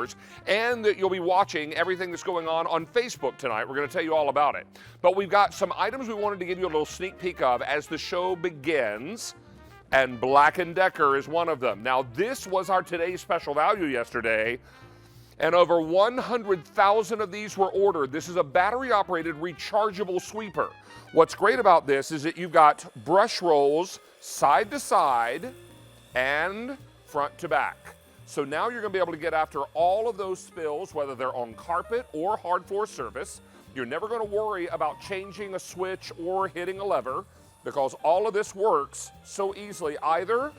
hours, and that you'll be watching everything that's going on Facebook tonight. We're going to tell you all about it. But we've got some items we wanted to give you a little sneak peek of as the show begins, and Black & Decker is one of them. Now, this was our today's special value yesterday, and over 100,000 of these were ordered. This is a battery-operated rechargeable sweeper. What's great about this is that you've got brush rolls side to side and front to back. So now you're going to be able to get after all of those spills, whether they're on carpet or hard floor surface. You're never going to worry about changing a switch or hitting a lever, because all of this works so easily either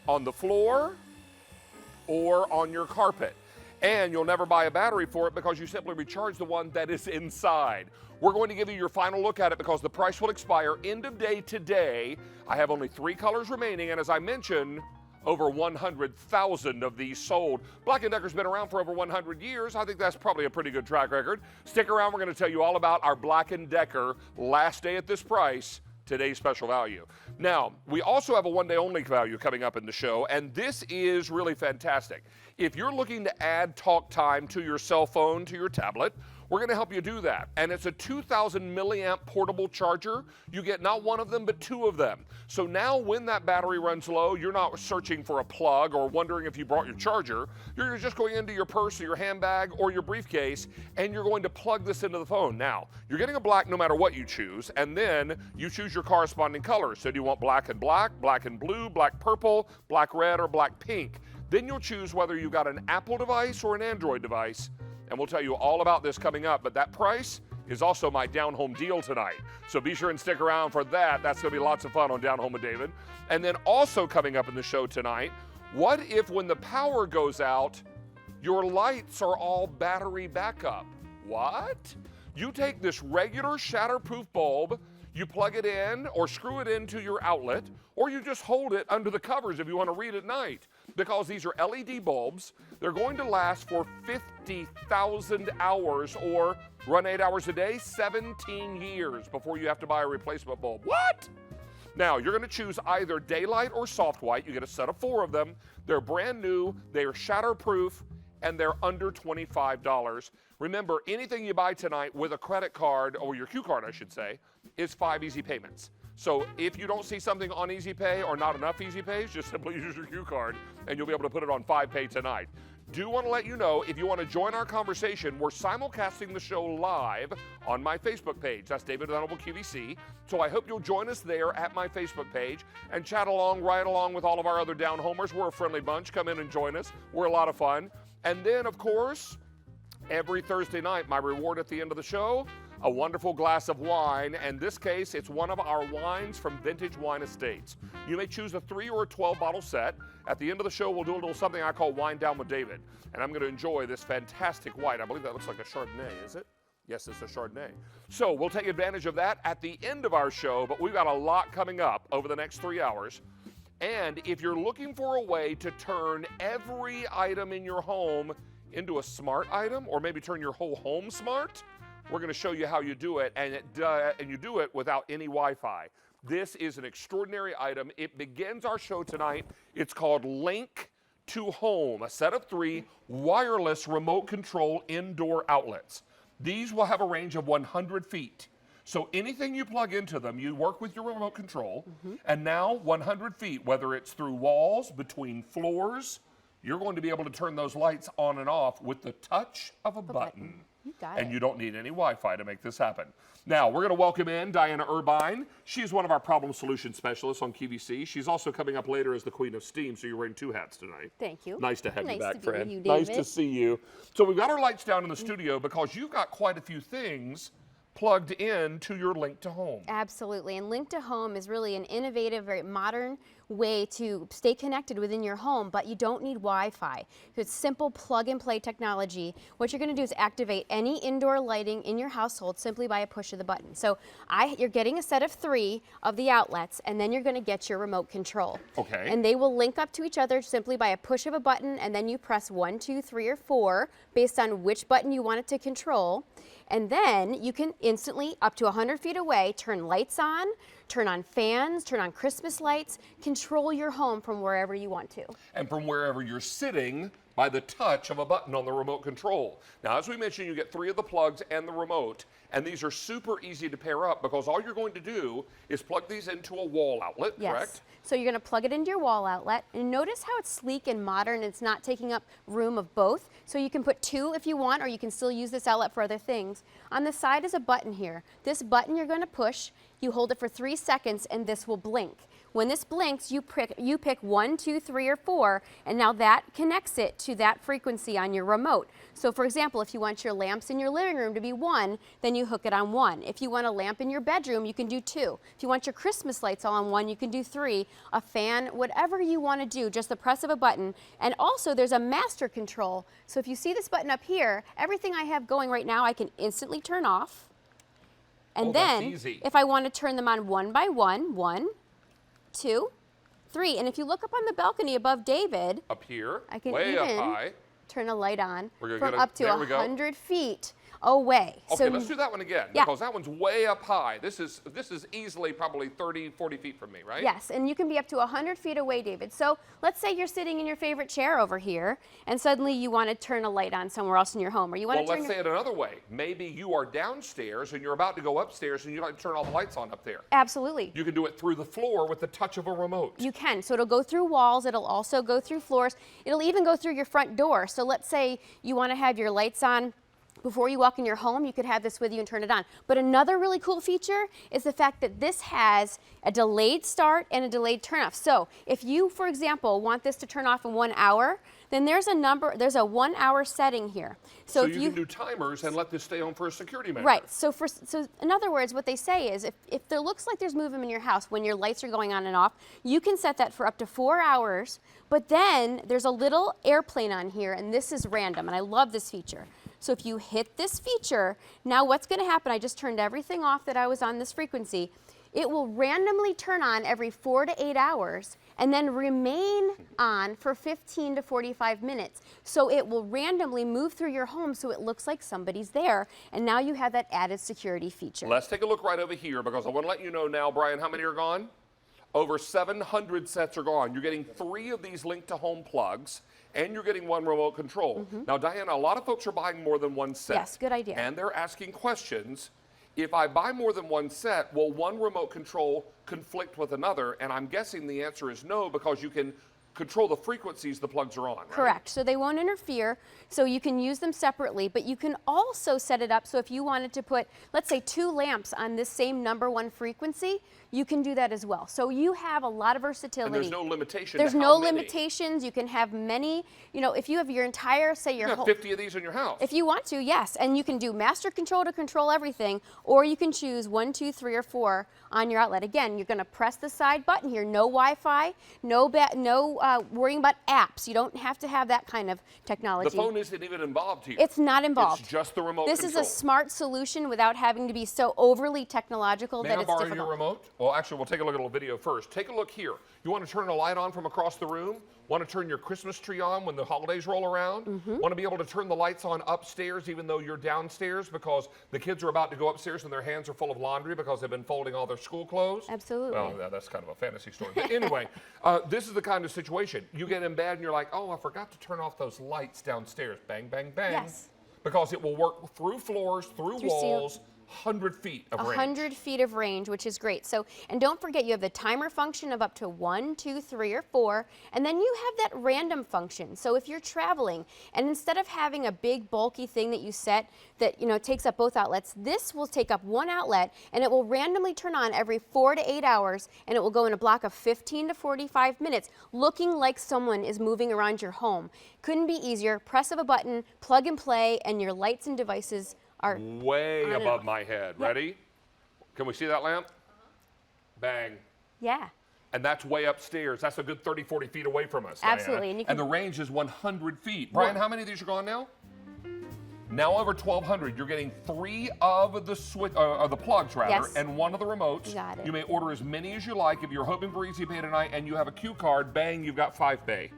on the floor or on your carpet. And you'll never buy a battery for it because you simply recharge the one that is inside. We're going to give you your final look at it because the price will expire end of day today. I have only 3 colors remaining, and as I mentioned, over 100,000 of these sold. Black & Decker's been around for over 100 years. I think that's probably a pretty good track record. Stick around, we're going to tell you all about our Black & Decker last day at this price, today's special value. Now, we also have a one-day only value coming up in the show, and this is really fantastic. If you're looking to add talk time to your cell phone, to your tablet, we're going to help you do that. And it's a 2,000 milliamp portable charger. You get not one of them, but 2 of them. So now when that battery runs low, you're not searching for a plug or wondering if you brought your charger. You're just going into your purse or your handbag or your briefcase, and you're going to plug this into the phone. Now, you're getting a black no matter what you choose, and then you choose your corresponding colors. So do you want black and black, black and blue, black purple, black red, or black pink? Then you'll choose whether you got an Apple device or an Android device, and we'll tell you all about this coming up. But that price is also my Down Home deal tonight. So be sure and stick around for that. That's going to be lots of fun on Down Home with David. And then also coming up in the show tonight, what if when the power goes out, your lights are all battery backup? What? You take this regular shatterproof bulb, you plug it in or screw it into your outlet, or you just hold it under the covers if you want to read at night. Because these are LED bulbs, they're going to last for 50,000 hours or run 8 hours a day, 17 years before you have to buy a replacement bulb. What? Now, you're going to choose either daylight or soft white. You get a set of 4 of them. They're brand new, they are shatterproof, and they're under $25. Remember, anything you buy tonight with a credit card, or your Q card, I should say, is 5 easy payments. So if you don't see something on Easy Pay or not enough Easy Pays, just simply use your Q card and you'll be able to put it on 5 Pay tonight. Do want to let you know, if you want to join our conversation, we're simulcasting the show live on my Facebook page. That's David Venable QVC. So I hope you'll join us there at my Facebook page and chat along, right along with all of our other Down Homers. We're a friendly bunch. Come in and join us. We're a lot of fun. And then, of course, every Thursday night, my reward at the end of the show, a wonderful glass of wine. In this case, it's one of our wines from Vintage Wine Estates. You may choose a 3 or a 12 bottle set. At the end of the show, we'll do a little something I call Wine Down with David. And I'm going to enjoy this fantastic white. I believe that looks like a Chardonnay, is it? Yes, it's a Chardonnay. So we'll take advantage of that at the end of our show, but we've got a lot coming up over the next 3 hours. And if you're looking for a way to turn every item in your home into a smart item, or maybe turn your whole home smart, we're going to show you how you do it, and you do it without any Wi-Fi. This is an extraordinary item. It begins our show tonight. It's called Link to Home, a set of 3 wireless remote control indoor outlets. These will have a range of 100 feet. So anything you plug into them, you work with your remote control, and now 100 feet, whether it's through walls, between floors, you're going to be able to turn those lights on and off with the touch of a button. You got And it. you don't need any Wi-Fi to make this happen. Now, we're going to welcome in Diana Irvine. She's one of our problem solution specialists on QVC. She's also coming up later as the Queen of Steam, so you're wearing 2 hats tonight. Thank you. Nice to have you back, to be friend. with you, Nice David. to see you. So we've got our lights down in the studio because you've got quite a few things plugged in to your Link to Home. Absolutely, and Link to Home is really an innovative, very modern way to stay connected within your home, but you don't need Wi-Fi. It's simple plug-and-play technology. What you're going to do is activate any indoor lighting in your household simply by a push of the button. So you're getting a set of 3 of the outlets, and then you're going to get your remote control. Okay. And they will link up to each other simply by a push of a button, and then you press 1, 2, 3, or 4 based on which button you want it to control. And then you can instantly, up to 100 feet away, turn lights on, turn on fans, turn on Christmas lights, control your home from wherever you want to. And from wherever you're sitting, by the touch of a button on the remote control. Now, as we mentioned, you get 3 of the plugs and the remote, and these are super easy to pair up because all you're going to do is plug these into a wall outlet, Yes. correct? So you're going to plug it into your wall outlet, and notice how it's sleek and modern. It's not taking up room of both. So you can put 2 if you want, or you can still use this outlet for other things. On the side is a button here. This button you're going to push, you hold it for 3 seconds, and this will blink. When this blinks, you pick 1, 2, 3, or 4, and now that connects it to that frequency on your remote. So for example, if you want your lamps in your living room to be 1, then you hook it on 1. If you want a lamp in your bedroom, you can do 2. If you want your Christmas lights all on 1, you can do 3. A fan, whatever you want to do, just the press of a button. And also there's a master control. So if you see this button up here, everything I have going right now, I can instantly turn off. And that's then easy. if I want to turn them on one by one, 1, 2, 3. And if you look up on the balcony above David, Up here, I can way up even high. turn a light on We're gonna from get up to there we go. 100 feet away. Okay, let's do that one again, Yeah. because that one's way up high. This is easily probably 30, 40 feet from me, right? Yes, and you can be up to 100 feet away, David. So let's say you're sitting in your favorite chair over here, and suddenly you want to turn a light on somewhere else in your home, or you want Well, to turn let's say it another way. Maybe you are downstairs and you're about to go upstairs and you like to turn all the lights on up there. Absolutely. You can do it through the floor with the touch of a remote. You can. So it'll go through walls. It'll also go through floors. It'll even go through your front door. So let's say you want to have your lights on before you walk in your home, you could have this with you and turn it on. But another really cool feature is the fact that this has a delayed start and a delayed turn off. So if you, for example, want this to turn off in 1 hour, then there's a 1 hour setting here. So if you can do timers and let this stay on for a security measure. Right. So in other words, what they say is if there looks like there's movement in your house when your lights are going on and off, you can set that for up to 4 hours. But then there's a little airplane on here, and this is random, and I love this feature. So if you hit this feature, now what's going to happen, I just turned everything off that I was on this frequency. It will randomly turn on every 4 to 8 hours and then remain on for 15 to 45 minutes. So it will randomly move through your home so it looks like somebody's there. And now you have that added security feature. Let's take a look right over here because I want to let you know now, Brian, how many are gone? Over 700 sets are gone. You're getting 3 of these linked to home plugs, and you're getting 1 remote control. Now, Diana, a lot of folks are buying more than 1 set. Yes, good idea. And they're asking questions. If I buy more than 1 set, will 1 remote control conflict with another? And I'm guessing the answer is no, because you can control the frequencies the plugs are on, right? Correct. So they won't interfere. So you can use them separately, but you can also set it up so if you wanted to put, let's say, 2 lamps on this same number 1 frequency, you can do that as well. So you have a lot of versatility. And there's no limitation There's to no how many. limitations. You can have many, if you have your entire, say your You have whole 50 of these in your house. If you want to, yes. And you can do master control to control everything, or you can choose 1, 2, 3, or 4 on your outlet. Again, you're going to press the side button here. No Wi-Fi, no worrying about apps. You don't have to have that kind of technology. The phone isn't even involved here. It's not involved. It's just the remote This control. is a smart solution without having to be so overly technological May that I it's borrow difficult. your remote? Well, actually, we'll take a look at a little video first. Take a look here. You want to turn a light on from across the room? Want to turn your Christmas tree on when the holidays roll around? Want to be able to turn the lights on upstairs even though you're downstairs because the kids are about to go upstairs and their hands are full of laundry because they've been folding all their school clothes? Absolutely. Well, yeah, that's kind of a fantasy story. But anyway, this is the kind of situation. You get in bed and you're like, oh, I forgot to turn off those lights downstairs. Bang, bang, bang. Yes. Because it will work through floors, through walls, 100 feet of range. 100 feet of range, which is great. So, and don't forget, you have the timer function of up to 1, 2, 3, or 4, and then you have that random function. So if you're traveling, and instead of having a big bulky thing that you set that takes up both outlets, this will take up 1 outlet, and it will randomly turn on every 4 to 8 hours, and it will go in a block of 15 to 45 minutes, looking like someone is moving around your home. Couldn't be easier. Press of a button, plug and play, and your lights and devices are way on and above off. my head. Yep. Ready? Can we see that lamp? Bang. Yeah. And that's way upstairs. That's a good 30, 40 feet away from us. Absolutely. Diana. And you And the range is 100 feet. Brian, how many of these are gone now? Now over 1,200. You're getting 3 of the plugs, rather, Yes. and 1 of the remotes. You got it. You may order as many as you like. If you're hoping for easy pay tonight and you have a Q card, bang, you've got 5 pay.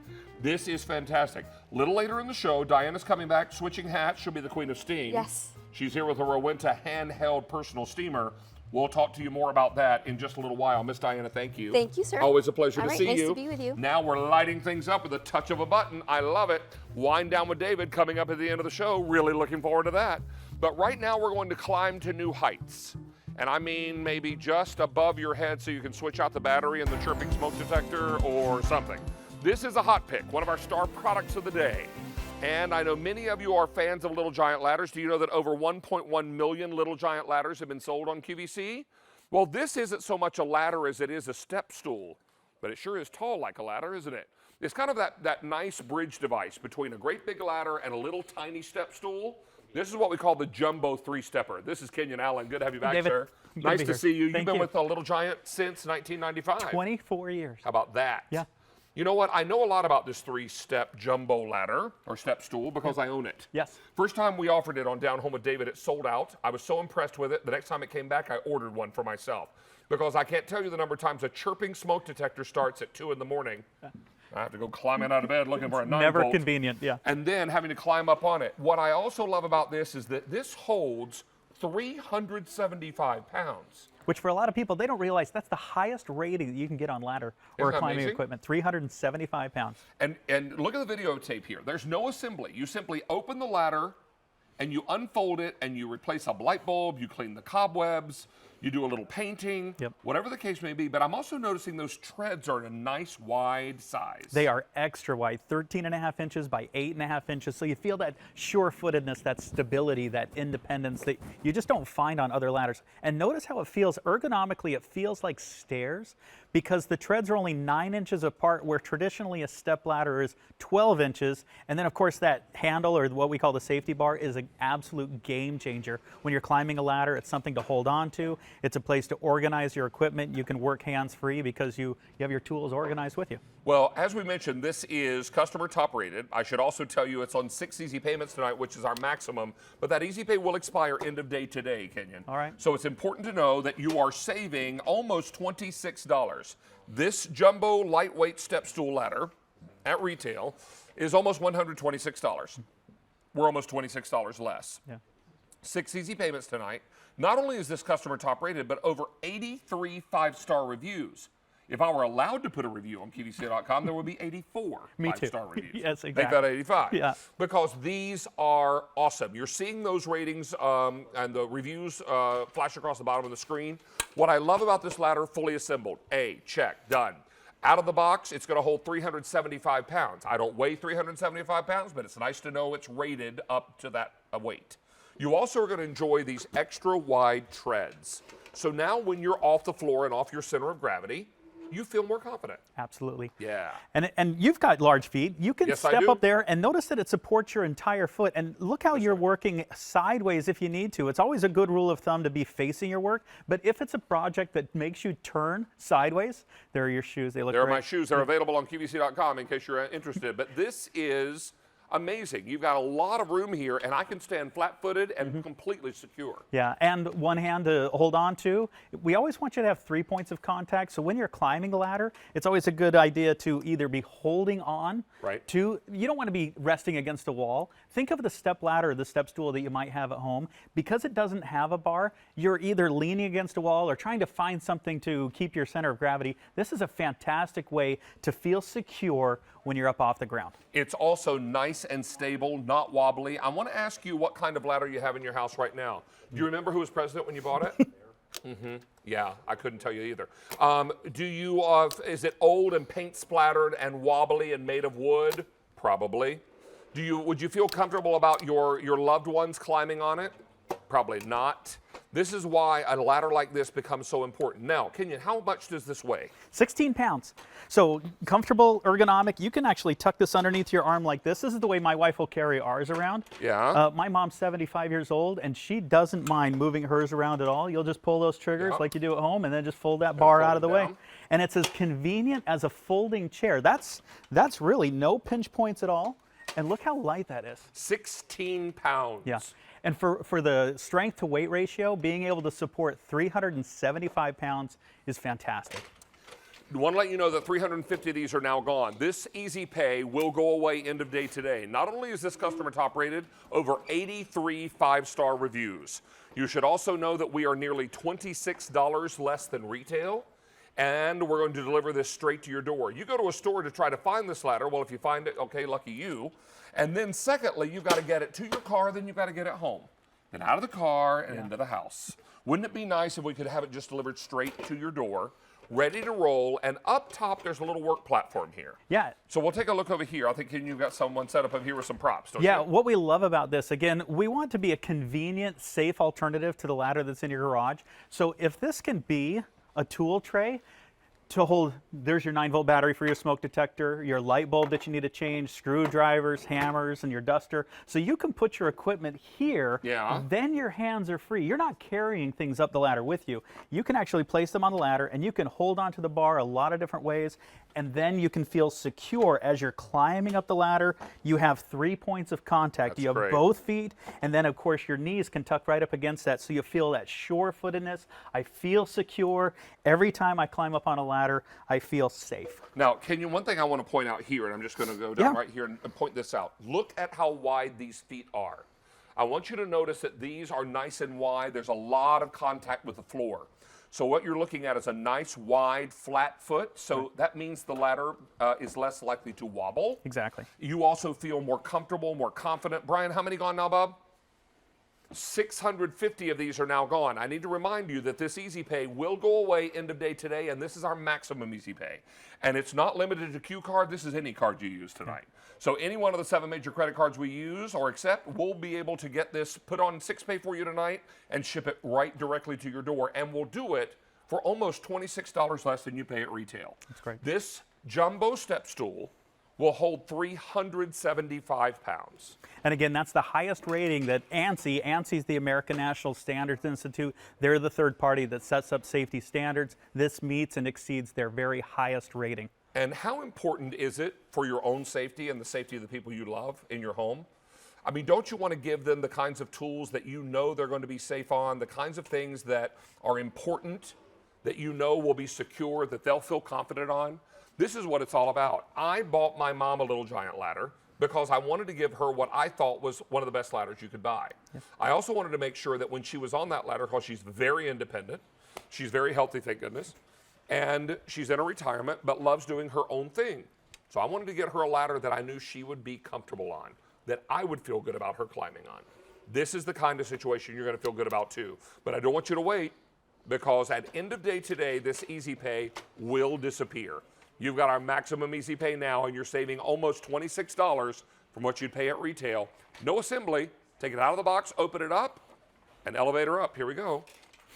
This is fantastic. A little later in the show, Diana's coming back, switching hats. She'll be the queen of steam. Yes. She's here with a Rowenta handheld personal steamer. We'll talk to you more about that in just a little while. Miss Diana, thank you. Thank you, sir. Always a pleasure All to right, see nice you. to be with you. Now we're lighting things up with a touch of a button. I love it. Wind Down with David coming up at the end of the show. Really looking forward to that. But right now we're going to climb to new heights. And I mean maybe just above your head so you can switch out the battery in the chirping smoke detector or something. This is a hot pick, one of our star products of the day. And I know many of you are fans of Little Giant ladders. Do you know that over 1.1 million Little Giant ladders have been sold on QVC? Well, this isn't so much a ladder as it is a step stool, but it sure is tall like a ladder, isn't it? It's kind of that nice bridge device between a great big ladder and a little tiny step stool. This is what we call the Jumbo three-stepper. This is Kenyon Allen. Good to have you back, David, sir. good Nice be to here. see you. Thank You've been you. with Little Giant since 1995. 24 years. How about that? Yeah. You know what? I know a lot about this three-step jumbo ladder or step stool because I own it. Yes. First time we offered it on Down Home with David, it sold out. I was so impressed with it. The next time it came back, I ordered one for myself because I can't tell you the number of times a chirping smoke detector starts at 2 in the morning. I have to go climbing out of bed looking for a 9 Never volt. convenient, yeah. And then having to climb up on it. What I also love about this is that this holds 375 pounds. Which for a lot of people, they don't realize that's the highest rating that you can get on ladder or Isn't that climbing amazing? equipment, 375 pounds. And look at the videotape here. There's no assembly. You simply open the ladder and you unfold it and you replace a light bulb, you clean the cobwebs, you do a little painting, Yep. whatever the case may be. But I'm also noticing those treads are in a nice wide size. They are extra wide, 13.5 inches by 8.5 inches. So you feel that sure-footedness, that stability, that independence that you just don't find on other ladders. And notice how it feels ergonomically. It feels like stairs because the treads are only 9 inches apart, where traditionally a step ladder is 12 inches. And then, of course, that handle, or what we call the safety bar, is an absolute game changer. When you're climbing a ladder, it's something to hold on to. It's a place to organize your equipment. You can work hands-free because you have your tools organized with you. Well, as we mentioned, this is customer top rated. I should also tell you it's on 6 easy payments tonight, which is our maximum. But that easy pay will expire end of day today, Kenyon. All right. So it's important to know that you are saving almost $26. This jumbo lightweight step stool ladder at retail is almost $126. We're almost $26 less. Yeah. 6 easy payments tonight. Not only is this customer top rated, but over 83 5-star reviews. If I were allowed to put a review on QVC.com, there would be 84 Me too. 5-star reviews. Yes, Make exactly. that 85. Yeah. Because these are awesome. You're seeing those ratings and the reviews flash across the bottom of the screen. What I love about this ladder, fully assembled. A, check, done. Out of the box, it's going to hold 375 pounds. I don't weigh 375 pounds, but it's nice to know it's rated up to that weight. You also are going to enjoy these extra wide treads. So now when you're off the floor and off your center of gravity, you feel more confident. Absolutely. Yeah. And you've got large feet. You can Yes, I step do. up there and notice that it supports your entire foot. And look how you're working sideways if you need to. It's always a good rule of thumb to be facing your work. But if it's a project that makes you turn sideways, there are your shoes. They look There are great. my shoes. They're available on QVC.com in case you're interested. But this is amazing. You've got a lot of room here, and I can stand flat-footed and completely secure. Yeah, and one hand to hold on to. We always want you to have 3 points of contact. So when you're climbing a ladder, it's always a good idea to either be holding on Right. to, you don't want to be resting against a wall. Think of the step ladder or the step stool that you might have at home. Because it doesn't have a bar, you're either leaning against a wall or trying to find something to keep your center of gravity. This is a fantastic way to feel secure when you're up off the ground. It's also nice and stable, not wobbly. I want to ask you what kind of ladder you have in your house right now. Do you remember who was president when you bought it? Yeah, I couldn't tell you either. Do you? Is it old and paint splattered and wobbly and made of wood? Probably. Would you feel comfortable about your loved ones climbing on it? Probably not. This is why a ladder like this becomes so important. Now, Kenyon, how much does this weigh? 16 pounds. So comfortable, ergonomic. You can actually tuck this underneath your arm like this. This is the way my wife will carry ours around. Yeah. My mom's 75 years old, and she doesn't mind moving hers around at all. You'll just pull those triggers Yep. like you do at home, and then just fold that bar fold out of it the way. down. And it's as convenient as a folding chair. That's really no pinch points at all. And look how light that is. 16 pounds. Yeah. And for the strength to weight ratio, being able to support 375 pounds is fantastic. Want to let you know that 350 of these are now gone. This Easy Pay will go away end of day today. Not only is this customer top rated, over 83 5-star reviews. You should also know that we are nearly $26 less than retail, and we're going to deliver this straight to your door. You go to a store to try to find this ladder. Well, if you find it, okay, lucky you. And then secondly, you've got to get it to your car, then you've got to get it home. Then out of the car and into the house. Wouldn't it be nice if we could have it just delivered straight to your door, ready to roll, and up top there's a little work platform here. Yeah. So we'll take a look over here. I think you've got someone set up over here with some props, don't you? Yeah, what we love about this, again, we want to be a convenient, safe alternative to the ladder that's in your garage. So if this can be a tool tray to hold, there's your 9-volt battery for your smoke detector, your light bulb that you need to change, screwdrivers, hammers, and your duster. So you can put your equipment here, then your hands are free. You're not carrying things up the ladder with you. You can actually place them on the ladder, and you can hold onto the bar a lot of different ways, and then you can feel secure as you're climbing up the ladder. You have 3 points of contact. That's you have great. both feet, and then of course your knees can tuck right up against that, so you feel that sure-footedness. I feel secure. Every time I climb up on a ladder, I feel safe. Now, Kenyon, one thing I want to point out here, and I'm just going to go down right here and point this out. Look at how wide these feet are. I want you to notice that these are nice and wide. There's a lot of contact with the floor. So what you're looking at is a nice, wide, flat foot. So that means the ladder is less likely to wobble. Exactly. You also feel more comfortable, more confident. Brian, how many gone now, Bob? 650 of these are now gone. I need to remind you that this Easy Pay will go away end of day today, and this is our maximum Easy Pay. And it's not limited to Q card. This is any card you use tonight. So any one of the 7 major credit cards we use or accept, we'll be able to get this put on 6Pay for you tonight and ship it right directly to your door. And we'll do it for almost $26 less than you pay at retail. That's great. This jumbo step stool will hold 375 pounds. And again, that's the highest rating that ANSI, ANSI is the American National Standards Institute. They're the third party that sets up safety standards. This meets and exceeds their very highest rating. And how important is it for your own safety and the safety of the people you love in your home? I mean, don't you want to give them the kinds of tools that you know they're going to be safe on, the kinds of things that are important, that you know will be secure, that they'll feel confident on? This is what it's all about. I bought my mom a Little Giant ladder because I wanted to give her what I thought was one of the best ladders you could buy. I also wanted to make sure that when she was on that ladder, because she's very independent, she's very healthy, thank goodness, and she's in a retirement but loves doing her own thing. So I wanted to get her a ladder that I knew she would be comfortable on, that I would feel good about her climbing on. This is the kind of situation you're going to feel good about too. But I don't want you to wait, because at end of day today, this Easy Pay will disappear. You've got our maximum Easy Pay now, and you're saving almost $26 from what you'd pay at retail. No assembly. Take it out of the box, open it up, and elevator up. Here we go.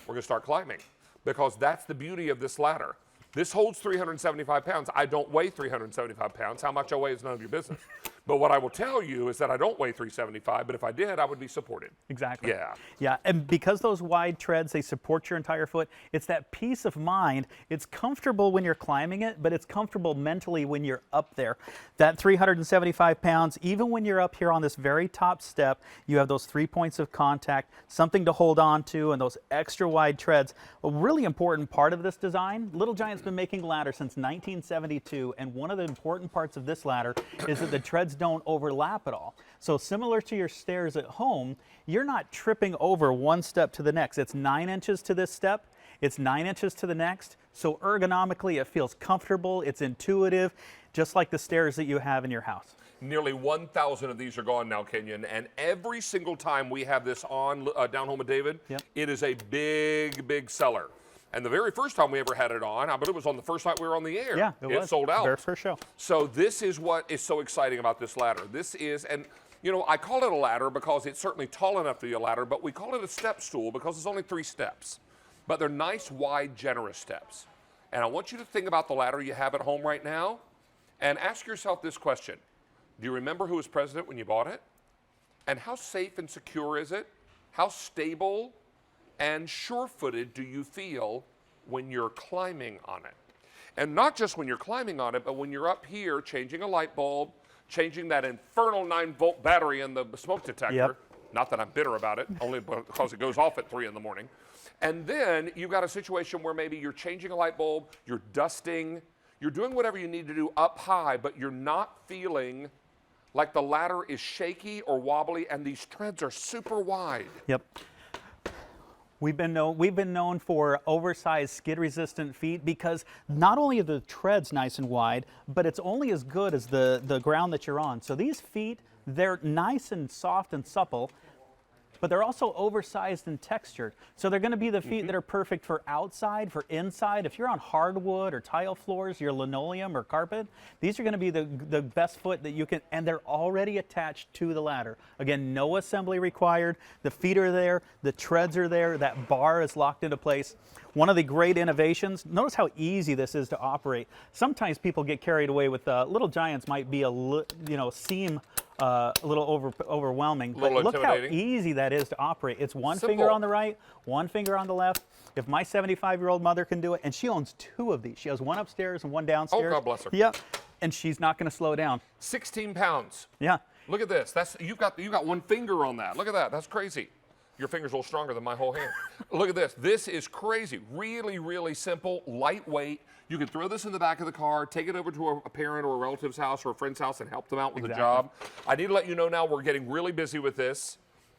We're going to start climbing, because that's the beauty of this ladder. This holds 375 pounds. I don't weigh 375 pounds. How much I weigh is none of your business. But what I will tell you is that I don't weigh 375, but if I did, I would be supported. Exactly. Yeah. Yeah, and because those wide treads, they support your entire foot, it's that peace of mind. It's comfortable when you're climbing it, but it's comfortable mentally when you're up there. That 375 pounds, even when you're up here on this very top step, you have those 3 points of contact, something to hold on to, and those extra wide treads. A really important part of this design, Little Giant's been making ladders since 1972, and one of the important parts of this ladder is that the treads don't overlap at all. So similar to your stairs at home, you're not tripping over one step to the next. It's 9 inches to this step, it's 9 inches to the next. So ergonomically, it feels comfortable, it's intuitive, just like the stairs that you have in your house. Nearly 1,000 of these are gone now, Kenyon, and every single time we have this on Down Home with David, it is a big, big seller. And the very first time we ever had it on, I believe it was on the first night we were on the air. Yeah, it was. Sold out. Very first show. So this is what is so exciting about this ladder. This is, and you know, I call it a ladder because it's certainly tall enough to be a ladder, but we call it a step stool because it's only 3 steps. But they're nice, wide, generous steps. And I want you to think about the ladder you have at home right now and ask yourself this question. Do you remember who was president when you bought it? And how safe and secure is it? How stable and sure-footed do you feel when you're climbing on it? And not just when you're climbing on it, but when you're up here changing a light bulb, changing that infernal 9-volt battery in the smoke detector. Not that I'm bitter about it, only because it goes off at 3 in the morning. And then you've got a situation where maybe you're changing a light bulb, you're dusting, you're doing whatever you need to do up high, but you're not feeling like the ladder is shaky or wobbly, and these treads are super wide. Yep. We've been known for oversized skid-resistant feet because not only are the treads nice and wide, but it's only as good as the ground that you're on. So these feet, they're nice and soft and supple, but they're also oversized and textured. So they're going to be the feet that are perfect for outside, for inside. If you're on hardwood or tile floors, your linoleum or carpet, these are going to be the best foot that you can, and they're already attached to the ladder. Again, no assembly required. The feet are there, the treads are there, that bar is locked into place. One of the great innovations, notice how easy this is to operate. Sometimes people get carried away with Little Giants might be seem a little overwhelming, but look how easy that is to operate. It's one finger on the right, one finger on the left. If my 75-year-old mother can do it, and she owns 2 of these. She has one upstairs and one downstairs. Oh, God bless her. Yep, and she's not going to slow down. 16 pounds. Yeah. Look at this. You've got one finger on that. Look at that. That's crazy. Your finger's a little stronger than my whole hand. Look at this. This is crazy. Really, really simple, lightweight. You can throw this in the back of the car, take it over to a parent or a relative's house or a friend's house and help them out with a job. I need to let you know now we're getting really busy with this.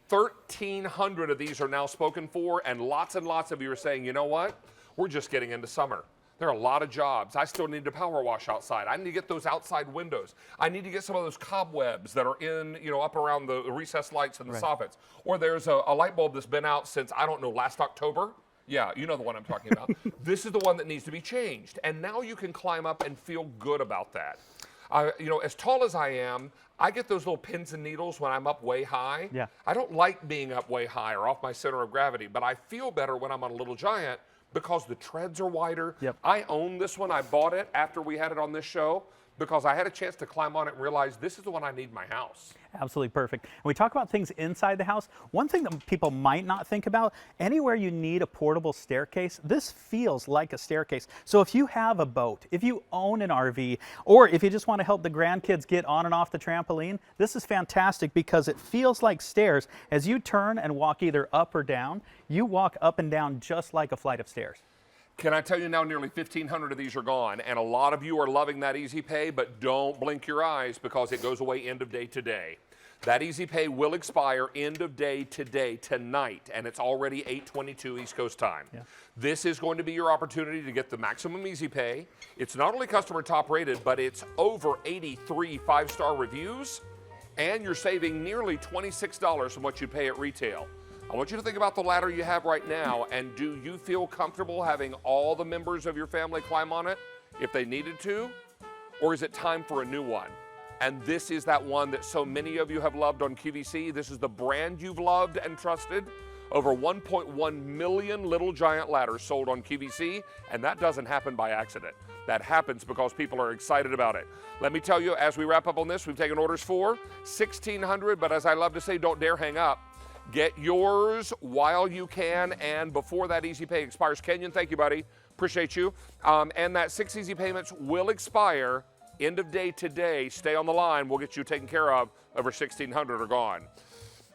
1,300 of these are now spoken for, and lots of you are saying, you know what? We're just getting into summer. There are a lot of jobs. I still need to power wash outside. I need to get those outside windows. I need to get some of those cobwebs that are in, up around the recessed lights and the soffits. Or there's a light bulb that's been out since, I don't know, last October. Yeah, you know the one I'm talking about. This is the one that needs to be changed. And now you can climb up and feel good about that. As tall as I am, I get those little pins and needles when I'm up way high. Yeah. I don't like being up way high or off my center of gravity, but I feel better when I'm on a Little Giant because the treads are wider. Yep. I own this one. I bought it after we had it on this show because I had a chance to climb on it and realize this is the one I need in my house. Absolutely perfect. When we talk about things inside the house, one thing that people might not think about, anywhere you need a portable staircase, this feels like a staircase. So if you have a boat, if you own an RV, or if you just want to help the grandkids get on and off the trampoline, this is fantastic because it feels like stairs. As you turn and walk either up or down, you walk up and down just like a flight of stairs. Can I tell you now nearly 1,500 of these are gone, and a lot of you are loving that Easy Pay, but don't blink your eyes because it goes away end of day today. That Easy Pay will expire end of day today, tonight, and it's already 8:22 East Coast time. Yeah. This is going to be your opportunity to get the maximum Easy Pay. It's not only customer top rated, but it's over 83 5-star reviews, and you're saving nearly $26 from what you pay at retail. I want you to think about the ladder you have right now, and do you feel comfortable having all the members of your family climb on it if they needed to? Or is it time for a new one? And this is that one that so many of you have loved on QVC. This is the brand you've loved and trusted. Over 1.1 million Little Giant ladders sold on QVC, and that doesn't happen by accident. That happens because people are excited about it. Let me tell you, as we wrap up on this, we've taken orders for 1,600, but as I love to say, don't dare hang up. Get yours while you can and before that Easy Pay expires. Kenyon, thank you, buddy. Appreciate you. And that 6 easy payments will expire end of day today. Stay on the line. We'll get you taken care of. Over 1,600 are gone.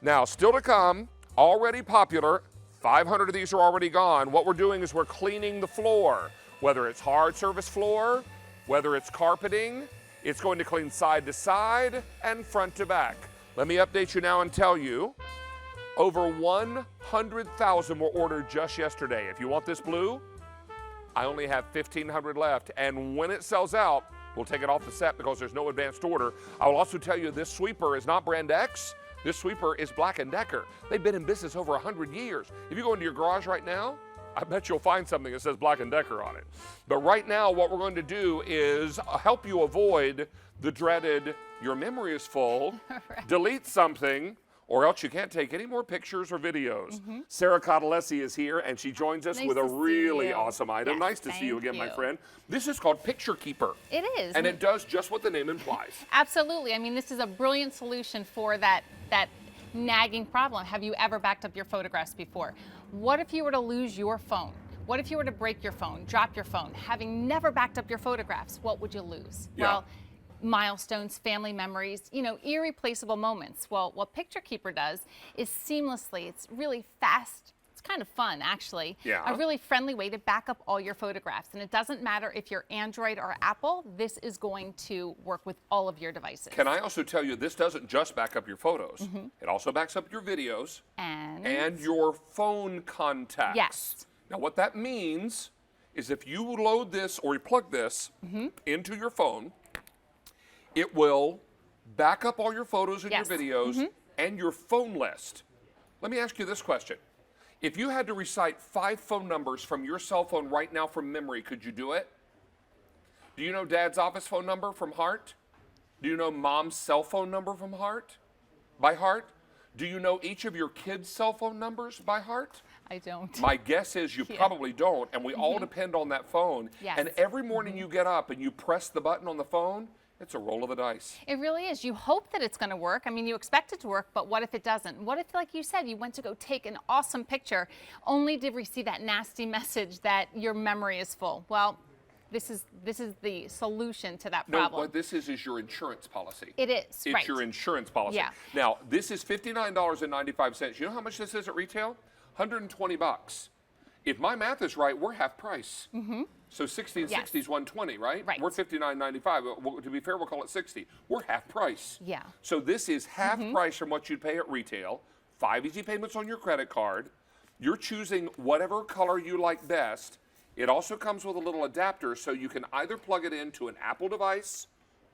Now, still to come, already popular. 500 of these are already gone. What we're doing is we're cleaning the floor. Whether it's hard surface floor, whether it's carpeting, it's going to clean side to side and front to back. Let me update you now and tell you. Over 100,000 were ordered just yesterday. If you want this blue, I only have 1,500 left. And when it sells out, we'll take it off the set because there's no advanced order. I will also tell you this sweeper is not brand X. This sweeper is Black & Decker. They've been in business over 100 years. If you go into your garage right now, I bet you'll find something that says Black & Decker on it. But right now, what we're going to do is help you avoid the dreaded, your memory is full, delete something, or else you can't take any more pictures or videos. Sarah Cottalesi is here, and she joins us with a really awesome item. Yes, nice to see you again, my friend. This is called Picture Keeper. It is. And it does just what the name implies. Absolutely. I mean, this is a brilliant solution for that nagging problem. Have you ever backed up your photographs before? What if you were to lose your phone? What if you were to break your phone, drop your phone? Having never backed up your photographs, what would you lose? Yeah. Well, milestones, family memories, irreplaceable moments. Well, what Picture Keeper does is seamlessly, it's really fast. It's kind of fun, actually. Yeah. A really friendly way to back up all your photographs. And it doesn't matter if you're Android or Apple, this is going to work with all of your devices. Can I also tell you, this doesn't just back up your photos. It also backs up your videos and your phone contacts. Yes. Now, what that means is if you load this or you plug this into your phone, it will back up all your photos and Yes. your videos and your phone list. Let me ask you this question. If you had to recite 5 phone numbers from your cell phone right now from memory, could you do it? Do you know Dad's office phone number from heart? Do you know Mom's cell phone number from heart? By heart? Do you know each of your kids' cell phone numbers by heart? I don't. My guess is you probably don't, and we all depend on that phone. Yes. And every morning you get up and you press the button on the phone, it's a roll of the dice. It really is. You hope that it's going to work. I mean, you expect it to work, but what if it doesn't? What if, like you said, you went to go take an awesome picture only to receive that nasty message that your memory is full? Well, this is the solution to that problem. No, what this is your insurance policy. It is, It's right. your insurance policy. Yeah. Now, this is $59.95. You know how much this is at retail? $120. If my math is right, we're half price. So 60 and Yes. 60 is 120, right? Right. We're $59.95. Well, to be fair, we'll call it 60. We're half price. Yeah. So this is half price from what you'd pay at retail. 5 easy payments on your credit card. You're choosing whatever color you like best. It also comes with a little adapter so you can either plug it into an Apple device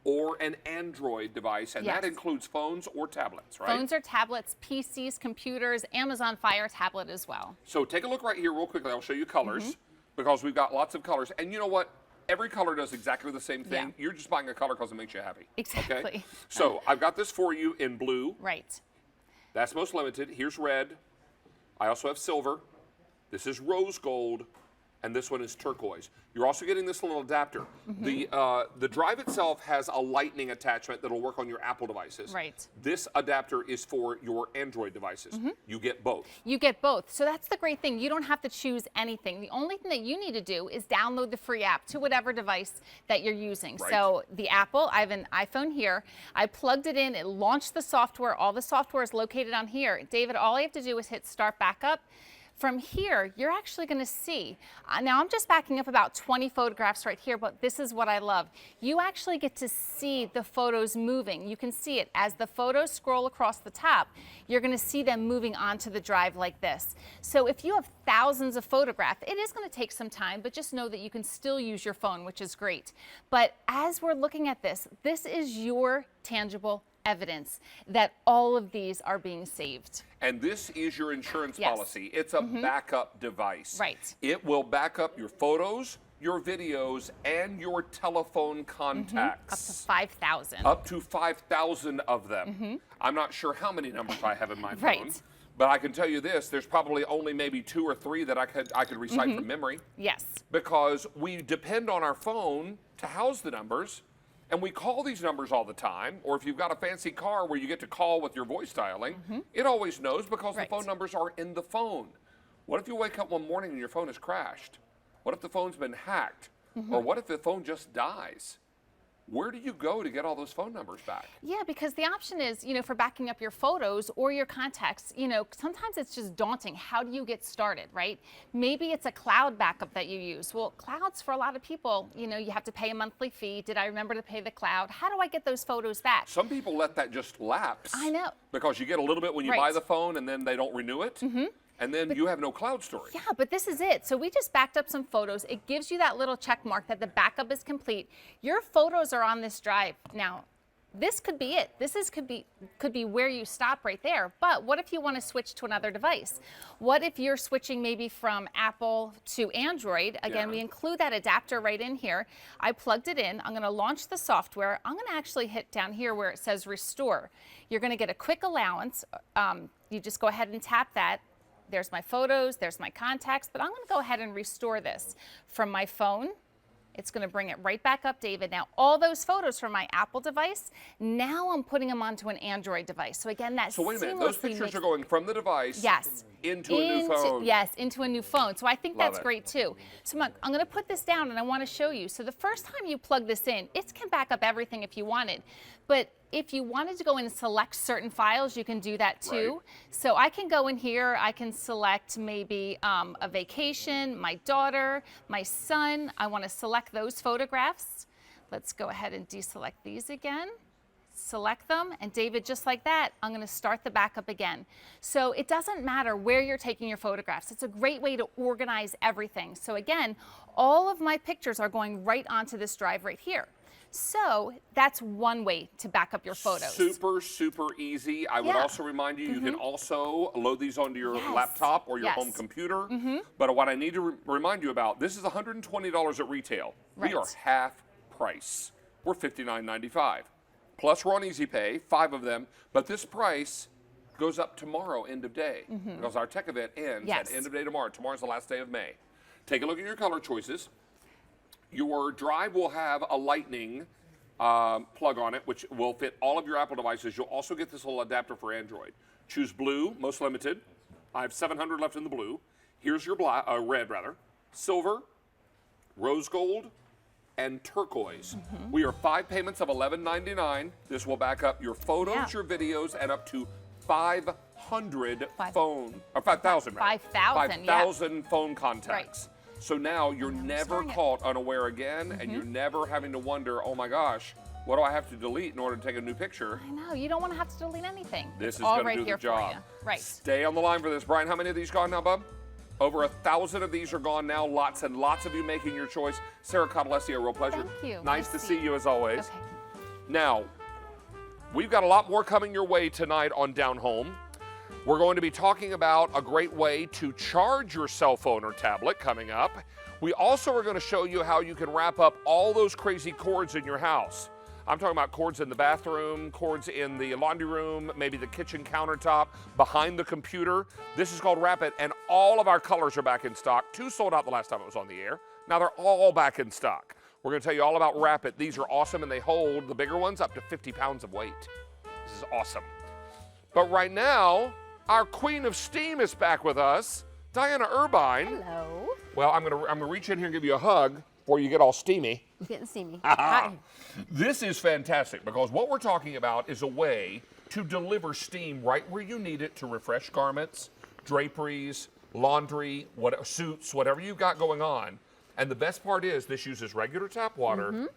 or an Android device, and that Yes. includes phones or tablets, right? Phones or tablets, PCs, computers, Amazon Fire tablet as well. So take a look right here real quickly. I'll show you colors because we've got lots of colors. And you know what? Every color does exactly the same thing. Yeah. You're just buying a color because it makes you happy. Exactly. Okay? So I've got this for you in blue. Right. That's most limited. Here's red. I also have silver. This is rose gold. And this one is turquoise. You're also getting this little adapter. The drive itself has a lightning attachment that'll work on your Apple devices. Right. This adapter is for your Android devices. You get both. You get both. So that's the great thing. You don't have to choose anything. The only thing that you need to do is download the free app to whatever device that you're using. Right. So the Apple, I have an iPhone here. I plugged it in. It launched the software. All the software is located on here. David, all I have to do is hit Start Backup. From here, you're actually going to see, now I'm just backing up about 20 photographs right here, but this is what I love. You actually get to see the photos moving. You can see it as the photos scroll across the top, you're going to see them moving onto the drive like this. So if you have thousands of photographs, it is going to take some time, but just know that you can still use your phone, which is great. But as we're looking at this, this is your tangible evidence that all of these are being saved. And this is your insurance Yes. policy. It's a backup device. Right. It will back up your photos, your videos, and your telephone Up contacts. to 5,000. Up to 5,000 of them. I'm not sure how many numbers I have in my phone. Right. But I can tell you this, there's probably only maybe 2 or 3 that I could recite from memory Yes. because we depend on our phone to house the numbers. And we call these numbers all the time, or if you've got a fancy car where you get to call with your voice dialing, it always knows because Right. the phone numbers are in the phone. What if you wake up one morning and your phone has crashed? What if the phone's been hacked? Or what if the phone just dies? Where do you go to get all those phone numbers back? Yeah, because the option is, for backing up your photos or your contacts, sometimes it's just daunting. How do you get started, right? Maybe it's a cloud backup that you use. Well, clouds for a lot of people, you have to pay a monthly fee. Did I remember to pay the cloud? How do I get those photos back? Some people let that just lapse. I know. Because you get a little bit when you Right. buy the phone and then they don't renew it. And then you have no cloud storage. Yeah, but this is it. So we just backed up some photos. It gives you that little check mark that the backup is complete. Your photos are on this drive. Now, this could be it. Could be where you stop right there. But what if you want to switch to another device? What if you're switching maybe from Apple to Android? Again, Yeah. we include that adapter right in here. I plugged it in. I'm going to launch the software. I'm going to actually hit down here where it says restore. You're going to get a quick allowance. You just go ahead and tap that. There's my photos, there's my contacts, but I'm going to go ahead and restore this from my phone It's going to bring it right back up, David. Now, all those photos from my Apple device, now I'm putting them onto an Android device. So again, that So wait a minute, those seamlessly pictures makes- are going from the device Yes. into a new phone. Yes, into a new phone. So I think Love that's it. great too. So I'm going to put this down and I want to show you. So the first time you plug this in, it can back up everything if you wanted. But if you wanted to go in and select certain files, you can do that too. Right. So I can go in here, I can select maybe a vacation, my daughter, my son. I want to select those photographs. Let's go ahead and deselect these again. Select them, and David, just like that, I'm going to start the backup again. So it doesn't matter where you're taking your photographs. It's a great way to organize everything. So again, all of my pictures are going right onto this drive right here. So that's one way to back up your photos. Super, super easy. I would Yeah. also remind you, you can also load these onto your Yes. laptop or your Yes. home computer. But what I need to remind you about, this is $120 at retail. We are Right. half price. We're $59.95. Plus we're on Easy Pay, 5 of them. But this price goes up tomorrow, end of day, because our tech event ends Yes. at end of day tomorrow. Tomorrow's the last day of May. Take a look at your color choices. Your drive will have a lightning plug on it, which will fit all of your Apple devices. You'll also get this little adapter for Android. Choose blue, most limited. I have 700 left in the blue. Here's your red, silver, rose gold, and turquoise. We are 5 payments of $11.99. This will back up your photos, Yeah. your videos, and up to 500 Five- phone, or 5,000. 5,000, yeah. 5,000 phone contacts. So now you're never storing it. caught unaware again, and you're never having to wonder, oh my gosh, what do I have to delete in order to take a new picture? I know, you don't want to have to delete anything. This It's is all going right to do here the job. for you. Right. Stay on the line for this. Brian, how many of these gone now, bub? Over 1,000 of these are gone now. Lots and lots of you making your choice. Sarah Cottalesi, a real pleasure. Thank you. Nice to see you as always. Okay. Now, we've got a lot more coming your way tonight on Down Home. We're going to be talking about a great way to charge your cell phone or tablet coming up. We also are going to show you how you can wrap up all those crazy cords in your house. I'm talking about cords in the bathroom, cords in the laundry room, maybe the kitchen countertop, behind the computer. This is called Wrap It, and all of our colors are back in stock. 2 sold out the last time it was on the air. Now they're all back in stock. We're going to tell you all about Wrap It. These are awesome, and they hold, the bigger ones, up to 50 pounds of weight. This is awesome. But right now, our queen of steam is back with us, Diana Irvine. Hello. Well, I'm gonna reach in here and give you a hug before you get all steamy. You didn't see me. Hi. This is fantastic because what we're talking about is a way to deliver steam right where you need it to refresh garments, draperies, laundry, suits, whatever you've got going on. And the best part is this uses regular tap water.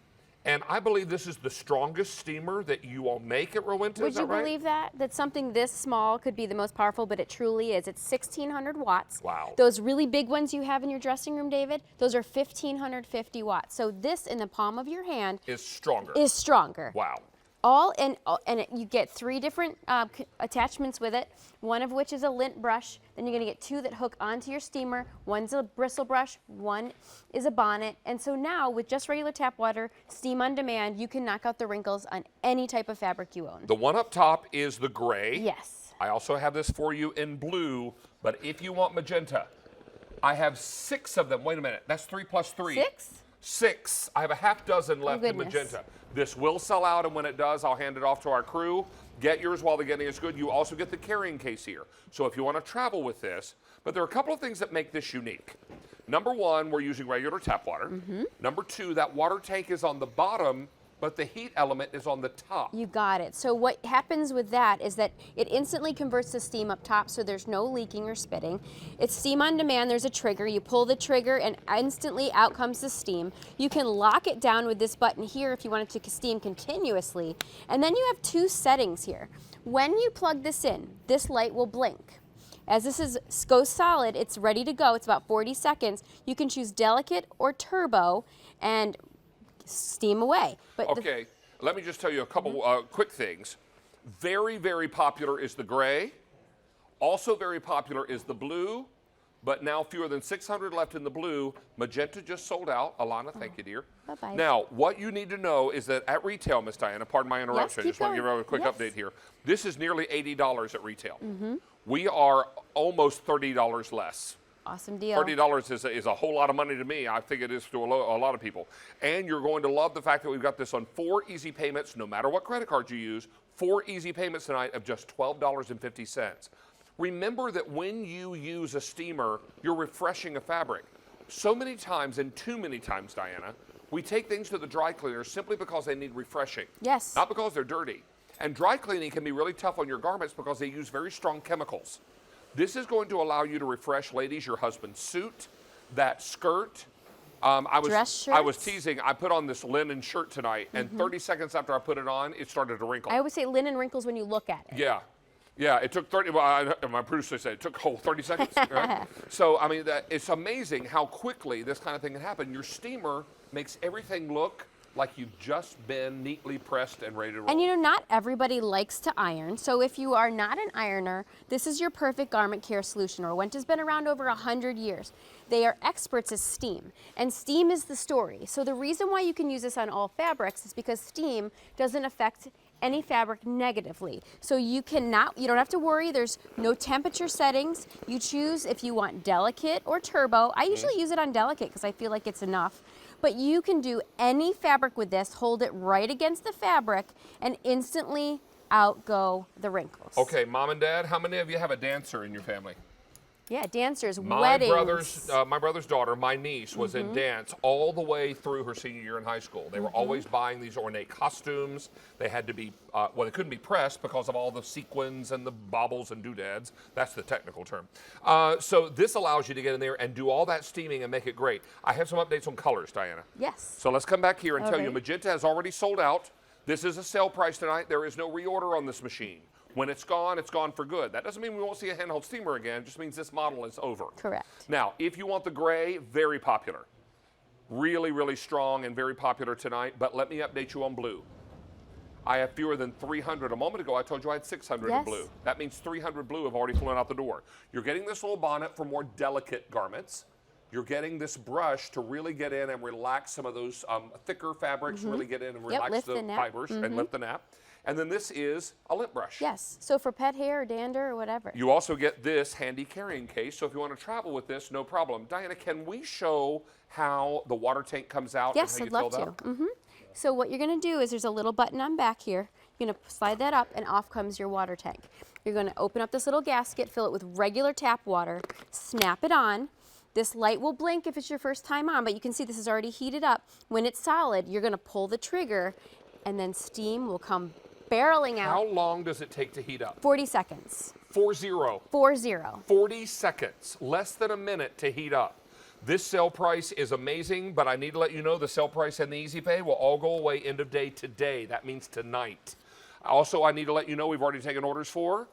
And I believe this is the strongest steamer that you all make at Rowenta. Would is that you right? believe that? That something this small could be the most powerful, but it truly is. It's 1,600 watts. Wow. Those really big ones you have in your dressing room, David, those are 1,550 watts. So this in the palm of your hand Is stronger. is stronger. Wow. You get 3 different attachments with it, one of which is a lint brush. Then you're going to get 2 that hook onto your steamer. One's a bristle brush, one is a bonnet. And so now with just regular tap water, steam on demand, you can knock out the wrinkles on any type of fabric you own. The one up top is the gray. Yes. I also have this for you in blue, but if you want magenta, I have 6 of them. Wait a minute, that's 3 plus 3. 6? 6. I have a half dozen left in goodness. magenta. This will sell out, and when it does, I'll hand it off to our crew. Get yours while the getting is good. You also get the carrying case here. So if you want to travel with this, but there are a couple of things that make this unique. Number 1, we're using regular tap water. Number 2, that water tank is on the bottom, but the heat element is on the top. You got it. So what happens with that is that it instantly converts the steam up top, so there's no leaking or spitting. It's steam on demand. There's a trigger. You pull the trigger and instantly out comes the steam. You can lock it down with this button here if you want it to steam continuously. And then you have 2 settings here. When you plug this in, this light will blink. As this goes solid, it's ready to go. It's about 40 seconds. You can choose delicate or turbo and steam away. But Okay, let me just tell you a couple quick things. Very, very popular is the gray. Also very popular is the blue, but now fewer than 600 left in the blue. Magenta just sold out. Alana, thank you, dear. Bye-bye. Now, what you need to know is that at retail, Miss Diana, pardon my interruption, keep just want to give going. you a quick Yes. update here. This is nearly $80 at retail. We are almost $30 less. Awesome deal. $30 is a whole lot of money to me. I think it is to a lot of people. And you're going to love the fact that we've got this on 4 easy payments, no matter what credit card you use. 4 easy payments tonight of just $12.50. Remember that when you use a steamer, you're refreshing a fabric. So many times, and too many times, Diana, we take things to the dry cleaner simply because they need refreshing. Yes. Not because they're dirty. And dry cleaning can be really tough on your garments because they use very strong chemicals. This is going to allow you to refresh, ladies, your husband's suit, that skirt. Dress I was shirts. teasing. I put on this linen shirt tonight, and 30 seconds after I put it on, it started to wrinkle. I always say linen wrinkles when you look at it. Yeah. Yeah, it took 30, well, my producer said it took a whole 30 seconds. Right? So, I mean, it's amazing how quickly this kind of thing can happen. Your steamer makes everything look like you've just been neatly pressed and ready to roll. And you know, not everybody likes to iron. So if you are not an ironer, this is your perfect garment care solution. Rowenta's been around over 100 years. They are experts at steam, and steam is the story. So the reason why you can use this on all fabrics is because steam doesn't affect any fabric negatively. So you don't have to worry, there's no temperature settings. You choose if you want delicate or turbo. I usually use it on delicate because I feel like it's enough. But you can do any fabric with this, hold it right against the fabric, and instantly out go the wrinkles. Okay, Mom and Dad, how many of you have a dancer in your family? Yeah, dancers, My weddings. brother's daughter, my niece, was in dance all the way through her senior year in high school. They were always buying these ornate costumes. They had to be, they couldn't be pressed because of all the sequins and the baubles and doodads. That's the technical term. So this allows you to get in there and do all that steaming and make it great. I have some updates on colors, Diana. Yes. So let's come back here and tell you, Alright. magenta has already sold out. This is a sale price tonight. There is no reorder on this machine. When it's gone for good. That doesn't mean we won't see a handheld steamer again. It just means this model is over. Correct. Now, if you want the gray, very popular. Really, really strong and very popular tonight. But let me update you on blue. I have fewer than 300. A moment ago, I told you I had 600 in Yes. blue. That means 300 blue have already flown out the door. You're getting this little bonnet for more delicate garments. You're getting this brush to really get in and relax some of those thicker fabrics, really get in and relax lift the the nap. fibers and lift the nap. And then this is a lint brush. Yes. So for pet hair or dander or whatever. You also get this handy carrying case, so if you want to travel with this, no problem. Diana, can we show how the water tank comes out Yes, and I'd how you love fill it to. up? So what you're going to do is there's a little button on back here. You're going to slide that up and off comes your water tank. You're going to open up this little gasket, fill it with regular tap water, snap it on. This light will blink if it's your first time on, but you can see this is already heated up. When it's solid, you're going to pull the trigger and then steam will come barreling out. How long does it take to heat up? 40 seconds. 40. 40. 40 seconds, less than a minute to heat up. This sale price is amazing, but I need to let you know the sale price and the Easy Pay will all go away end of day today. That means tonight. Also, I need to let you know we've already taken orders for.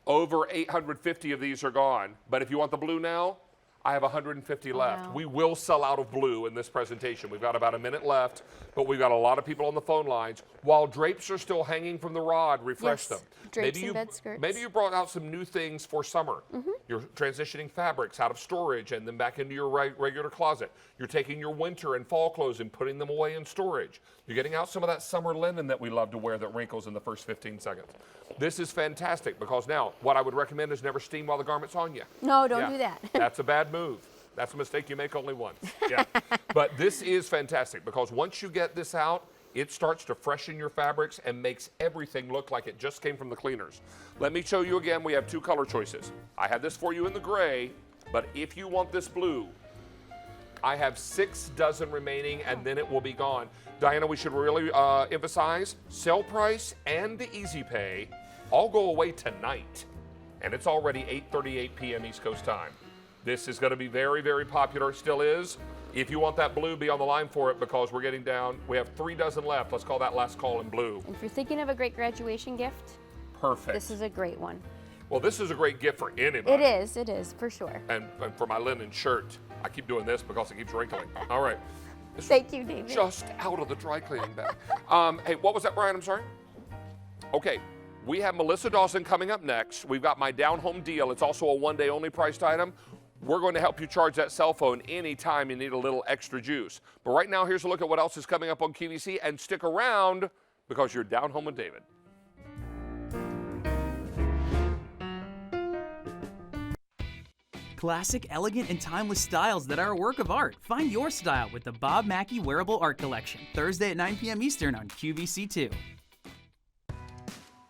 Over 850 of these are gone. But if you want the blue now, I have 150 left. Wow. We will sell out of blue in this presentation. We've got about a minute left, but we've got a lot of people on the phone lines. While drapes are still hanging from the rod, refresh Yes, them. drapes and bed skirts. Maybe you brought out some new things for summer. You're transitioning fabrics out of storage and then back into your regular closet. You're taking your winter and fall clothes and putting them away in storage. You're getting out some of that summer linen that we love to wear that wrinkles in the first 15 seconds. This is fantastic because now what I would recommend is never steam while the garment's on you. No, don't Yeah, do that. That's a bad move. That's a mistake you make only once. Yeah. But this is fantastic because once you get this out, it starts to freshen your fabrics and makes everything look like it just came from the cleaners. Let me show you again. We have 2 color choices. I have this for you in the gray, but if you want this blue, I have 6 dozen remaining and then it will be gone. Diana, we should really emphasize sale price and the Easy Pay all go away tonight. And it's already 8:38 p.m. East Coast time. This is going to be very, very popular. It still is. If you want that blue, be on the line for it because we're getting down. We have 3 dozen left. Let's call that last call in blue. And if you're thinking of a great graduation gift, Perfect. this is a great one. Well, this is a great gift for anybody. It is, for sure. And for my linen shirt. I keep doing this because it keeps wrinkling. All right. This Thank you, David. just out of the dry cleaning bag. Hey, what was that, Brian? I'm sorry. Okay, we have Melissa Dawson coming up next. We've got my down home deal. It's also a one-day only priced item. We're going to help you charge that cell phone anytime you need a little extra juice. But right now, here's a look at what else is coming up on QVC. And stick around because you're down home with David. Classic, elegant, and timeless styles that are a work of art. Find your style with the Bob Mackie Wearable Art Collection. Thursday at 9 p.m. Eastern on QVC2.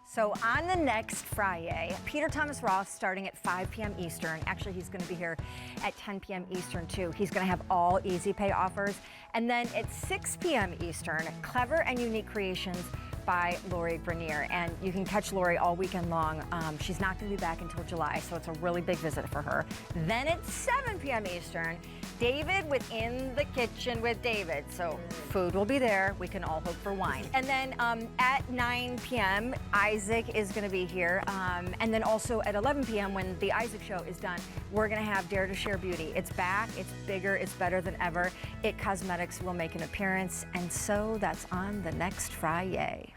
So on the next Friday, Peter Thomas Roth starting at 5 p.m. Eastern. Actually, he's going to be here at 10 p.m. Eastern too. He's going to have all Easy Pay offers. And then at 6 p.m. Eastern, Clever and Unique Creations by Lori Grenier. And you can catch Lori all weekend long. She's not going to be back until July, so it's a really big visit for her. Then at 7 p.m. Eastern, David within the kitchen with David. So food will be there. We can all hope for wine. And then at 9 p.m., Isaac is going to be here. And then also at 11 p.m., when the Isaac show is done, we're going to have Dare to Share Beauty. It's back. It's bigger. It's better than ever. It Cosmetics will make an appearance. And so that's on the next Friday.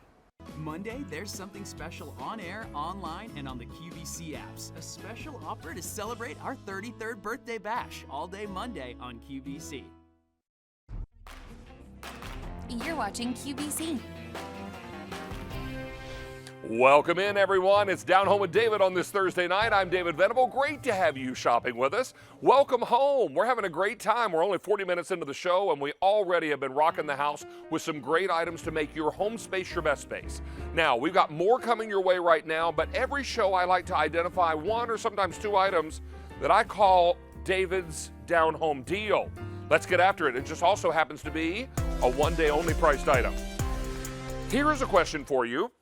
Monday, there's something special on air, online, and on the QVC apps. A special offer to celebrate our 33rd birthday bash, all day Monday on QVC. You're watching QVC. Welcome in, everyone. It's Down Home with David on this Thursday night. I'm David Venable. Great to have you shopping with us. Welcome home. We're having a great time. We're only 40 minutes into the show, and we already have been rocking the house with some great items to make your home space your best space. Now, we've got more coming your way right now, but every show I like to identify one or sometimes two items that I call David's Down Home Deal. Let's get after it. It just also happens to be a one-day only priced item. Here is a question for you.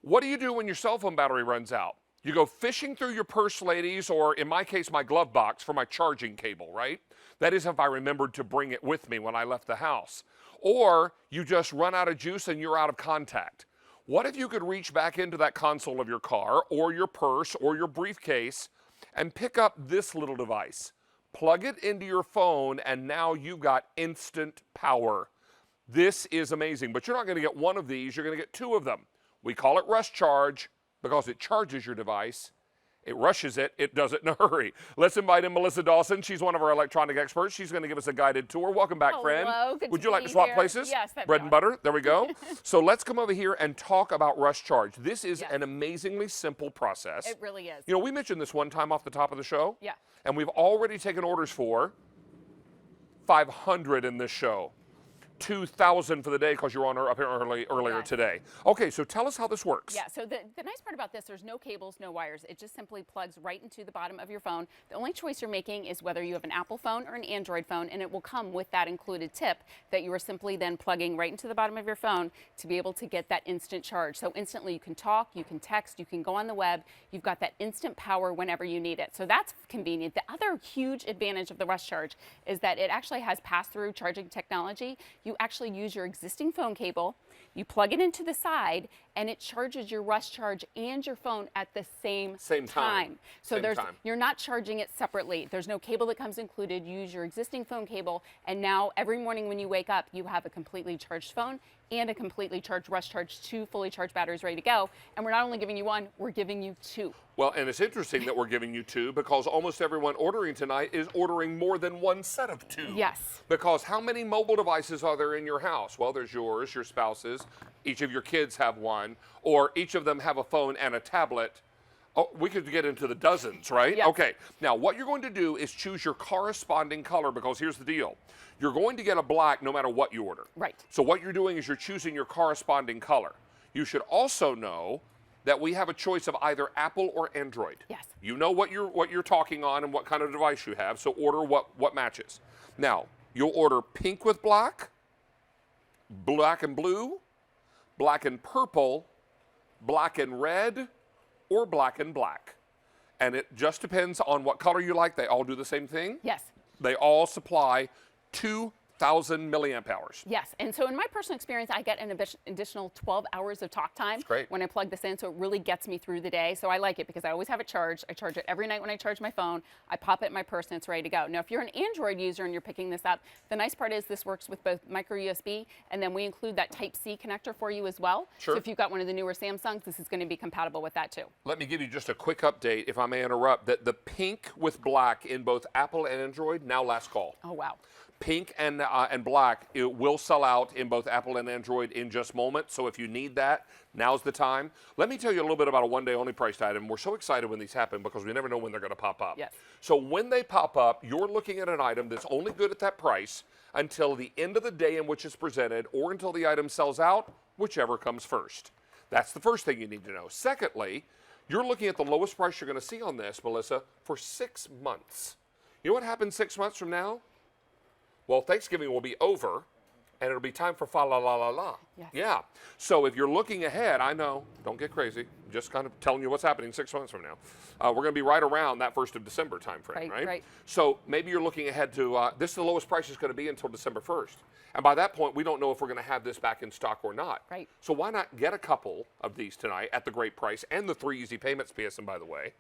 What do you do when your cell phone battery runs out? You go fishing through your purse, ladies, or in my case, my glove box for my charging cable, right? That is if I remembered to bring it with me when I left the house. Or you just run out of juice and you're out of contact. What if you could reach back into that console of your car or your purse or your briefcase and pick up this little device, plug it into your phone, and now you've got instant power. This is amazing, but you're not going to get one of these, you're going to get two of them. We call it Rush Charge because it charges your device. It rushes it. It does it in a hurry. Let's invite in Melissa Dawson. She's one of our electronic experts. She's going to give us a guided tour. Welcome back, friend. Good Would to you like be to swap here. places? Yes, that'd be Bread and awesome. butter. There we go. So let's come over here and talk about Rush Charge. This is Yes. an amazingly simple process. It really is. You know, we mentioned this one time off the top of the show. Yeah. And we've already taken orders for 500 in this show. 2,000 for the day because you're on up here earlier Yes. today. Okay, so tell us how this works. Yeah, so the nice part about this, there's no cables, no wires. It just simply plugs right into the bottom of your phone. The only choice you're making is whether you have an Apple phone or an Android phone, and it will come with that included tip that you are simply then plugging right into the bottom of your phone to be able to get that instant charge. So instantly you can talk, you can text, you can go on the web. You've got that instant power whenever you need it. So that's convenient. The other huge advantage of the Rush Charge is that it actually has pass-through charging technology. You actually use your existing phone cable, you plug it into the side, and it charges your Rush Charge and your phone at the same time. So you're not charging it separately. There's no cable that comes included. You use your existing phone cable, and now every morning when you wake up, you have a completely charged phone and a completely charged Rush Charge, 2 fully charged batteries ready to go. And we're not only giving you one, we're giving you 2. Well, and it's interesting that we're giving you 2 because almost everyone ordering tonight is ordering more than one set of 2. Yes. Because how many mobile devices are there in your house? Well, there's yours, your spouse's, each of your kids have one, or each of them have a phone and a tablet. Oh, we could get into the dozens, right? Yes. Okay. Now, what you're going to do is choose your corresponding color because here's the deal. You're going to get a black no matter what you order. Right. So what you're doing is you're choosing your corresponding color. You should also know that we have a choice of either Apple or Android. Yes. You know what you're talking on and what kind of device you have, so order what matches. Now, you'll order pink with black, black and blue, black and purple, black and red, or black and black. And it just depends on what color you like. They all do the same thing. Yes. They all supply 2,000 milliamp hours. Yes, and so in my personal experience, I get an additional 12 hours of talk time great. when I plug this in, so it really gets me through the day. So I like it because I always have it charged. I charge it every night when I charge my phone. I pop it in my purse and it's ready to go. Now, if you're an Android user and you're picking this up, the nice part is this works with both micro USB, and then we include that Type-C connector for you as well. Sure. So if you've got one of the newer Samsungs, this is going to be compatible with that too. Let me give you just a quick update, if I may interrupt, that the pink with black in both Apple and Android, now last call. Oh, wow. Pink and black, it will sell out in both Apple and Android in just moments. So if you need that, now's the time. Let me tell you a little bit about a one-day only priced item. We're so excited when these happen because we never know when they're going to pop up. Yes. So when they pop up, you're looking at an item that's only good at that price until the end of the day in which it's presented or until the item sells out, whichever comes first. That's the first thing you need to know. Secondly, you're looking at the lowest price you're going to see on this, Melissa, for 6 months. You know what happens 6 months from now? Well, Thanksgiving will be over, and it'll be time for fa la la la la. Yes. Yeah. So if you're looking ahead, I know, don't get crazy. I'm just kind of telling you what's happening 6 months from now. We're going to be right around that 1st of December time frame, right? Right. So maybe you're looking ahead to, this is the lowest price it's going to be until December 1st. And by that point, we don't know if we're going to have this back in stock or not. Right. So why not get a couple of these tonight at the great price and the 3 easy payments, PSN, by the way,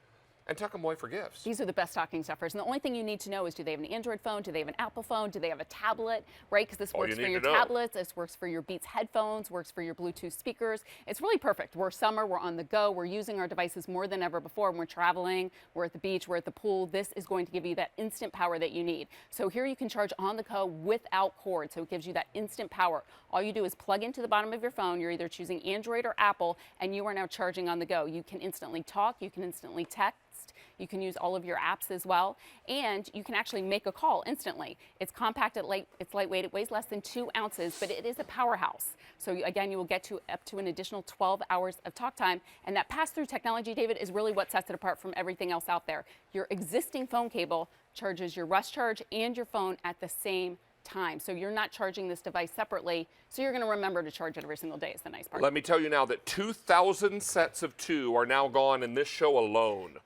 and tuck them away for gifts. These are the best stocking stuffers. And the only thing you need to know is, do they have an Android phone? Do they have an Apple phone? Do they have a tablet? Right? Because this All works you for need your to know. tablets. This works for your Beats headphones, works for your Bluetooth speakers. It's really perfect. We're summer, we're on the go, we're using our devices more than ever before when we're traveling, we're at the beach, we're at the pool. This is going to give you that instant power that you need. So here you can charge on the go without cord. So it gives you that instant power. All you do is plug into the bottom of your phone. You're either choosing Android or Apple, and you are now charging on the go. You can instantly talk, you can instantly text. You can use all of your apps as well, and you can actually make a call instantly. It's compact, it's lightweight, it weighs less than 2 ounces, but it is a powerhouse. So again, you will get to up to an additional 12 hours of talk time, and that pass-through technology, David, is really what sets it apart from everything else out there. Your existing phone cable charges your Rush Charge and your phone at the same time. So you're not charging this device separately, so you're going to remember to charge it every single day is the nice part. Let me tell you now that 2,000 sets of 2 are now gone in this show alone.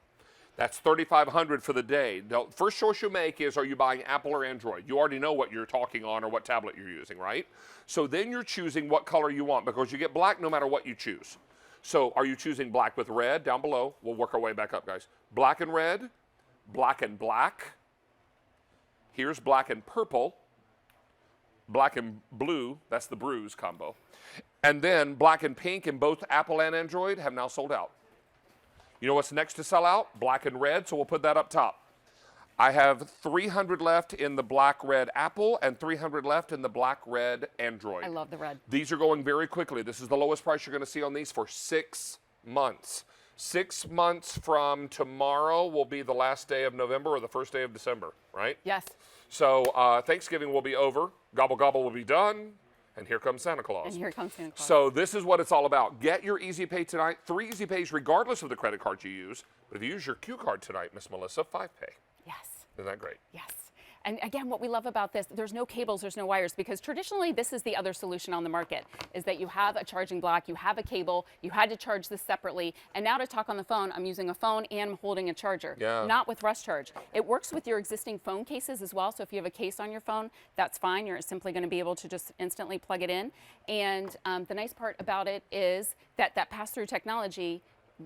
That's 3,500 for the day. The first choice you make is, are you buying Apple or Android? You already know what you're talking on or what tablet you're using, right? So then you're choosing what color you want because you get black no matter what you choose. So are you choosing black with red? Down below. We'll work our way back up, guys. Black and red, black and black. Here's black and purple, black and blue. That's the Brews combo. And then black and pink in both Apple and Android have now sold out. You know what's next to sell out? Black and red, so we'll put that up top. I have 300 left in the black-red Apple and 300 left in the black-red Android. I love the red. These are going very quickly. This is the lowest price you're going to see on these for 6 months. 6 months from tomorrow will be the last day of November or the first day of December, right? Yes. So Thanksgiving will be over. Gobble Gobble will be done. And here comes Santa Claus. And here comes Santa Claus. So this is what it's all about. Get your Easy Pay tonight. 3 Easy Pays regardless of the credit card you use. But if you use your Q card tonight, Miss Melissa, 5 Pay. Yes. Isn't that great? Yes. And again, what we love about this, there's no cables, there's no wires, because traditionally this is the other solution on the market, is that you have a charging block, you have a cable, you had to charge this separately, and now to talk on the phone, I'm using a phone and I'm holding a charger. Yeah. Not with Rush Charge. It works with your existing phone cases as well, so if you have a case on your phone, that's fine. You're simply going to be able to just instantly plug it in. And the nice part about it is that that pass-through technology,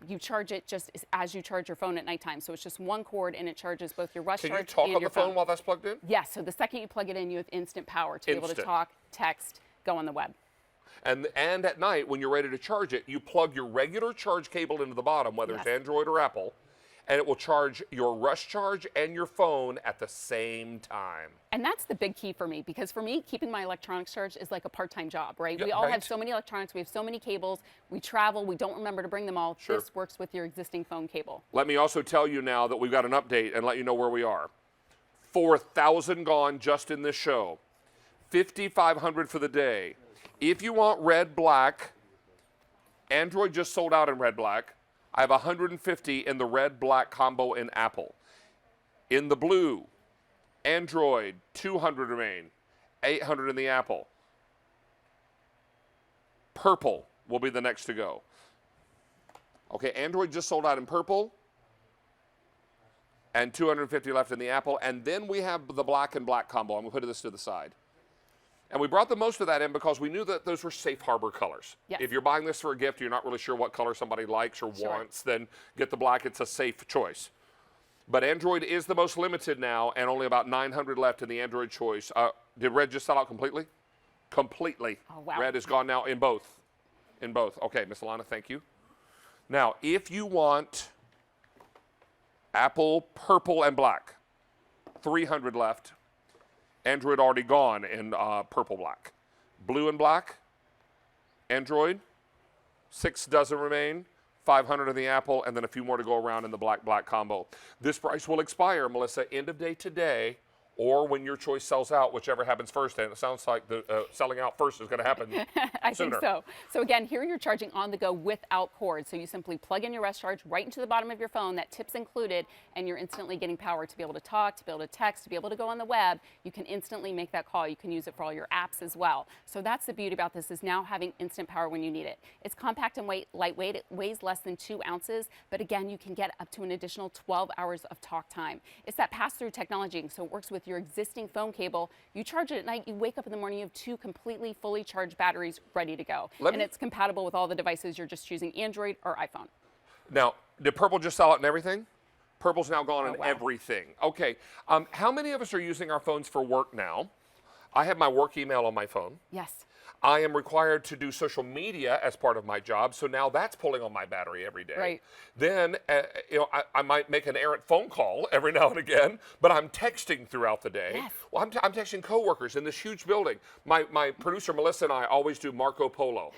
you charge it just as you charge your phone at nighttime. So it's just one cord and it charges both your Rush Can Charge you talk and on your the phone while that's plugged in? Yes, so the second you plug it in, you have instant power to be able to Instant. talk, text, go on the web. And at night, when you're ready to charge it, you plug your regular charge cable into the bottom, whether it's Yes. Android or Apple, and it will charge your Rush Charge and your phone at the same time. And that's the big key for me, because for me, keeping my electronics charged is like a part-time job, right? Yeah, We all right. have so many electronics, we have so many cables, we travel, we don't remember to bring them all. Sure. This works with your existing phone cable. Let me also tell you now that we've got an update and let you know where we are. 4,000 gone just in this show. 5,500 for the day. If you want red, black, Android just sold out in red, black. I have 150 in the red, black combo in Apple. In the blue, Android, 200 remain. 800 in the Apple. Purple will be the next to go. Okay, Android just sold out in purple. And 250 left in the Apple. And then we have the black and black combo. I'm going to put this to the side. And we brought the most of that in because we knew that those were safe harbor colors. Yes. If you're buying this for a gift, you're not really sure what color somebody likes or Sure. wants, then get the black. It's a safe choice. But Android is the most limited now, and only about 900 left in the Android choice. Did red just sell out completely? Completely. Oh, wow. Red is gone now in both. In both. Okay, Miss Alana, thank you. Now, if you want Apple, purple, and black, 300 left. Android already gone in purple black. Blue and black, Android, 6 dozen remain, 500 in the Apple, and then a few more to go around in the black combo. This price will expire, Melissa, end of day today, or when your choice sells out, whichever happens first. And it sounds like the selling out first is going to happen I sooner. think so. So again, here you're charging on the go without cord. So you simply plug in your Rest Charge right into the bottom of your phone, that tip's included, and you're instantly getting power to be able to talk, to be able to text, to be able to go on the web. You can instantly make that call. You can use it for all your apps as well. So that's the beauty about this, is now having instant power when you need it. It's compact and lightweight. It weighs less than 2 ounces, but again, you can get up to an additional 12 hours of talk time. It's that pass-through technology, so it works with your existing phone cable. You charge it at night, you wake up in the morning, you have 2 completely fully charged batteries ready to go. And it's compatible with all the devices. You're just choosing Android or iPhone. Now, did Purple just sell out in everything? Purple's now gone in wow. everything. Okay, how many of us are using our phones for work now? I have my work email on my phone. Yes. I am required to do social media as part of my job, so now that's pulling on my battery every day. Right. Then, I might make an errant phone call every now and again, but I'm texting throughout the day. Yes. Well, I'm texting coworkers in this huge building. My producer, Melissa, and I always do Marco Polo.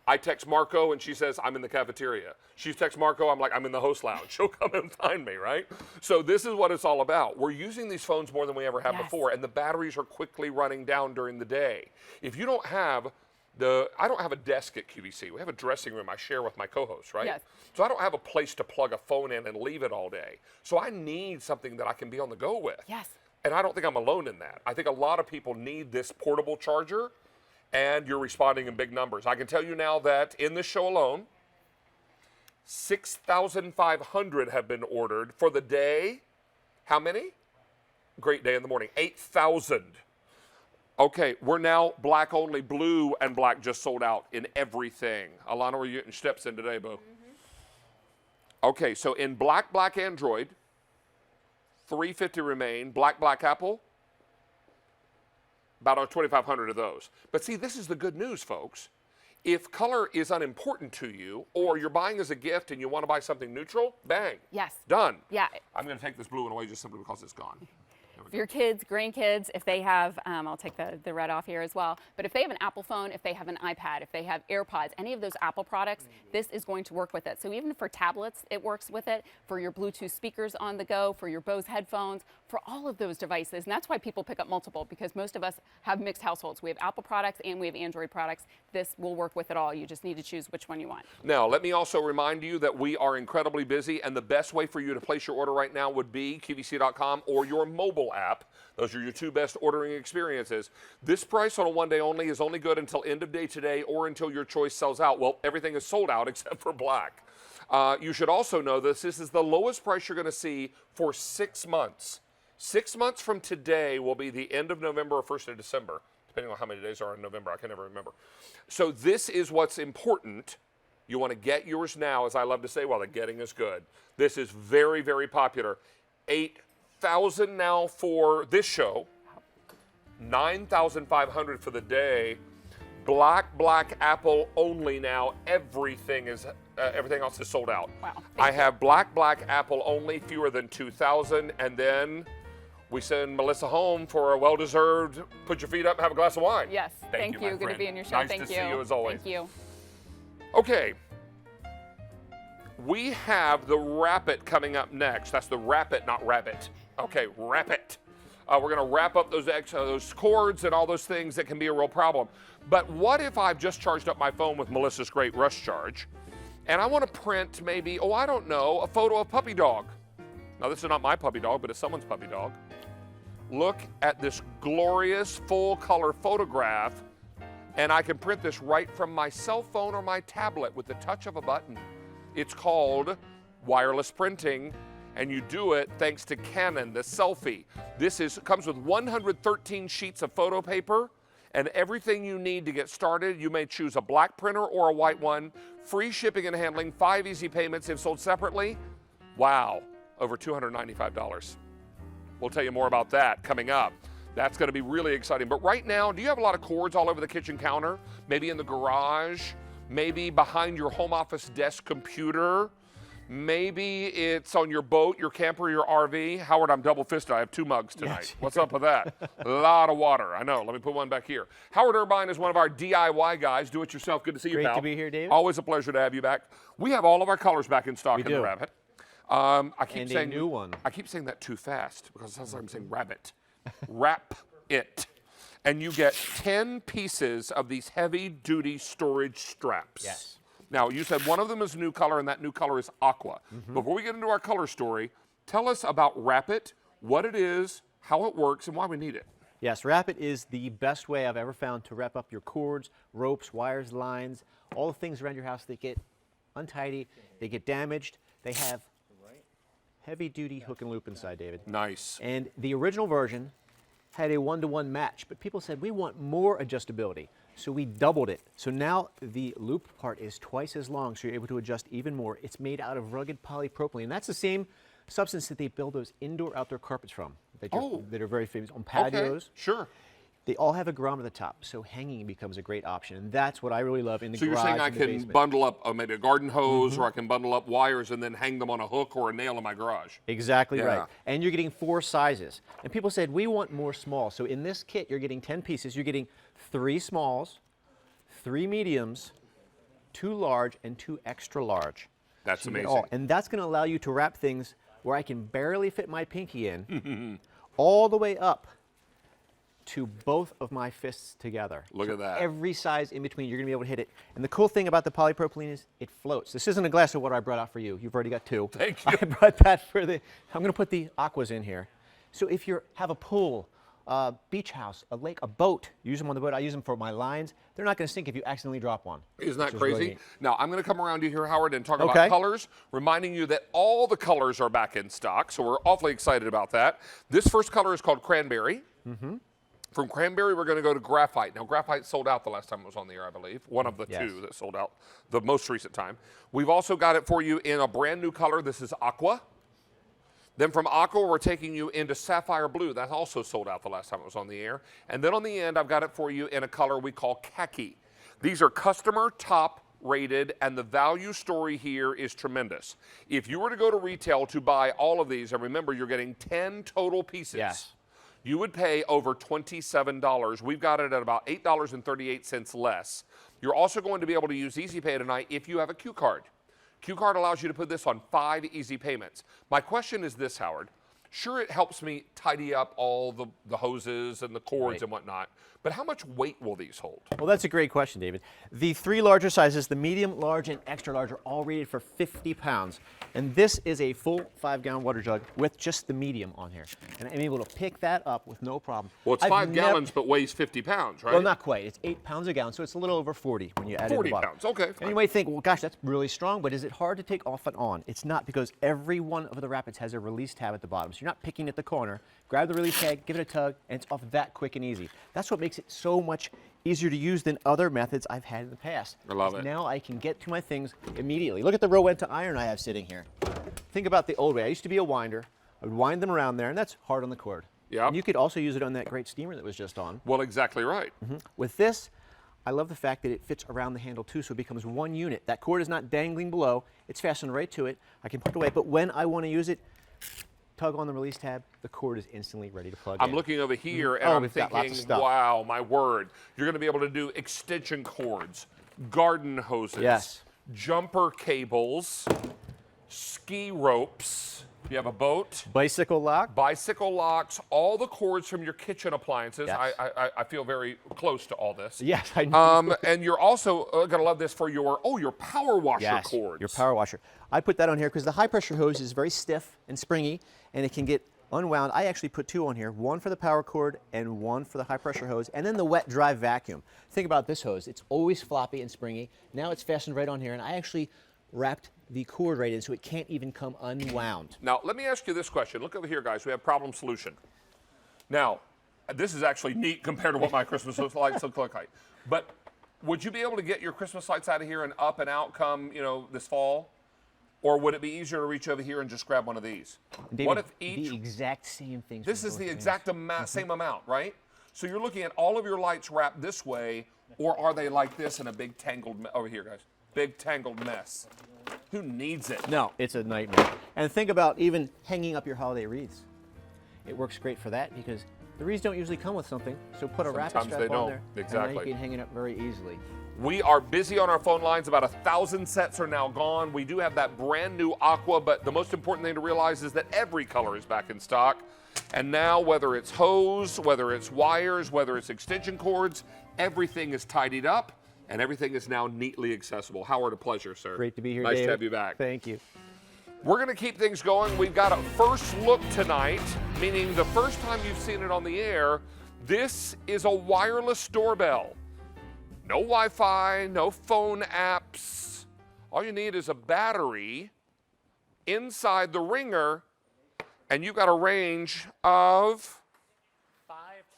I text Marco, and she says, I'm in the cafeteria. She texts Marco, I'm like, I'm in the host lounge. She'll come and find me, right? So this is what it's all about. We're using these phones more than we ever have Yes. before, and the batteries are quickly running down during the day. If you don't have I don't have a desk at QVC. We have a dressing room I share with my co-host, right? Yes. So I don't have a place to plug a phone in and leave it all day. So I need something that I can be on the go with. Yes. And I don't think I'm alone in that. I think a lot of people need this portable charger, and you're responding in big numbers. I can tell you now that in this show alone, 6,500 have been ordered for the day. How many? Great day in the morning. 8,000. Okay, we're now black only. Blue and black just sold out in everything. Alana, are you getting steps in today, boo? Okay, so in black Android, 350 remain. Black Apple, about 2,500 of those. But see, this is the good news, folks. If color is unimportant to you, or you're buying as a gift and you want to buy something neutral, bang. Yes. Done. Yeah. I'm going to take this blue one away just simply because it's gone. For your kids, grandkids, if they have, I'll take the red off here as well, but if they have an Apple phone, if they have an iPad, if they have AirPods, any of those Apple products, this is going to work with it. So even for tablets, it works with it, for your Bluetooth speakers on the go, for your Bose headphones, for all of those devices. And that's why people pick up multiple, because most of us have mixed households. We have Apple products and we have Android products. This will work with it all. You just need to choose which one you want. Now, let me also remind you that we are incredibly busy, and the best way for you to place your order right now would be QVC.com or your mobile app. Those are your 2 best ordering experiences. This price on a one day only is only good until end of day today or until your choice sells out. Well, everything is sold out except for black. You should also know this is the lowest price you're going to see for 6 months. 6 months from today will be the end of November or 1st of December, depending on how many days are in November. I can never remember. So this is what's important. You want to get yours now, as I love to say, while the getting is good. This is very, very popular. 8,000 now for this show, 9,500 for the day. Black Apple only now. Everything else is sold out. Wow. I have black Apple only, fewer than 2,000, and then we send Melissa home for a well-deserved put your feet up, have a glass of wine. Yes. Thank you. my Good to friend. be in your show. Nice Thank to you. see you as always. Thank you. Okay. We have the Rapid coming up next. That's the Rapid, not Rabbit. Okay, Rapid. We're going to wrap up those cords and all those things that can be a real problem. But what if I've just charged up my phone with Melissa's great Rush Charge, and I want to print maybe, I don't know, a photo of puppy dog. Now, this is not my puppy dog, but it's someone's puppy dog. Look at this glorious full-color photograph, and I can print this right from my cell phone or my tablet with the touch of a button. It's called wireless printing, and you do it thanks to Canon, the Selfie. This comes with 113 sheets of photo paper and everything you need to get started. You may choose a black printer or a white one. Free shipping and handling, 5 easy payments if sold separately. Wow, over $295. We'll tell you more about that coming up. That's going to be really exciting. But right now, do you have a lot of cords all over the kitchen counter? Maybe in the garage? Maybe behind your home office desk computer? Maybe it's on your boat, your camper, your RV. Howard, I'm double-fisted. I have 2 mugs tonight. Yes. What's up with that? A lot of water. I know. Let me put one back here. Howard Irvine is one of our DIY guys. Do it yourself. Good to see you, Great pal. to be here, David. Always a pleasure to have you back. We have all of our colors back in stock We in the do. Rabbit. I keep And saying a new one. I keep saying that too fast because it sounds like I'm saying rabbit. Wrap it. And you get 10 pieces of these heavy-duty storage straps. Yes. Now, you said one of them is a new color, and that new color is aqua. Mm-hmm. Before we get into our color story, tell us about Wrap It, what it is, how it works, and why we need it. Yes, Wrap It is the best way I've ever found to wrap up your cords, ropes, wires, lines, all the things around your house that get untidy, they get damaged. They have heavy-duty hook and loop inside, David. Nice. And the original version had a one-to-one match, but people said we want more adjustability, so we doubled it. So now the loop part is twice as long, so you're able to adjust even more. It's made out of rugged polypropylene. That's the same substance that they build those indoor-outdoor carpets from that are very famous on patios. Okay, sure. They all have a grommet at the top, so hanging becomes a great option, and that's what I really love in the So garage. you're saying I and the can basement. bundle up maybe a garden hose, or I can bundle up wires and then hang them on a hook or a nail in my garage. Exactly Yeah. right. And you're getting 4 sizes. And people said, we want more small. So in this kit, you're getting 10 pieces. You're getting 3 smalls, 3 mediums, 2 large, and 2 extra large. That's So you get amazing. all. And that's going to allow you to wrap things where I can barely fit my pinky in, all the way up to both of my fists together. Look at that. Every size in between, you're going to be able to hit it. And the cool thing about the polypropylene is it floats. This isn't a glass of water I brought out for you. You've already got 2. Thank you. I brought that for the, I'm going to put the aquas in here. So if you have a pool, a beach house, a lake, a boat, use them on the boat. I use them for my lines. They're not going to sink if you accidentally drop one. Isn't that which is really crazy? neat. Now, I'm going to come around you here, Howard, and talk about Okay. colors, reminding you that all the colors are back in stock, so we're awfully excited about that. This first color is called Cranberry. From Cranberry, we're going to go to Graphite. Now, Graphite sold out the last time it was on the air, I believe. One of the Yes. 2 that sold out the most recent time. We've also got it for you in a brand new color. This is Aqua. Then from Aqua, we're taking you into Sapphire Blue. That also sold out the last time it was on the air. And then on the end, I've got it for you in a color we call Khaki. These are customer top rated, and the value story here is tremendous. If you were to go to retail to buy all of these, and remember, you're getting 10 total pieces. Yes. You would pay over $27. We've got it at about $8.38 less. You're also going to be able to use Easy Pay tonight if you have a Q card. Q card allows you to put this on 5 easy payments. My question is this, Howard. Sure, it helps me tidy up all the hoses and the cords Right. and whatnot, but how much weight will these hold? Well, that's a great question, David. The 3 larger sizes, the medium, large, and extra large, are all rated for 50 pounds. And this is a full 5-gallon water jug with just the medium on here. And I'm able to pick that up with no problem. Well, it's I've 5 nev- gallons, but weighs 50 pounds, right? Well, not quite. It's 8 pounds a gallon, so it's a little over 40 when you add in 40 the bottom. pounds, okay, And fine. you might think, well, gosh, that's really strong, but is it hard to take off and on? It's not, because every one of the Rapids has a release tab at the bottom. So you're not picking at the corner. Grab the release tag, give it a tug, and it's off that quick and easy. That's what makes it so much easier to use than other methods I've had in the past. I love 'Cause it. Now I can get to my things immediately. Look at the Rowenta iron I have sitting here. Think about the old way. I used to be a winder. I would wind them around there, and that's hard on the cord. Yep. And you could also use it on that great steamer that was just on. Well, exactly right. With this, I love the fact that it fits around the handle too, so it becomes one unit. That cord is not dangling below. It's fastened right to it. I can put it away, but when I want to use it, tug on the release tab, the cord is instantly ready to plug in. I'm looking over here and Oh, I'm we've got lots of thinking, stuff. wow, my word. You're going to be able to do extension cords, garden hoses, Yes. jumper cables, ski ropes. If you have a boat, Bicycle lock. bicycle locks, all the cords from your kitchen appliances. Yes. I feel very close to all this. Yes, I know. And you're also going to love this for your power washer Yes, cords. your power washer. I put that on here because the high pressure hose is very stiff and springy, and it can get unwound. I actually put 2 on here, one for the power cord and one for the high pressure hose, and then the wet dry vacuum. Think about this hose. It's always floppy and springy. Now it's fastened right on here, and I actually wrapped the cord right in so it can't even come unwound. Now, let me ask you this question. Look over here, guys. We have problem solution. Now, this is actually neat compared to what my Christmas lights look like. But would you be able to get your Christmas lights out of here and up and out come, this fall? Or would it be easier to reach over here and just grab one of these? David, What if each? the exact same thing. This is the exact same amount, right? So you're looking at all of your lights wrapped this way, or are they like this in a big tangled over here, guys? big tangled mess. Who needs it? No, it's a nightmare. And think about even hanging up your holiday wreaths. It works great for that because the wreaths don't usually come with something, so put a wrapping Sometimes strap they on don't. there. Exactly. And then you can hang it up very easily. We are busy on our phone lines. About 1,000 sets are now gone. We do have that brand new aqua, but the most important thing to realize is that every color is back in stock. And now, whether it's hose, whether it's wires, whether it's extension cords, everything is tidied up and everything is now neatly accessible. Howard, a pleasure, sir. Great to be here, Nice David. to have you back. Thank you. We're going to keep things going. We've got a first look tonight, meaning the first time you've seen it on the air. This is a wireless doorbell. No Wi-Fi, no phone apps. All you need is a battery inside the ringer, and you've got a range of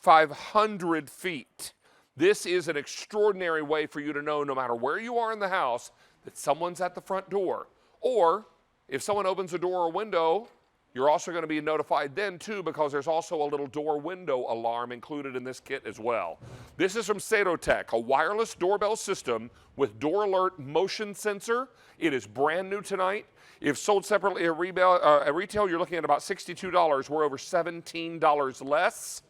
500 feet. This is an extraordinary way for you to know, no matter where you are in the house, that someone's at the front door. Or if someone opens a door or window, you're also going to be notified then too, because there's also a little door window alarm included in this kit as well. This is from Sadotech, a wireless doorbell system with door alert motion sensor. It is brand new tonight. If sold separately at retail, you're looking at about $62. We're over $17 less.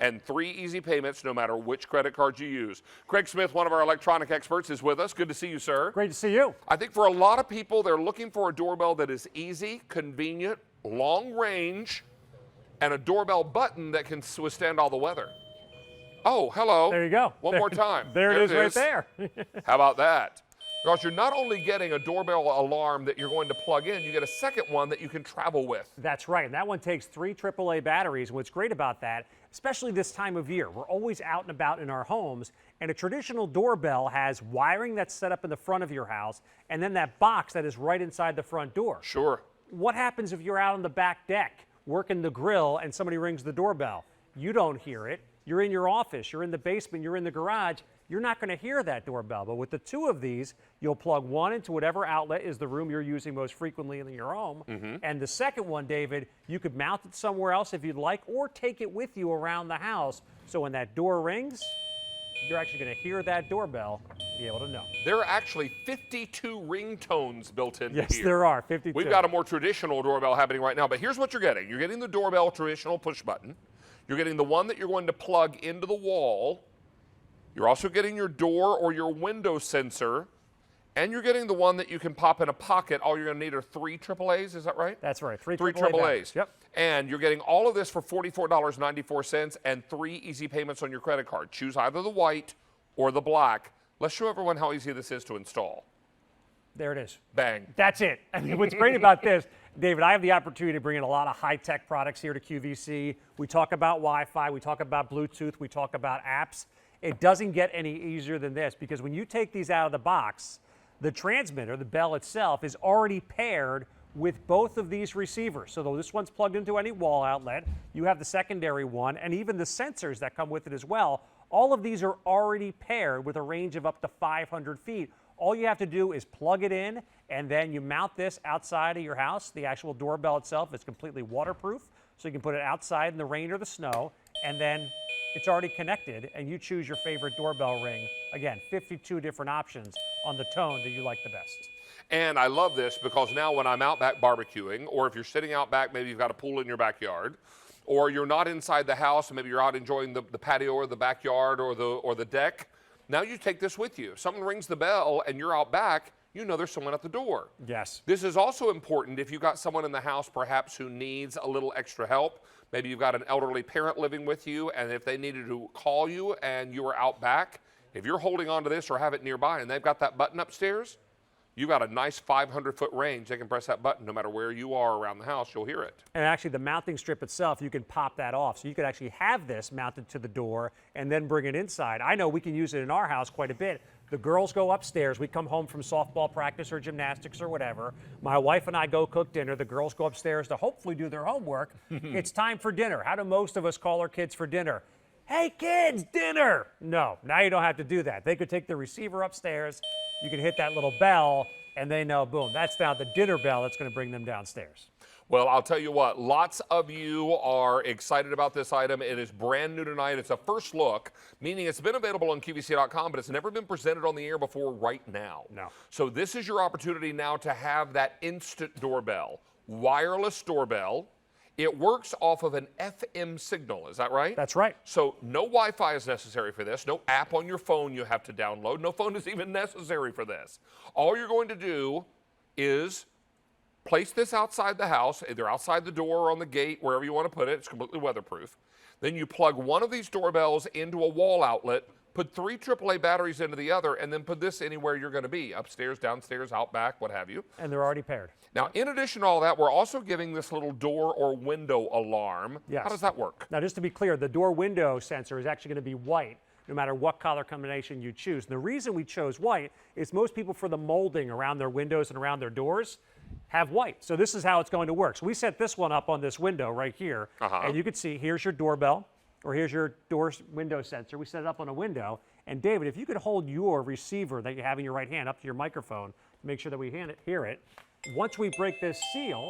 And 3 easy payments no matter which credit card you use. Craig Smith, one of our electronic experts, is with us. Good to see you, sir. Great to see you. I think for a lot of people, they're looking for a doorbell that is easy, convenient, long range, and a doorbell button that can withstand all the weather. Oh, hello. There you go. One more time. There it is right there. How about that? Because you're not only getting a doorbell alarm that you're going to plug in, you get a second one that you can travel with. That's right. And that one takes 3 AAA batteries. What's great about that, especially this time of year, we're always out and about in our homes, and a traditional doorbell has wiring that's set up in the front of your house, and then that box that is right inside the front door. Sure. What happens if you're out on the back deck working the grill and somebody rings the doorbell? You don't hear it. You're in your office, you're in the basement, you're in the garage. You're not going to hear that doorbell. But with the 2 of these, you'll plug one into whatever outlet is the room you're using most frequently in your home. And the second one, David, you could mount it somewhere else if you'd like, or take it with you around the house. So when that door rings, you're actually going to hear that doorbell, be able to know. There are actually 52 ringtones built into Yes, here. there are 52. We've got a more traditional doorbell happening right now, but here's what you're getting. You're getting the doorbell traditional push button. You're getting the one that you're going to plug into the wall. You're also getting your door or your window sensor, and you're getting the one that you can pop in a pocket. All you're going to need are 3 AAAs, is that right? That's right, 3 3 AAA AAAs. batteries. Yep. And you're getting all of this for $44.94 and 3 easy payments on your credit card. Choose either the white or the black. Let's show everyone how easy this is to install. There it is. Bang. That's it. I mean, what's great about this, David, I have the opportunity to bring in a lot of high-tech products here to QVC. We talk about Wi-Fi, we talk about Bluetooth, we talk about apps. It doesn't get any easier than this, because when you take these out of the box, the transmitter, the bell itself, is already paired with both of these receivers. So though this one's plugged into any wall outlet, you have the secondary one, and even the sensors that come with it as well. All of these are already paired with a range of up to 500 feet. All you have to do is plug it in, and then you mount this outside of your house. The actual doorbell itself is completely waterproof, so you can put it outside in the rain or the snow, and then it's already connected, and you choose your favorite doorbell ring. Again, 52 different options on the tone that you like the best. And I love this because now when I'm out back barbecuing, or if you're sitting out back, maybe you've got a pool in your backyard, or you're not inside the house, and maybe you're out enjoying the patio or the backyard or the deck, now you take this with you. If someone rings the bell and you're out back, you know there's someone at the door. Yes. This is also important if you've got someone in the house perhaps who needs a little extra help. Maybe you've got an elderly parent living with you, and if they needed to call you and you were out back, if you're holding on to this or have it nearby and they've got that button upstairs, you've got a nice 500-foot range. They can press that button no matter where you are around the house, you'll hear it. And actually the mounting strip itself, you can pop that off. So you could actually have this mounted to the door and then bring it inside. I know we can use it in our house quite a bit. The girls go upstairs. We come home from softball practice or gymnastics or whatever. My wife and I go cook dinner. The girls go upstairs to hopefully do their homework. It's time for dinner. How do most of us call our kids for dinner? Hey kids, dinner! No, now you don't have to do that. They could take the receiver upstairs. You can hit that little bell and they know, boom, that's now the dinner bell that's going to bring them downstairs. Well, I'll tell you what, lots of you are excited about this item. It is brand new tonight. It's a first look, meaning it's been available on QVC.com, but it's never been presented on the air before right now. No. So this is your opportunity now to have that instant doorbell, wireless doorbell. It works off of an FM signal, is that right? That's right. So no Wi-Fi is necessary for this. No app on your phone you have to download. No phone is even necessary for this. All you're going to do is place this outside the house, either outside the door or on the gate, wherever you want to put it. It's completely weatherproof. Then you plug one of these doorbells into a wall outlet, put 3 AAA batteries into the other, and then put this anywhere you're going to be, upstairs, downstairs, out back, what have you. And they're already paired. Now, in addition to all that, we're also giving this little door or window alarm. Yes. How does that work? Now, just to be clear, the door window sensor is actually going to be white, no matter what color combination you choose. And the reason we chose white is most people, for the molding around their windows and around their doors, have white. So this is how it's going to work. So we set this one up on this window right here, and you can see here's your doorbell, or here's your door window sensor. We set it up on a window. And David, if you could hold your receiver that you have in your right hand up to your microphone to make sure that we hear it, once we break this seal,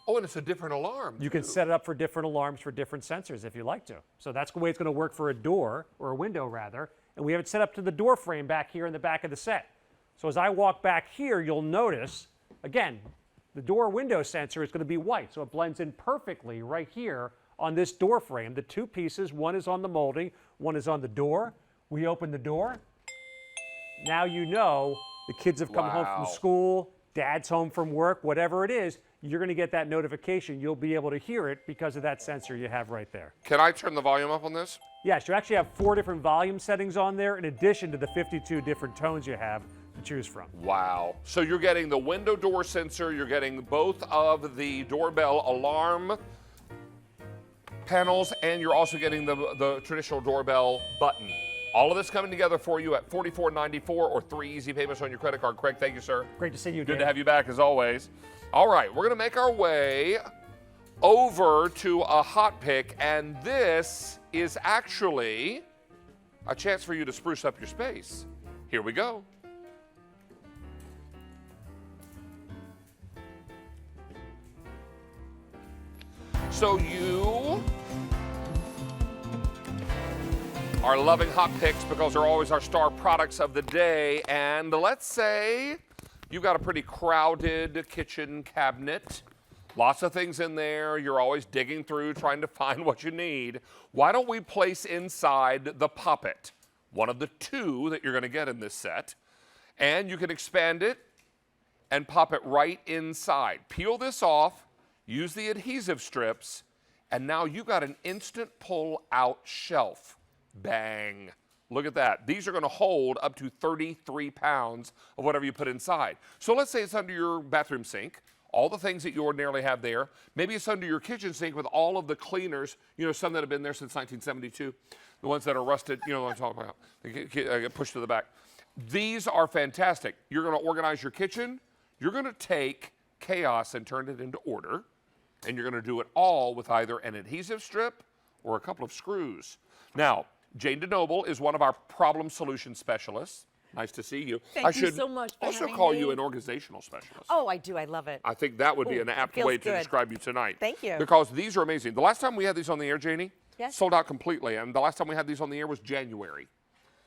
oh, and it's a different alarm. You can set it up for different alarms for different sensors if you like to. So that's the way it's going to work for a door, or a window rather. And we have it set up to the door frame back here in the back of the set. So as I walk back here, you'll notice, again, the door window sensor is going to be white. So it blends in perfectly right here on this door frame. The 2 pieces, one is on the molding, one is on the door. We open the door. Now you know the kids have come home from school, dad's home from work, whatever it is, you're going to get that notification. You'll be able to hear it because of that sensor you have right there. Can I turn the volume up on this? Yes, you actually have 4 different volume settings on there in addition to the 52 different tones you have to choose from. Wow. So you're getting the window door sensor, you're getting both of the doorbell alarm panels, and you're also getting the traditional doorbell button. All of this coming together for you at $44.94 or 3 easy payments on your credit card. Craig, thank you, sir. Great to see you, Good Dave. to have you back, as always. All right, we're going to make our way over to a hot pick, and this is actually a chance for you to spruce up your space. Here we go. So you are loving hot picks because they're always our star products of the day. And let's say you've got a pretty crowded kitchen cabinet. Lots of things in there. You're always digging through trying to find what you need. Why don't we place inside the Pop-It, one of the 2 that you're going to get in this set. And you can expand it and pop it right inside. Peel this off, use the adhesive strips, and now you got an instant pull out shelf. Bang. Look at that. These are going to hold up to 33 pounds of whatever you put inside. So let's say it's under your bathroom sink, all the things that you ordinarily have there. Maybe it's under your kitchen sink with all of the cleaners, you know, some that have been there since 1972, the ones that are rusted, you know what I'm talking about. They get pushed to the back. These are fantastic. You're going to organize your kitchen. You're going to take chaos and turn it into order, and you're going to do it all with either an adhesive strip or a couple of screws. Now, Jane DeNoble is one of our problem solution specialists. Nice to see you. Thank you so much for also having call me. you an organizational specialist. Oh, I do. I love it. I think that would be an apt feels way to good. describe you tonight. Thank you. Because these are amazing. The last time we had these on the air, Janie, Yes. sold out completely. And the last time we had these on the air was January.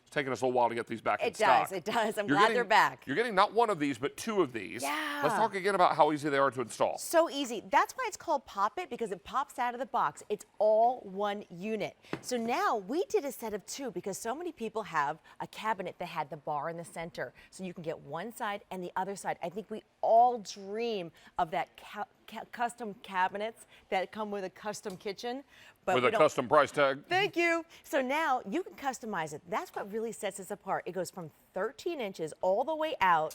It's taken us a little while to get these back in stock. It does. I'm You're glad getting- they're back. You're getting not one of these, but 2 of these. Yeah. Let's talk again about how easy they are to install. So easy. That's why it's called Pop-It, because it pops out of the box. It's all one unit. So now we did a set of 2 because so many people have a cabinet that had the bar in the center. So you can get one side and the other side. I think we all dream of that custom cabinets that come with a custom kitchen. But With we a don't- custom price tag. Thank you. So now you can customize it. That's what really sets us apart. It goes from 13 inches all the way out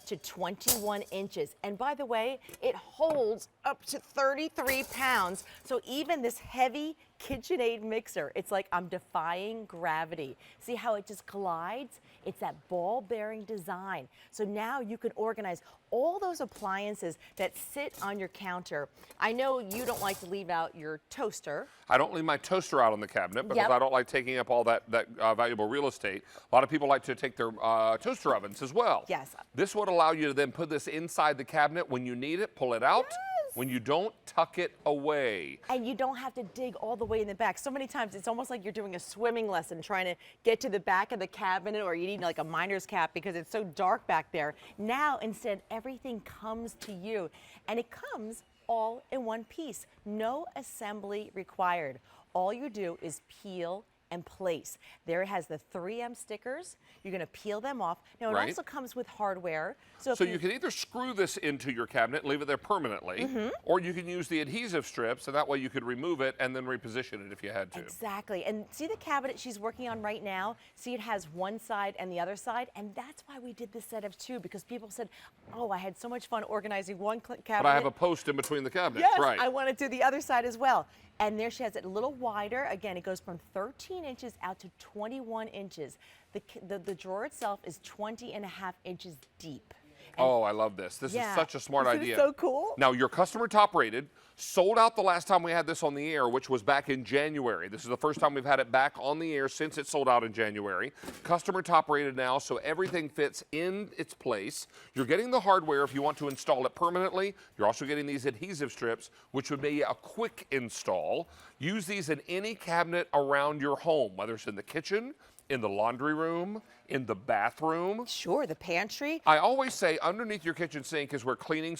to 21 inches. And by the way, it holds up to 33 pounds. So even this heavy KitchenAid mixer, it's like I'm defying gravity. See how it just collides? It's that ball bearing design. So now you can organize all those appliances that sit on your counter. I know you don't like to leave out your toaster. I don't leave my toaster out on the cabinet because Yep. I don't like taking up all that valuable real estate. A lot of people like to take their toaster ovens as well. Yes. This would allow you to then put this inside the cabinet when you need it, pull it out, when you don't tuck it away. And you don't have to dig all the way in the back. So many times it's almost like you're doing a swimming lesson trying to get to the back of the cabinet, or you need like a miner's cap because it's so dark back there. Now instead everything comes to you, and it comes all in one piece. No assembly required. All you do is peel and place. There it has the 3M stickers. You're going to peel them off. Now, it Right. also comes with hardware. So, So you can either screw this into your cabinet, leave it there permanently, or you can use the adhesive strips, and that way you could remove it and then reposition it if you had to. Exactly. And see the cabinet she's working on right now? See, it has one side and the other side, and that's why we did this set of two, because people said, oh, I had so much fun organizing one cabinet. But I have a post in between the cabinets, Yes, right? I want to do the other side as well. And there she has it a little wider. Again, it goes from 13 inches out to 21 inches. The drawer itself is 20.5 inches deep. And Oh, I love this. This is Yeah. such a smart Isn't it idea. so cool? Now, your customer top rated, sold out the last time we had this on the air, which was back in January. This is the first time we've had it back on the air since it sold out in January. Customer top rated now, so everything fits in its place. You're getting the hardware if you want to install it permanently. You're also getting these adhesive strips, which would be a quick install. Use these in any cabinet around your home, whether it's in the kitchen, in the laundry room, in the bathroom. Sure, the pantry. I always say underneath your kitchen sink is where cleaning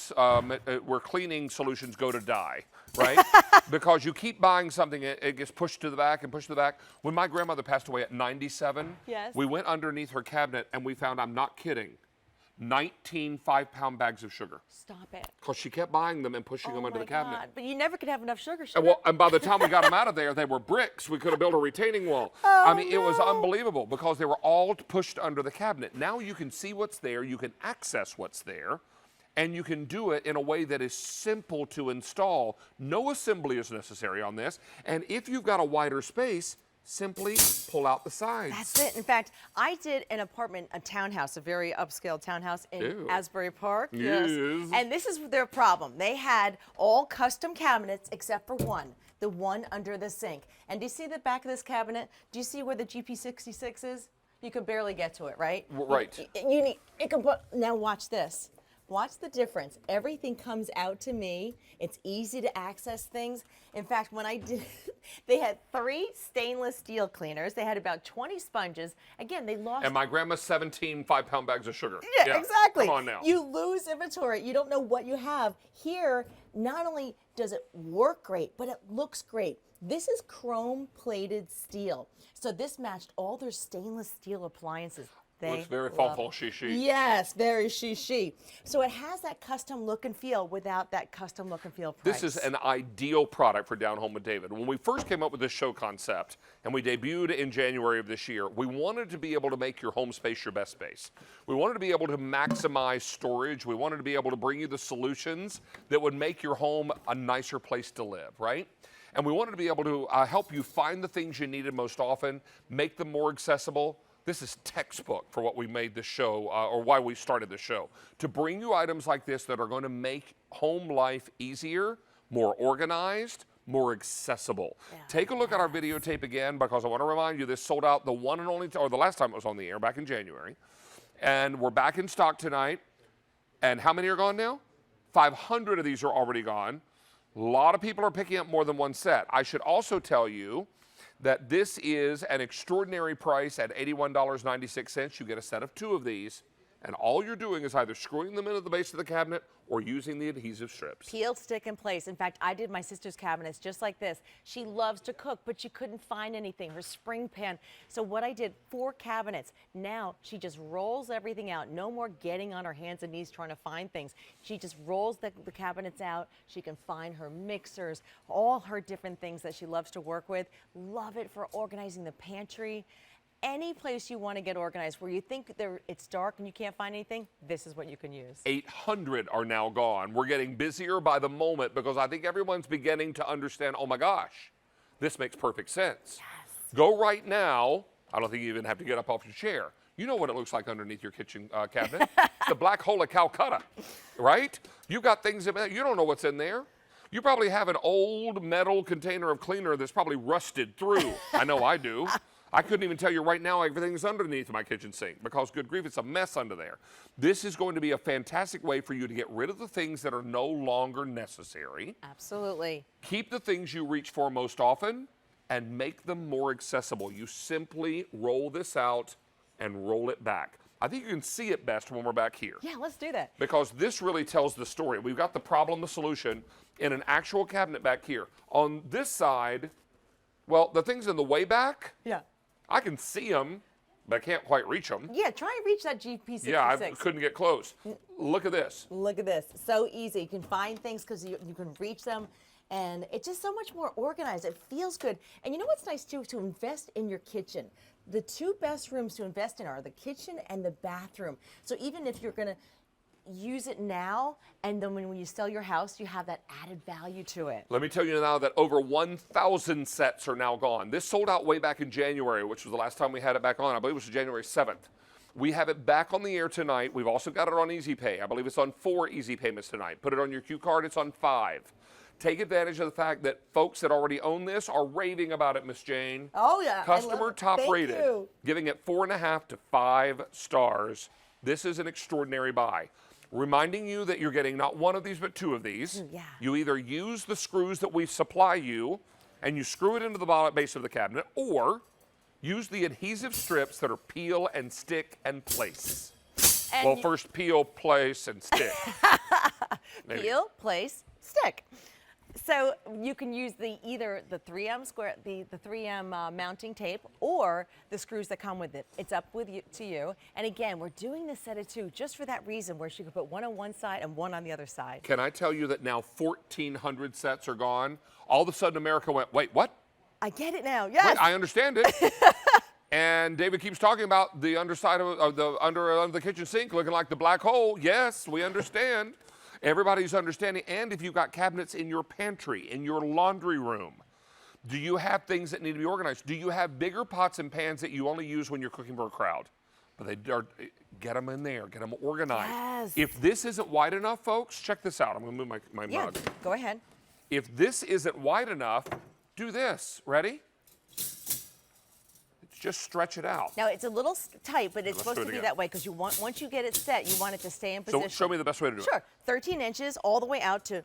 solutions go to die, right? Because you keep buying something, it gets pushed to the back and pushed to the back. When my grandmother passed away at 97, Yes. we went underneath her cabinet and we found, I'm not kidding, 19 5-pound bags of sugar. Stop it. Because she kept buying them and pushing them Oh under my the cabinet. God. But you never could have enough sugar. And by the time we got them out of there, they were bricks. We could have built a retaining wall. I mean, it was unbelievable because they were all pushed under the cabinet. Now you can see what's there, you can access what's there, and you can do it in a way that is simple to install. No assembly is necessary on this. And if you've got a wider space, simply pull out the sides. That's it. In fact, I did an apartment, a townhouse, a very upscale townhouse in Ew. Asbury Park. Yes. And this is their problem. They had all custom cabinets except for one, the one under the sink. And do you see the back of this cabinet? Do you see where the GP66 is? You could barely get to it, right? Right. Now watch this. Watch the difference. Everything comes out to me. It's easy to access things. In fact, when I did, they had 3 stainless steel cleaners. They had about 20 sponges. Again, they lost. And my grandma's 17 5-pound bags of sugar. Yeah, exactly. Come on now. You lose inventory. You don't know what you have. Here, not only does it work great, but it looks great. This is chrome-plated steel. So this matched all their stainless steel appliances. Looks very love fun, it. she. Yes, very she. So it has that custom look and feel without that custom look and feel price. This is an ideal product for Down Home with David. When we first came up with this show concept and we debuted in January of this year, we wanted to be able to make your home space your best space. We wanted to be able to maximize storage. We wanted to be able to bring you the solutions that would make your home a nicer place to live, right? And we wanted to be able to help you find the things you needed most often, make them more accessible. This is textbook for what we made this show, or why we started the show. To bring you items like this that are going to make home life easier, more organized, more accessible. Yeah. Take a look at our videotape again, because I want to remind you this sold out the one and only, or the last time it was on the air, back in January. And we're back in stock tonight. And how many are gone now? 500 of these are already gone. A lot of people are picking up more than one set. I should also tell you that this is an extraordinary price at $81.96. You get a set of 2 of these, and all you're doing is either screwing them into the base of the cabinet or using the adhesive strips. Peel, stick, and place. In fact, I did my sister's cabinets just like this. She loves to cook, but she couldn't find anything. Her spring pan. So what I did, 4 cabinets. Now she just rolls everything out. No more getting on her hands and knees trying to find things. She just rolls the cabinets out. She can find her mixers, all her different things that she loves to work with. Love it for organizing the pantry. Any place you want to get organized where you think it's dark and you can't find anything, this is what you can use. 800 are now gone. We're getting busier by the moment because I think everyone's beginning to understand, oh my gosh, this makes perfect sense. Yes. Go right now. I don't think you even have to get up off your chair. You know what it looks like underneath your kitchen cabinet. It's the black hole of Calcutta, right? You've got things in there. You don't know what's in there. You probably have an old metal container of cleaner that's probably rusted through. I know I do. I couldn't even tell you right now everything's underneath my kitchen sink because, good grief, it's a mess under there. This is going to be a fantastic way for you to get rid of the things that are no longer necessary. Absolutely. Keep the things you reach for most often and make them more accessible. You simply roll this out and roll it back. I think you can see it best when we're back here. Yeah, let's do that. Because this really tells the story. We've got the problem, the solution in an actual cabinet back here. On this side, well, the things in the way back, Yeah. I can see them, but I can't quite reach them. Yeah, try and reach that GP66. Yeah, I couldn't get close. Look at this. Look at this. So easy. You can find things because you can reach them. And it's just so much more organized. It feels good. And you know what's nice too? To invest in your kitchen. The two best rooms to invest in are the kitchen and the bathroom. So even if you're going to use it now, and then when you sell your house, you have that added value to it. Let me tell you now that over 1,000 sets are now gone. This sold out way back in January, which was the last time we had it back on. I believe it was January 7th. We have it back on the air tonight. We've also got it on Easy Pay. I believe it's on 4 easy payments tonight. Put it on your Q card, it's on 5. Take advantage of the fact that folks that already own this are raving about it, Miss Jane. Oh, yeah. Customer top Thank rated, you. giving it 4.5 to 5 stars. This is an extraordinary buy. Reminding you that you're getting not one of these, but 2 of these. Yeah. You either use the screws that we supply you and you screw it into the base of the cabinet, or use the adhesive strips that are peel and stick and place. And Well, first peel, place, and stick. Maybe. Peel, place, stick. So you can use either the 3M square, the 3M mounting tape, or the screws that come with it. It's up to you. And again, we're doing this set of 2 just for that reason, where she could put one on one side and one on the other side. Can I tell you that now 1,400 sets are gone? All of a sudden, America went, wait, what? I get it now. Yes. Wait, I understand it. And David keeps talking about the underside of the under the kitchen sink looking like the black hole. Yes, we understand. Everybody's understanding. And if you've got cabinets in your pantry, in your laundry room, do you have things that need to be organized? Do you have bigger pots and pans that you only use when you're cooking for a crowd? But they are, get them in there, get them organized. Yes. If this isn't wide enough, folks, check this out. I'm going to move my Yeah, mug. go ahead. If this isn't wide enough, do this. Ready? Just stretch it out. Now it's a little tight, but it's Let's supposed do to it be again. that way because once you get it set, you want it to stay in position. So show me the best way to do it. Sure. 13 inches all the way out to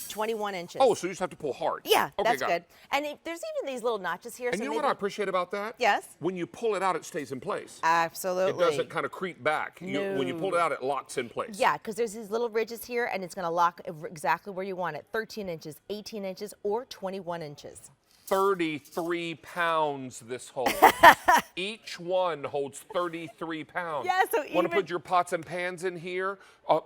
21 inches. Oh, so you just have to pull hard. Yeah, Okay, that's got good. it. And there's even these little notches here. And so you know maybe what I appreciate about that? Yes. When you pull it out, it stays in place. Absolutely. It doesn't kind of creep back. When you pull it out, it locks in place. Yeah, because there's these little ridges here, and it's going to lock exactly where you want it. 13 inches, 18 inches, or 21 inches. 33 pounds this holds. Each one holds 33 pounds. Yeah, so Want even- to put your pots and pans in here?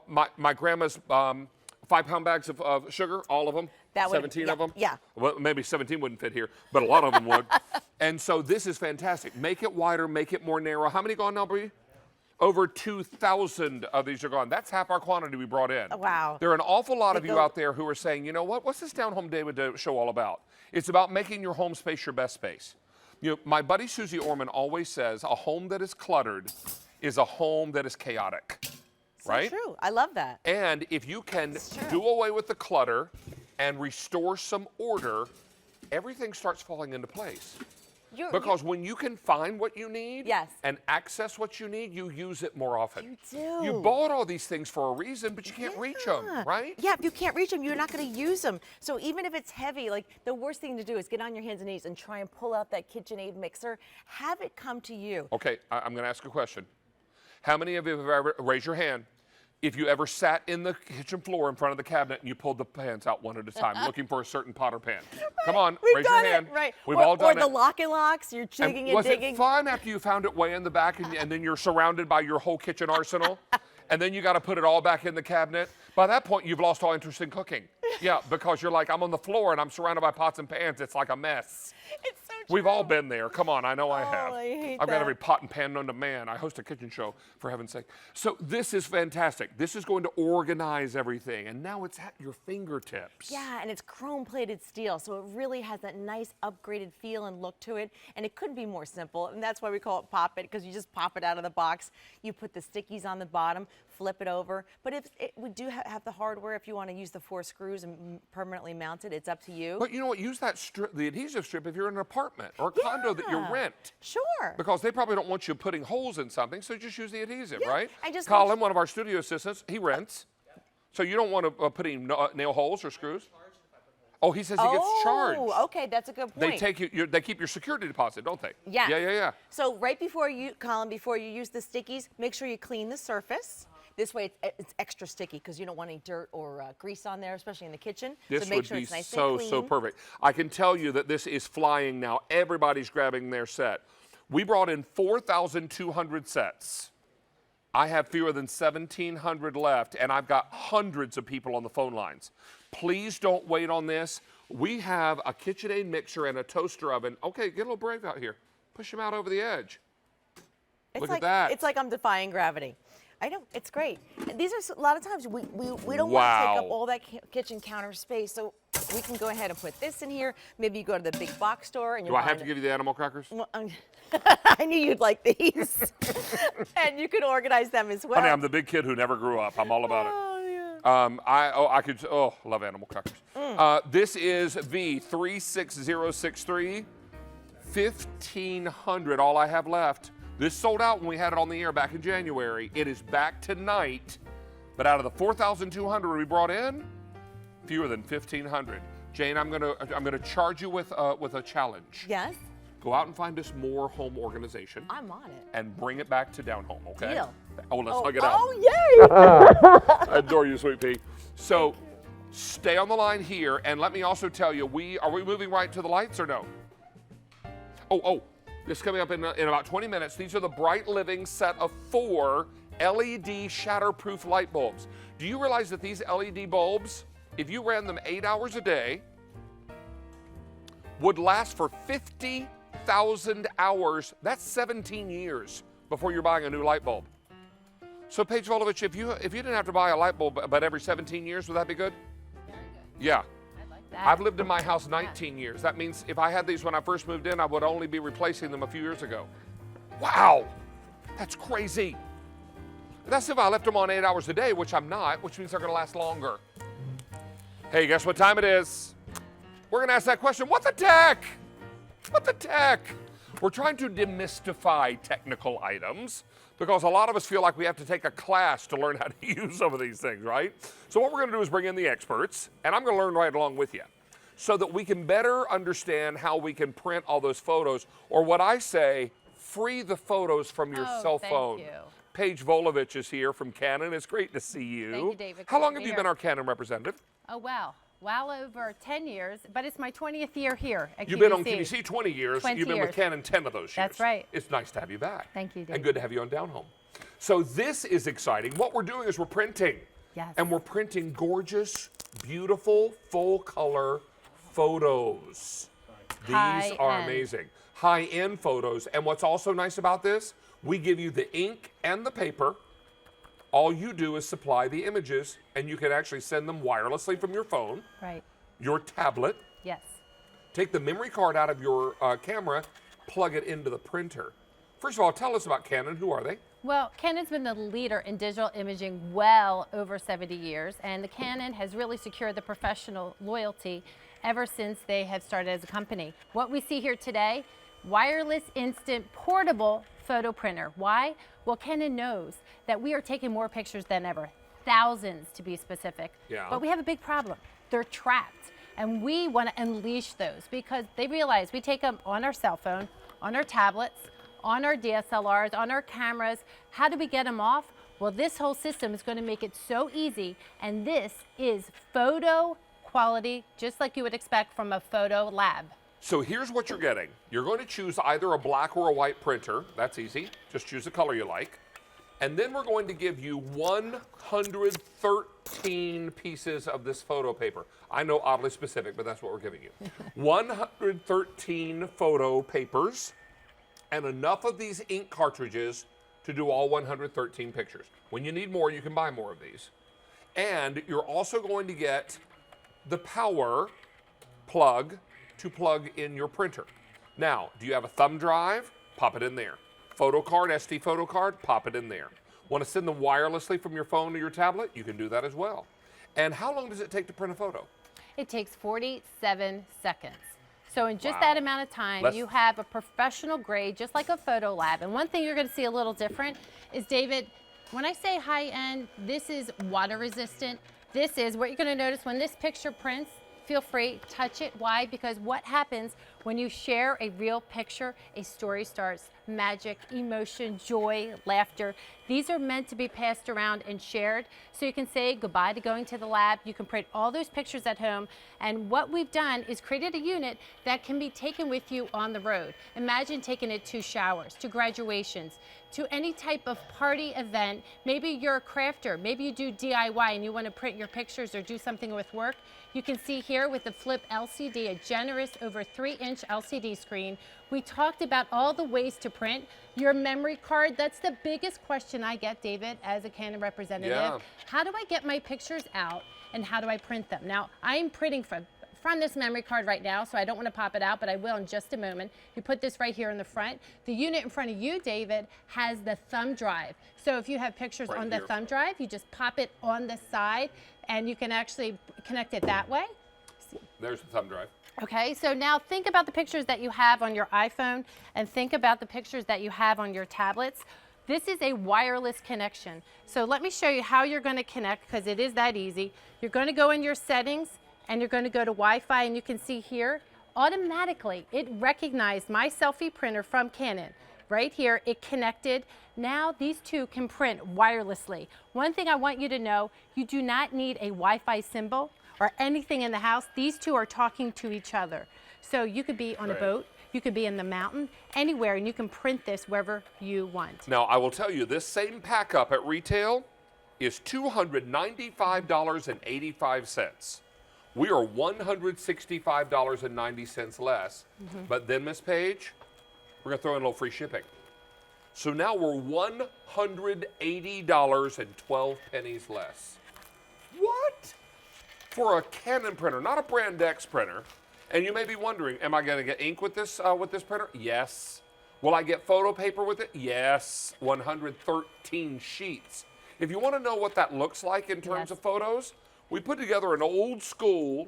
My grandma's 5-pound bags of sugar, all of them. That would- 17 yeah, of them? yeah. Well, maybe 17 wouldn't fit here, but a lot of them would. And so this is fantastic. Make it wider, make it more narrow. How many gone now, Bree? Over 2,000 of these are gone. That's half our quantity we brought in. Wow. There are an awful lot of They you go- out there who are saying, you know what? What's this Down Home David show all about? It's about making your home space your best space. You know, my buddy Susie Orman always says a home that is cluttered is a home that is chaotic. So right? true. I love that. And if you can It's true. do away with the clutter and restore some order, everything starts falling into place. Because when you can find what you need Yes. and access what you need, you use it more often. You do. You bought all these things for a reason, but you can't reach them, right? Yeah, if you can't reach them, you're not going to use them. So even if it's heavy, like the worst thing to do is get on your hands and knees and try and pull out that KitchenAid mixer. Have it come to you. Okay, I'm going to ask a question. How many of you have ever, raise your hand, if you ever sat in the kitchen floor in front of the cabinet and you pulled the pans out one at a time looking for a certain pot or pan? Come on, We've raise done your hand. it, right? We've or, all done or the it. lock and locks, you're digging and was digging. it fun after you found it way in the back and then you're surrounded by your whole kitchen arsenal? And then you got to put it all back in the cabinet? By that point, you've lost all interest in cooking. Yeah, because you're like, I'm on the floor and I'm surrounded by pots and pans. It's like a mess. It's so true. We've all been there. Come on, I know I have. I hate I've got that. every pot and pan known to man. I host a kitchen show, for heaven's sake. So this is fantastic. This is going to organize everything, and now it's at your fingertips. Yeah, and it's chrome-plated steel, so it really has that nice upgraded feel and look to it, and it couldn't be more simple, and that's why we call it Pop It, because you just pop it out of the box. You put the stickies on the bottom, flip it over. But if we do have the hardware, if you want to use the 4 screws and permanently mount it, it's up to you. But you know what? Use that strip, the adhesive strip, if you're in an apartment or a condo that you rent. Sure. Because they probably don't want you putting holes in something, so just use the adhesive, right? I just Colin, one of our studio assistants, he rents. So you don't want to put any nail holes or screws? Oh, he says he gets charged. Oh, okay, that's a good point. They take you. They keep your security deposit, don't they? Yeah. Yeah. So right before you, Colin, before you use the stickies, make sure you clean the surface. This way it's extra sticky because you don't want any dirt or grease on there, especially in the kitchen. This so make would sure be it's nice so, and clean. so perfect. I can tell you that this is flying now. Everybody's grabbing their set. We brought in 4,200 sets. I have fewer than 1,700 left, and I've got hundreds of people on the phone lines. Please don't wait on this. We have a KitchenAid mixer and a toaster oven. Okay, get a little brave out here. Push them out over the edge. Look at that. It's like I'm defying gravity. I know, it's great. And these are, a lot of times we don't want to take Wow. up all that kitchen counter space, so we can go ahead and put this in here. Maybe you go to the big box store and you Do I have to give you the animal crackers? I knew you'd like these. And you could organize them as well. Honey, I'm the big kid who never grew up. I'm all about it. Love animal crackers. This is V36063, 1,500, all I have left. This sold out when we had it on the air back in January. It is back tonight, but out of the 4,200 we brought in, fewer than 1,500. Jane, I'm gonna charge you with a challenge. Yes? Go out and find us more home organization. I'm on it. And bring it back to Down Home, okay? Deal. Oh, let's hug it out. Oh, yay! I adore you, sweet pea. So stay on the line here, and let me also tell you, are we moving right to the lights or no? Oh, this is coming up in about 20 minutes. These are the Bright Living set of 4 LED shatterproof light bulbs. Do you realize that these LED bulbs, if you ran them 8 hours a day, would last for 50,000 hours? That's 17 years before you're buying a new light bulb. So Paige Volovich, if you didn't have to buy a light bulb but every 17 years, would that be good? Very good. Yeah. I like that. I've lived in my house 19 years. That means if I had these when I first moved in, I would only be replacing them a few years ago. Wow, that's crazy. That's if I left them on 8 hours a day, which I'm not, which means they're gonna last longer. Hey, guess what time it is? We're gonna ask that question, what the tech? What the tech? We're trying to demystify technical items because a lot of us feel like we have to take a class to learn how to use some of these things, right? So what we're gonna do is bring in the experts, and I'm gonna learn right along with you so that we can better understand how we can print all those photos, or what I say, free the photos from your cell phone. Thank you. Paige Volovich is here from Canon. It's great to see you. Thank you, David. How Great long to have be you here. been our Canon representative? Oh, wow. Well over 10 years, but it's my 20th year here at You've QVC. been on QVC 20 years. 20 You've been with years. Canon 10 of those years. That's right. It's nice to have you back. Thank you, And David. good to have you on Down Home. So this is exciting. What we're doing is we're printing. Yes. And we're printing gorgeous, beautiful, full color photos. These are High-end. amazing. High-end photos. And what's also nice about this, we give you the ink and the paper. All you do is supply the images, and you can actually send them wirelessly from your phone, Right. your tablet. Yes. Take the memory card out of your camera, plug it into the printer. First of all, tell us about Canon. Who are they? Well, Canon's been the leader in digital imaging well over 70 years, and the Canon has really secured the professional loyalty ever since they have started as a company. What we see here today, wireless, instant, portable photo printer. Why? Well, Canon knows that we are taking more pictures than ever, thousands to be specific. Yeah. But we have a big problem. They're trapped, and we want to unleash those because they realize we take them on our cell phone, on our tablets, on our DSLRs, on our cameras. How do we get them off? Well, this whole system is going to make it so easy, and this is photo quality, just like you would expect from a photo lab. So here's what you're getting. You're going to choose either a black or a white printer. That's easy. Just choose the color you like. And then we're going to give you 113 pieces of this photo paper. I know, oddly specific, but that's what we're giving you. 113 photo papers and enough of these ink cartridges to do all 113 pictures. When you need more, you can buy more of these. And you're also going to get the power plug to plug in your printer. Now, do you have a thumb drive? Pop it in there. Photo card, SD photo card, pop it in there. Want to send them wirelessly from your phone to your tablet? You can do that as well. And how long does it take to print a photo? It takes 47 seconds. So in just Wow. that amount of time, Less- you have a professional grade, just like a photo lab. And one thing you're going to see a little different is, David, when I say high end, this is water resistant. This is what you're going to notice when this picture prints. Feel free, touch it. Why? Because what happens when you share a real picture, a story starts. Magic, emotion, joy, laughter. These are meant to be passed around and shared. So you can say goodbye to going to the lab. You can print all those pictures at home. And what we've done is created a unit that can be taken with you on the road. Imagine taking it to showers, to graduations, to any type of party event. Maybe you're a crafter. Maybe you do DIY and you want to print your pictures or do something with work. You can see here with the Flip LCD, a generous over 3-inch LCD screen. We talked about all the ways to print. Your memory card, that's the biggest question I get, David, as a Canon representative. Yeah. How do I get my pictures out and how do I print them? Now, I'm printing from this memory card right now, so I don't want to pop it out, but I will in just a moment. You put this right here in the front. The unit in front of you, David, has the thumb drive. So if you have pictures Right on here. the thumb drive, you just pop it on the side and you can actually connect it that way. There's the thumb drive. Okay, so now think about the pictures that you have on your iPhone and think about the pictures that you have on your tablets. This is a wireless connection. So let me show you how you're going to connect because it is that easy. You're going to go in your settings and you're going to go to Wi-Fi, and you can see here, automatically it recognized my selfie printer from Canon. Right here, it connected. Now these two can print wirelessly. One thing I want you to know, you do not need a Wi-Fi symbol or anything in the house. These two are talking to each other. So you could be on a Right. boat, you could be in the mountain, anywhere, and you can print this wherever you want. Now, I will tell you, this same pack up at retail is $295.85. We are $165.90 less. But then, Miss Page, we're going to throw in a little free shipping. So now we're $180.12 less. What? For a Canon printer, not a Brand X printer. And you may be wondering, am I going to get ink with this printer? Yes. Will I get photo paper with it? Yes. 113 sheets. If you want to know what that looks like in terms Yes. of photos, we put together an old school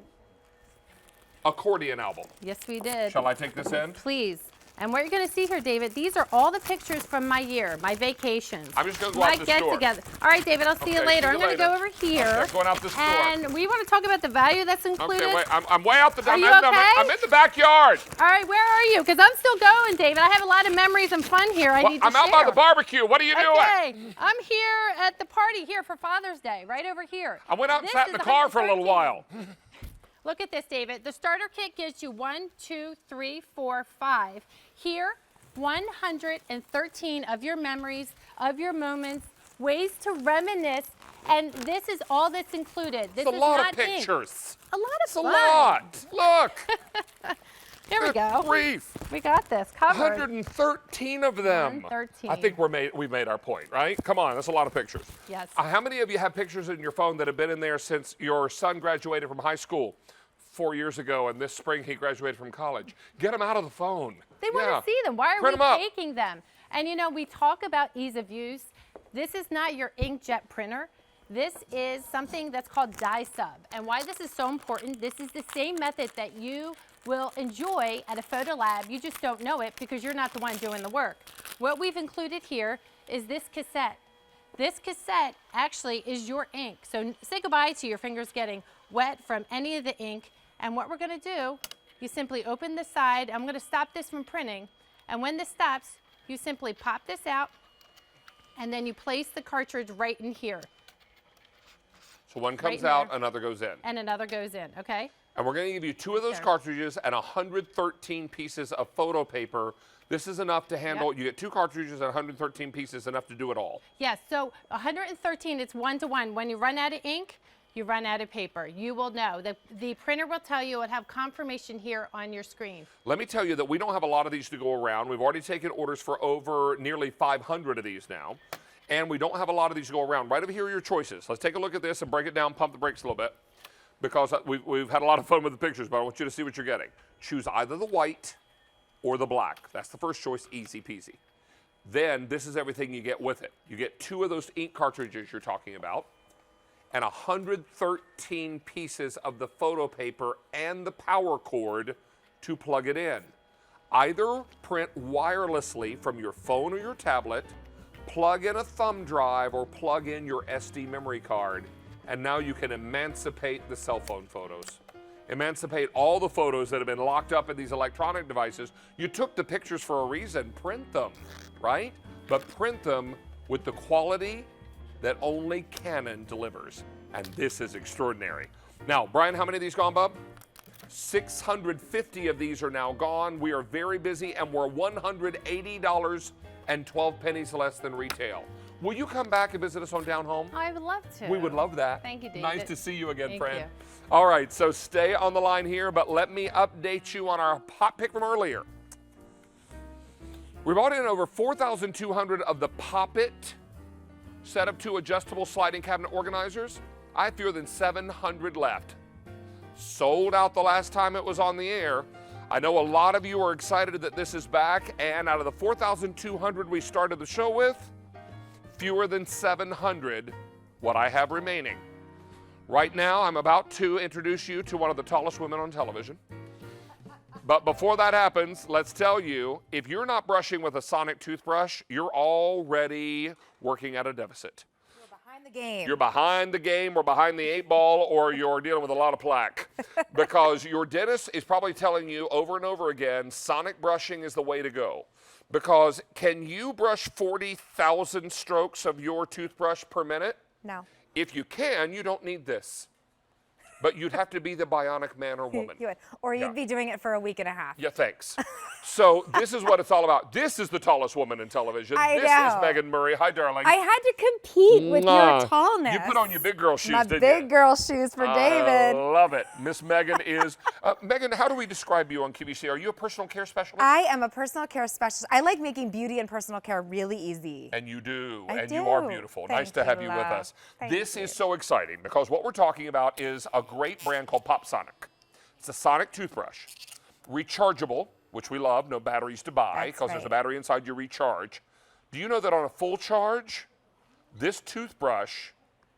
accordion album. Yes, we did. Shall I take this in? Please. And what you're going to see here, David, these are all the pictures from my year, my vacations. I'm just going to go my out the store. get-together. All right, David, I'll see you Okay, later. see I'm you going to go later. over here. Okay, going out the store. And we want to talk about the value that's included. Okay, wait. I'm way out the door. Are you I'm okay? in the backyard. All right, where are you? Because I'm still going, David. I have a lot of memories and fun here I Well, need to I'm share. out by the barbecue. What are you doing? Okay, I'm here at the party here for Father's Day, right over here. I went out and This sat in is the car for a little 113. while. Look at this, David. The starter kit gives you 1, 2, 3, 4, 5. Here, 113 of your memories, of your moments, ways to reminisce, and this is all that's included. This It's a is lot not of ink. pictures. A lot of It's a fun. lot. Look. There we go. Grief. We got this covered. 113 of them. 113. I think we've made our point, right? Come on, that's a lot of pictures. Yes. How many of you have pictures in your phone that have been in there since your son graduated from high school 4 years ago, and this spring he graduated from college? Get them out of the phone. They want to see them. Why are Print we 'em up. taking them? And you know, we talk about ease of use. This is not your inkjet printer. This is something that's called dye sub. And why this is so important, this is the same method that you will enjoy at a photo lab. You just don't know it because you're not the one doing the work. What we've included here is this cassette. This cassette actually is your ink. So say goodbye to your fingers getting wet from any of the ink. And what we're going to do, you simply open the side. I'm going to stop this from printing. And when this stops, you simply pop this out, and then you place the cartridge right in here. So one comes in out, there. another goes in. And another goes in, okay? And we're going to give you 2 of those Sure. cartridges and 113 pieces of photo paper. This is enough to handle, Yep. you get 2 cartridges and 113 pieces, enough to do it all. Yes, so 113, it's 1-to-1. When you run out of ink, you run out of paper. You will know. The printer will tell you. It'll have confirmation here on your screen. Let me tell you that we don't have a lot of these to go around. We've already taken orders for over nearly 500 of these now. And we don't have a lot of these to go around. Right over here are your choices. Let's take a look at this and break it down, pump the brakes a little bit. Because we've had a lot of fun with the pictures, but I want you to see what you're getting. Choose either the white or the black. That's the first choice, easy peasy. Then this is everything you get with it. You get 2 of those ink cartridges you're talking about, and 113 pieces of the photo paper and the power cord to plug it in. Either print wirelessly from your phone or your tablet, plug in a thumb drive, or plug in your SD memory card, and now you can emancipate the cell phone photos. Emancipate all the photos that have been locked up in these electronic devices. You took the pictures for a reason, print them, right? But print them with the quality that only Canon delivers. And this is extraordinary. Now, Brian, how many of these gone, bub? 650 of these are now gone. We are very busy, and we're $180.12 less than retail. Will you come back and visit us on Down Home? I would love to. We would love that. Thank you, David. Nice to see you again, Thank friend. you. All right, so stay on the line here, but let me update you on our hot pick from earlier. We brought in over 4,200 of the Pop-It set of 2 adjustable sliding cabinet organizers. I have fewer than 700 left. Sold out the last time it was on the air. I know a lot of you are excited that this is back, and out of the 4,200 we started the show with, fewer than 700 what I have remaining. Right now, I'm about to introduce you to one of the tallest women on television. But before that happens, let's tell you, if you're not brushing with a Sonic toothbrush, you're already working at a deficit. Behind the game. You're behind the game, or behind the 8 ball, or you're dealing with a lot of plaque. Because your dentist is probably telling you over and over again, Sonic brushing is the way to go. Because can you brush 40,000 strokes of your toothbrush per minute? No. If you can, you don't need this. But you'd have to be the bionic man or woman. You would. Or you'd be doing it for a week and a half. Yeah, thanks. So this is what it's all about. This is the tallest woman in television. I This know. is Megan Murray. Hi, darling. I had to compete with Mwah. your tallness. You put on your big girl shoes, My didn't big you? girl shoes for David. I love it. Miss Megan is... Megan, how do we describe you on QVC? Are you a personal care specialist? I am a personal care specialist. I like making beauty and personal care really easy. And you do. I and do. you are beautiful. Nice Thank to have you, you with love. us. Thank This you. is so exciting because what we're talking about is a great brand called PopSonic. It's a sonic toothbrush. Rechargeable, which we love, no batteries to buy because there's a battery inside you recharge. Do you know that on a full charge, this toothbrush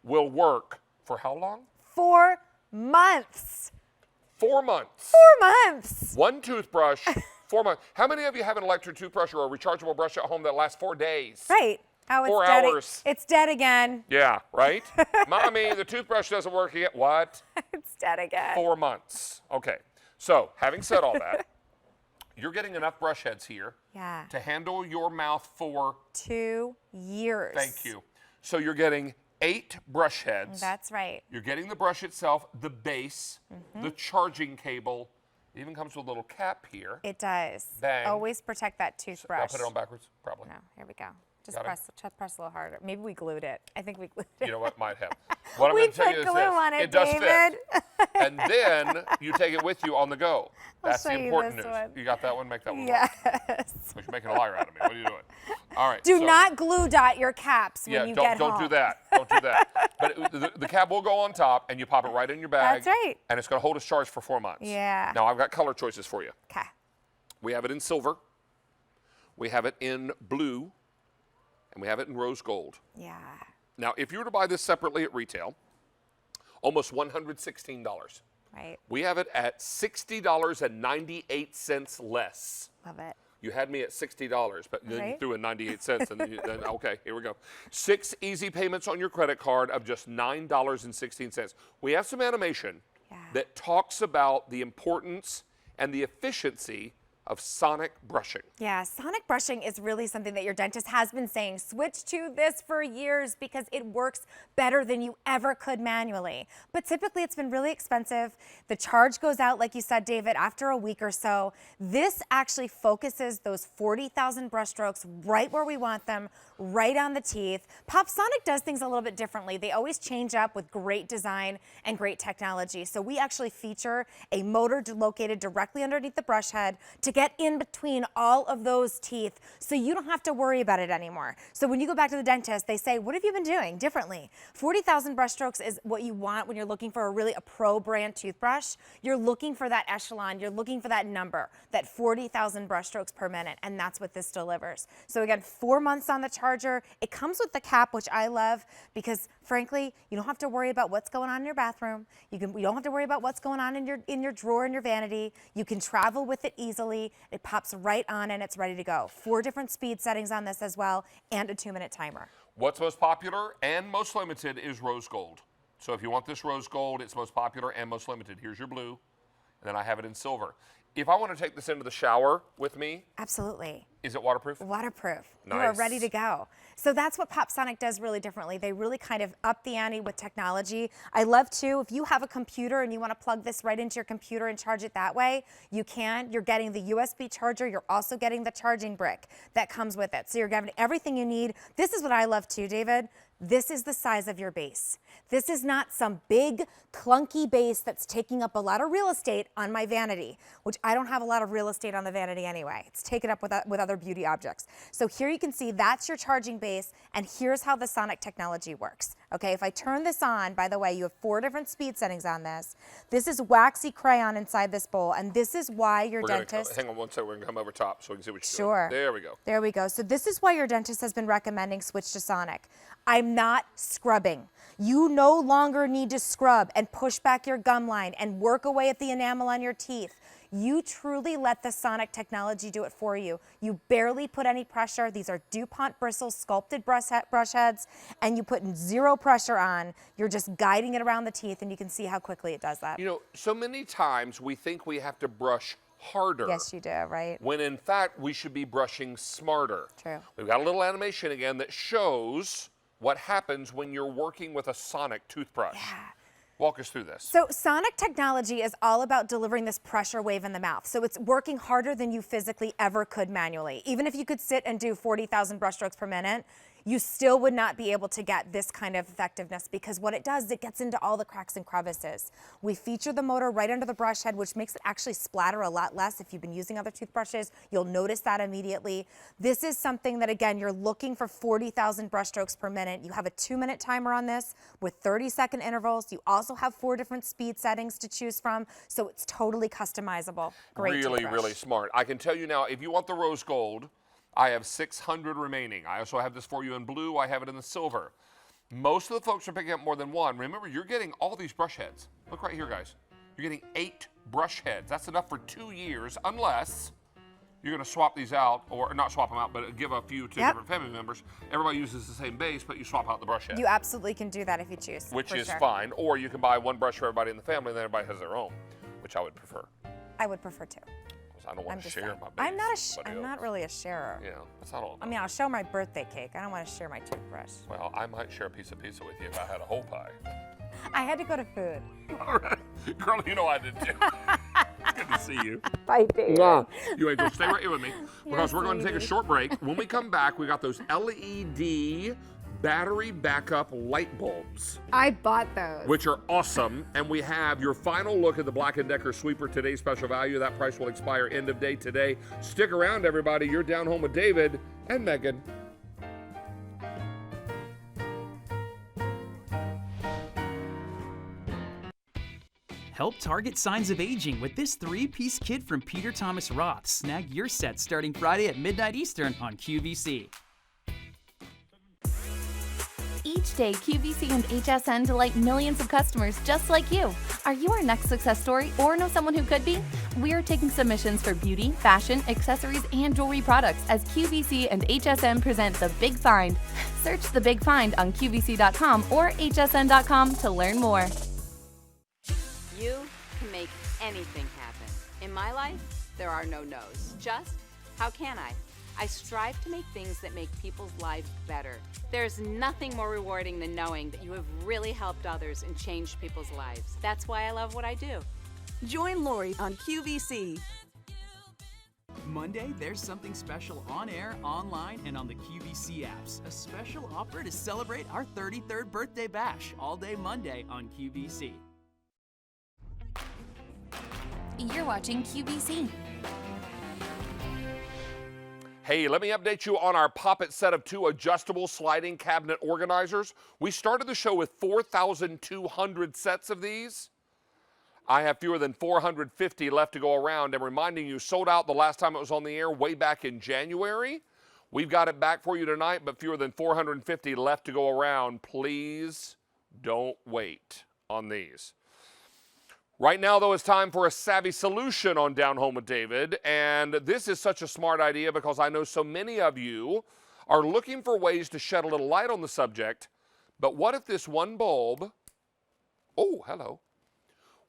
will work for how long? 4 months. 4 months. 4 months. One toothbrush, 4 months. How many of you have an electric toothbrush or a rechargeable brush at home that lasts 4 days? Right. Oh, it's 4 dead. hours. It's dead again. Yeah, right? Mommy, the toothbrush doesn't work yet. What? It's dead again. 4 months. Okay. So, having said all that, you're getting enough brush heads here Yeah. to handle your mouth for 2 years. Thank you. So you're getting 8 brush heads. That's right. You're getting the brush itself, the base, the charging cable. It even comes with a little cap here. It does. Bang. Always protect that toothbrush. I'll put it on backwards, probably. No, here we go. Just Got it? press a little harder. Maybe we glued it. I think we glued it. You know what? Might have. What I'm We going to tell put you is glue this. on it, does David. fit. And then you take it with you on the go. That's show the you important this news. one. You got that one? Make that one work. Yes. You're making a liar out of me. What are you doing? All right. Do so- not glue dot your caps Yeah, when you get don't home. do that. Don't do that. But the cap will go on top, and you pop it right in your bag. That's right. And it's going to hold its charge for 4 months. Yeah. Now, I've got color choices for you. Okay. We have it in silver. We have it in blue. And we have it in rose gold. Yeah. Now, if you were to buy this separately at retail, almost $116. Right. We have it at $60.98 less. Love it. You had me at $60, but then you Right. threw in 98 cents, and then okay, here we go. 6 easy payments on your credit card of just $9.16. We have some animation that talks about the importance and the efficiency of sonic brushing. Yeah, sonic brushing is really something that your dentist has been saying. Switch to this for years because it works better than you ever could manually. But typically it's been really expensive. The charge goes out, like you said, David, after a week or so. This actually focuses those 40,000 brush strokes right where we want them, right on the teeth. PopSonic does things a little bit differently. They always change up with great design and great technology. So we actually feature a motor located directly underneath the brush head to get in between all of those teeth so you don't have to worry about it anymore. So when you go back to the dentist, they say, what have you been doing differently? 40,000 brush strokes is what you want when you're looking for a pro brand toothbrush. You're looking for that echelon, you're looking for that number, that 40,000 brush strokes per minute, and that's what this delivers. So again, 4 months on the charger. It comes with the cap, which I love because frankly, you don't have to worry about what's going on in your bathroom. You don't have to worry about what's going on in your drawer in your vanity. You can travel with it easily. It pops right on and it's ready to go. 4 different speed settings on this as well, and a 2-minute timer. What's most popular and most limited is rose gold. So if you want this rose gold, it's most popular and most limited. Here's your blue, and then I have it in silver. If I want to take this into the shower with me, absolutely. Is it waterproof? Waterproof. Nice. You are ready to go. So that's what PopSonic does really differently. They really kind of up the ante with technology. I love too, if you have a computer and you want to plug this right into your computer and charge it that way, you can. You're getting the USB charger. You're also getting the charging brick that comes with it. So you're getting everything you need. This is what I love too, David. This is the size of your base. This is not some big, clunky base that's taking up a lot of real estate on my vanity, which I don't have a lot of real estate on the vanity anyway. It's taken up with other beauty objects. So here you can see that's your charging base, and here's how the Sonic technology works. Okay, if I turn this on, by the way, you have 4 different speed settings on this. This is waxy crayon inside this bowl, and this is why your dentist... Hang on one second, we're gonna come over top so we can see what you're Sure. doing. There we go. There we go. So this is why your dentist has been recommending switch to Sonic. I'm not scrubbing. You no longer need to scrub and push back your gum line and work away at the enamel on your teeth. You truly let the Sonic technology do it for you. You barely put any pressure. These are DuPont bristles, sculpted brush heads, and you put 0 pressure on. You're just guiding it around the teeth, and you can see how quickly it does that. You know, so many times we think we have to brush harder. Yes, you do, right? When in fact, we should be brushing smarter. True. We've got a little animation again that shows what happens when you're working with a Sonic toothbrush. Yeah. Walk us through this. So Sonic technology is all about delivering this pressure wave in the mouth. So it's working harder than you physically ever could manually. Even if you could sit and do 40,000 brush strokes per minute, you still would not be able to get this kind of effectiveness because what it does is it gets into all the cracks and crevices. We feature the motor right under the brush head, which makes it actually splatter a lot less. If you've been using other toothbrushes, you'll notice that immediately. This is something that, again, you're looking for 40,000 brush strokes per minute. You have a 2-minute timer on this with 30-second intervals. You also have 4 different speed settings to choose from, so it's totally customizable. Great Really, toothbrush. really smart. I can tell you now, if you want the rose gold, I have 600 remaining. I also have this for you in blue. I have it in the silver. Most of the folks are picking up more than one. Remember, you're getting all these brush heads. Look right here, guys. You're getting 8 brush heads. That's enough for 2 years, unless you're going to swap these out, or not swap them out, but give a few to different family members. Everybody uses the same base, but you swap out the brush head. You absolutely can do that if you choose. Which for is sure. fine. Or you can buy one brush for everybody in the family, and then everybody has their own, which I would prefer. I would prefer to. I don't want to share my base. I'm not with I'm somebody not else. really a sharer. Yeah, that's not all. I mean, I'll share my birthday cake. I don't want to share my toothbrush. Well, I might share a piece of pizza with you if I had a whole pie. I had to go to food. All right. Girl, you know I did too. Good to see you. Bye, Dave. You Angel, stay right here with me because we're going to take a sweetie. short break. When we come back, we got those LED battery backup light bulbs, I bought those. which are awesome. And we have your final look at the Black & Decker Sweeper Today's Special Value. That price will expire end of day today. Stick around, everybody. You're down home with David and Megan. Help target signs of aging with this 3-piece kit from Peter Thomas Roth. Snag your set starting Friday at midnight Eastern on QVC. Each day, QVC and HSN delight millions of customers just like you. Are you our next success story or know someone who could be? We are taking submissions for beauty, fashion, accessories, and jewelry products as QVC and HSN present The Big Find. Search The Big Find on QVC.com or HSN.com to learn more. You can make anything happen. In my life, there are no no's. Just, how can I? I strive to make things that make people's lives better. There's nothing more rewarding than knowing that you have really helped others and changed people's lives. That's why I love what I do. Join Lori on QVC. Monday, there's something special on air, online, and on the QVC apps. A special offer to celebrate our 33rd birthday bash, all day Monday on QVC. You're watching QVC. Hey, let me update you on our Pop-It set of 2 adjustable sliding cabinet organizers. We started the show with 4,200 sets of these. I have fewer than 450 left to go around, and reminding you, sold out the last time it was on the air way back in January. We've got it back for you tonight, but fewer than 450 left to go around. Please don't wait on these. Right now, though, it's time for a savvy solution on Down Home with David, and this is such a smart idea because I know so many of you are looking for ways to shed a little light on the subject, but what if this one bulb, oh, hello,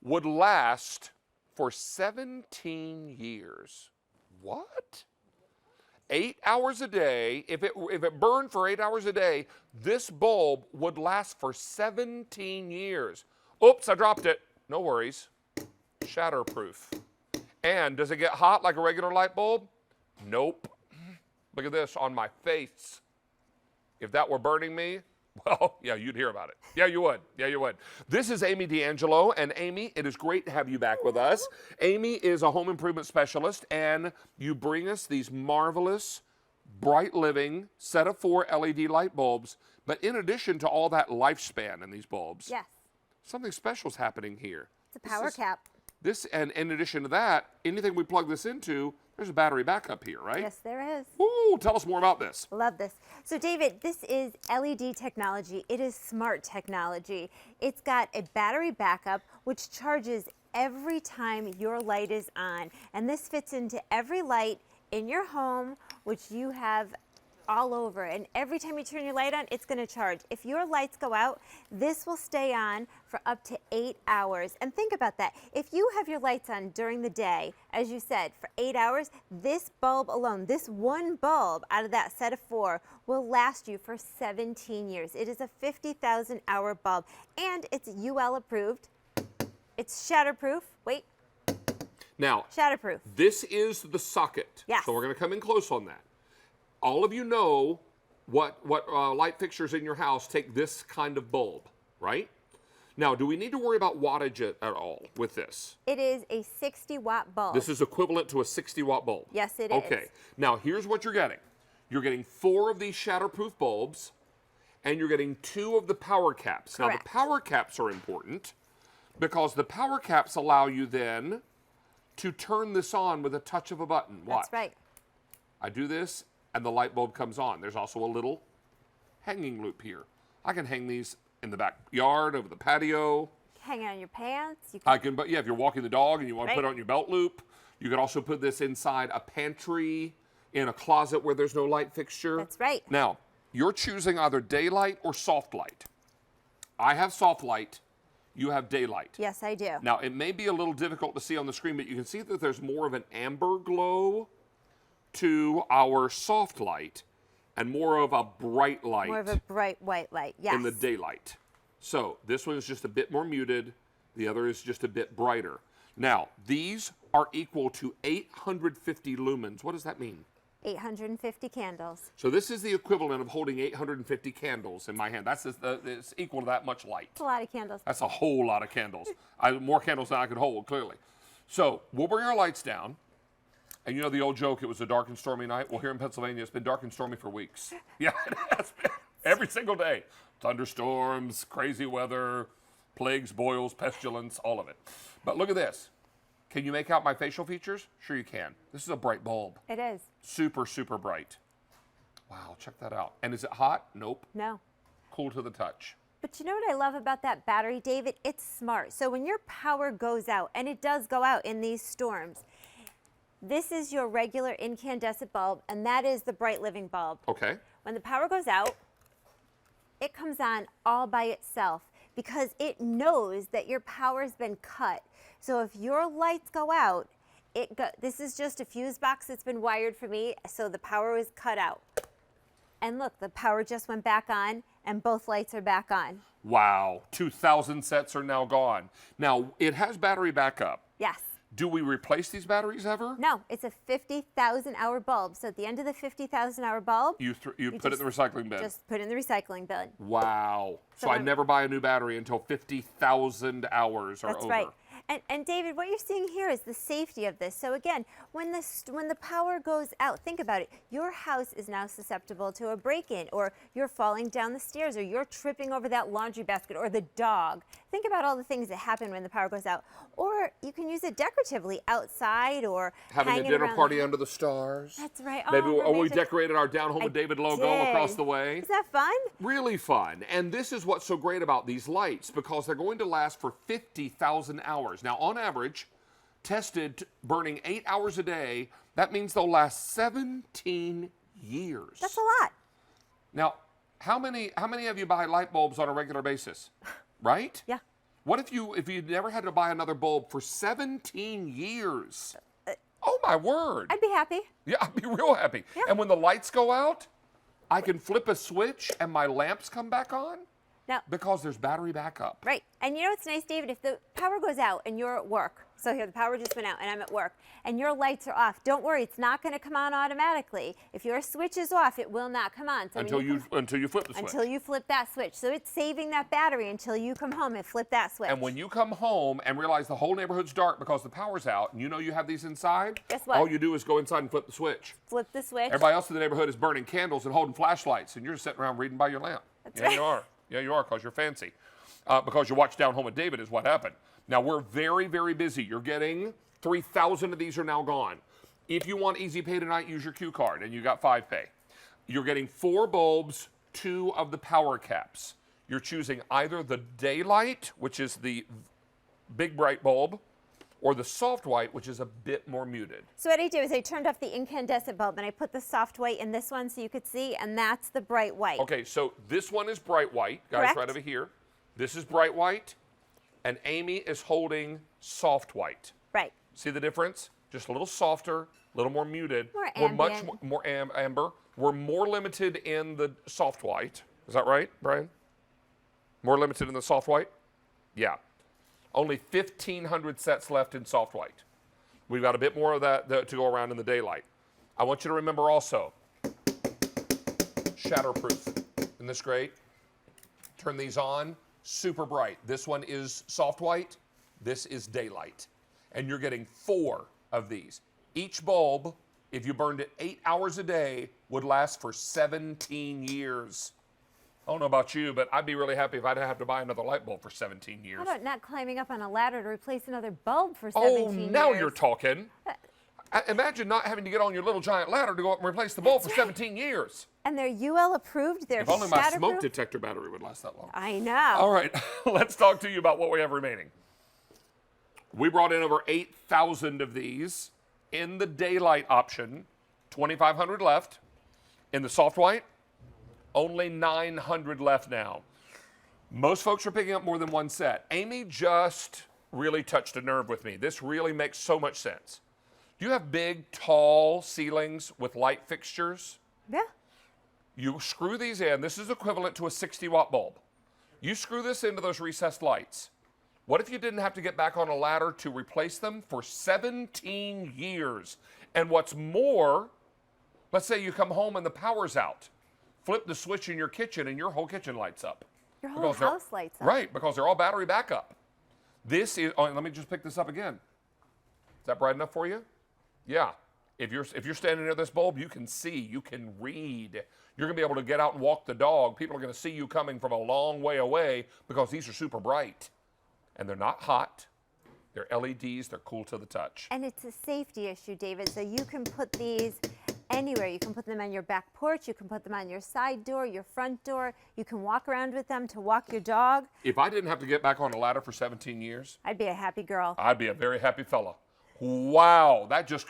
would last for 17 years? What? 8 hours a day, if it burned for 8 hours a day, this bulb would last for 17 years. Oops, I dropped it. No worries. Shatterproof. And does it get hot like a regular light bulb? Nope. Look at this on my face. If that were burning me, well, yeah, you'd hear about it. Yeah, you would. Yeah, you would. This is Amy D'Angelo, and Amy, it is great to have you back with us. Amy is a home improvement specialist, and you bring us these marvelous, bright living set of 4 LED light bulbs. But in addition to all that lifespan in these bulbs, Yes. something special is happening here. It's a power cap. This, and in addition to that, anything we plug this into, there's a battery backup here, right? Yes, there is. Ooh, tell us more about this. Love this. So David, this is LED technology. It is smart technology. It's got a battery backup which charges every time your light is on. And this fits into every light in your home, which you have all over, and every time you turn your light on, it's going to charge. If your lights go out, this will stay on for up to 8 hours. And think about that. If you have your lights on during the day, as you said, for 8 hours, this bulb alone, this one bulb out of that set of 4 will last you for 17 years. It is a 50,000 hour bulb, and it's UL approved. It's shatterproof. Wait. Now, Shatterproof. this is the socket. Yes. So we're going to come in close on that. All of you know what light fixtures in your house take this kind of bulb, right? Now, do we need to worry about wattage at all with this? It is a 60-watt bulb. This is equivalent to a 60-watt bulb. Yes, it is. Okay. Now, here's what you're getting. You're getting 4 of these shatterproof bulbs, and you're getting 2 of the power caps. Correct. Now, the power caps are important because the power caps allow you then to turn this on with a touch of a button. Watch. That's right. I do this, and the light bulb comes on. There's also a little hanging loop here. I can hang these in the backyard, over the patio. Hang it on your pants. You I can, but yeah, if you're walking the dog and you want to Right. put it on your belt loop, you can also put this inside a pantry, in a closet where there's no light fixture. That's right. Now, you're choosing either daylight or soft light. I have soft light. You have daylight. Yes, I do. Now, it may be a little difficult to see on the screen, but you can see that there's more of an amber glow to our soft light and more of a bright light More of a bright white light. Yes. in the daylight. So this one is just a bit more muted. The other is just a bit brighter. Now, these are equal to 850 lumens. What does that mean? 850 candles. So this is the equivalent of holding 850 candles in my hand. It's equal to that much light. It's a lot of candles. That's a whole lot of candles. More candles than I could hold, clearly. So we'll bring our lights down. And you know the old joke, it was a dark and stormy night? Well, here in Pennsylvania, it's been dark and stormy for weeks. Yeah, it has been. Every single day. Thunderstorms, crazy weather, plagues, boils, pestilence, all of it. But look at this. Can you make out my facial features? Sure you can. This is a bright bulb. It is. Super, super bright. Wow, check that out. And is it hot? Nope. No. Cool to the touch. But you know what I love about that battery, David? It's smart. So when your power goes out, and it does go out in these storms, this is your regular incandescent bulb, and that is the Bright Living bulb. Okay. When the power goes out, it comes on all by itself because it knows that your power has been cut. So if your lights go out, this is just a fuse box that's been wired for me, so the power was cut out. And look, the power just went back on, and both lights are back on. Wow, 2,000 sets are now gone. Now, it has battery backup. Yes. Do we replace these batteries ever? No, it's a 50,000 hour bulb. So at the end of the 50,000 hour bulb, You put it in the recycling bin. just put it in the recycling bin. Wow. So So I never buy a new battery until 50,000 hours are That's over. right. And David, what you're seeing here is the safety of this. So again, when the power goes out, think about it. Your house is now susceptible to a break-in, or you're falling down the stairs, or you're tripping over that laundry basket, or the dog. Think about all the things that happen when the power goes out. Or you can use it decoratively outside, or having a hanging dinner around party the- under the stars. That's right. Maybe Oh, we romantic. decorated our Down Home with David logo across the way. Is that fun? Really fun. And this is what's so great about these lights, because they're going to last for 50,000 hours. Now, on average, tested burning 8 hours a day, that means they'll last 17 years. That's a lot. Now, how many of you buy light bulbs on a regular basis? Right? Yeah. What if you never had to buy another bulb for 17 years? Oh my word. I'd be happy. Yeah, I'd be real happy. Yeah. And when the lights go out, I can flip a switch and my lamps come back on Now, because there's battery backup. right. And you know what's nice, David? If the power goes out and you're at work, so here the power just went out and I'm at work, and your lights are off, don't worry, it's not going to come on automatically. If your switch is off, it will not come on. So when Until you flip the switch. Until you flip that switch. So it's saving that battery until you come home and flip that switch. And when you come home and realize the whole neighborhood's dark because the power's out, and you know you have these inside, Guess what? all you do is go inside and flip the switch. Flip the switch. Everybody else in the neighborhood is burning candles and holding flashlights, and you're just sitting around reading by your lamp. That's Yeah, right. you are. Yeah, you are, because you're fancy. Because you watch Down Home with David is what happened. Now, we're very, very busy. You're getting 3,000 of these are now gone. If you want Easy Pay tonight, use your Q card, and you got 5 pay. You're getting 4 bulbs, 2 of the power caps. You're choosing either the daylight, which is the big bright bulb, or the soft white, which is a bit more muted. So what I did is I turned off the incandescent bulb and I put the soft white in this one so you could see, and that's the bright white. Okay, so this one is bright white, guys, Correct. right over here. This is bright white, and Amy is holding soft white. Right. See the difference? Just a little softer, a little more muted. More We're much ambient. more amber. We're more limited in the soft white. Is that right, Brian? More limited in the soft white? Yeah. Only 1,500 sets left in soft white. We've got a bit more of that to go around in the daylight. I want you to remember also, shatterproof. Isn't this great? Turn these on, super bright. This one is soft white, this is daylight. And you're getting 4 of these. Each bulb, if you burned it 8 hours a day, would last for 17 years. I don't know about you, but I'd be really happy if I didn't have to buy another light bulb for 17 years. How about not climbing up on a ladder to replace another bulb for 17 years? Oh, now you're talking. Imagine not having to get on your little giant ladder to go up and replace the bulb for 17 years. And they're UL approved, they're If only my smoke shatterproof. detector battery would last that long. I know. All right, let's talk to you about what we have remaining. We brought in over 8,000 of these in the daylight option, 2,500 left. In the soft white, only 900 left now. Most folks are picking up more than one set. Amy just really touched a nerve with me. This really makes so much sense. Do you have big, tall ceilings with light fixtures? Yeah. You screw these in. This is equivalent to a 60-watt bulb. You screw this into those recessed lights. What if you didn't have to get back on a ladder to replace them for 17 years? And what's more, let's say you come home and the power's out. Flip the switch in your kitchen and your whole kitchen lights up. Your whole Because they're- house lights up. Right, because they're all battery backup. This is, let me just pick this up again. Is that bright enough for you? Yeah. If you're standing near this bulb, you can see, you can read. You're going to be able to get out and walk the dog. People are going to see you coming from a long way away because these are super bright. And they're not hot. They're LEDs. They're cool to the touch. And it's a safety issue, David, so you can put these anywhere. You can put them on your back porch, you can put them on your side door, your front door. You can walk around with them to walk your dog. If I didn't have to get back on a ladder for 17 years, I'd be a happy girl. I'd be a very happy fella. Wow, that just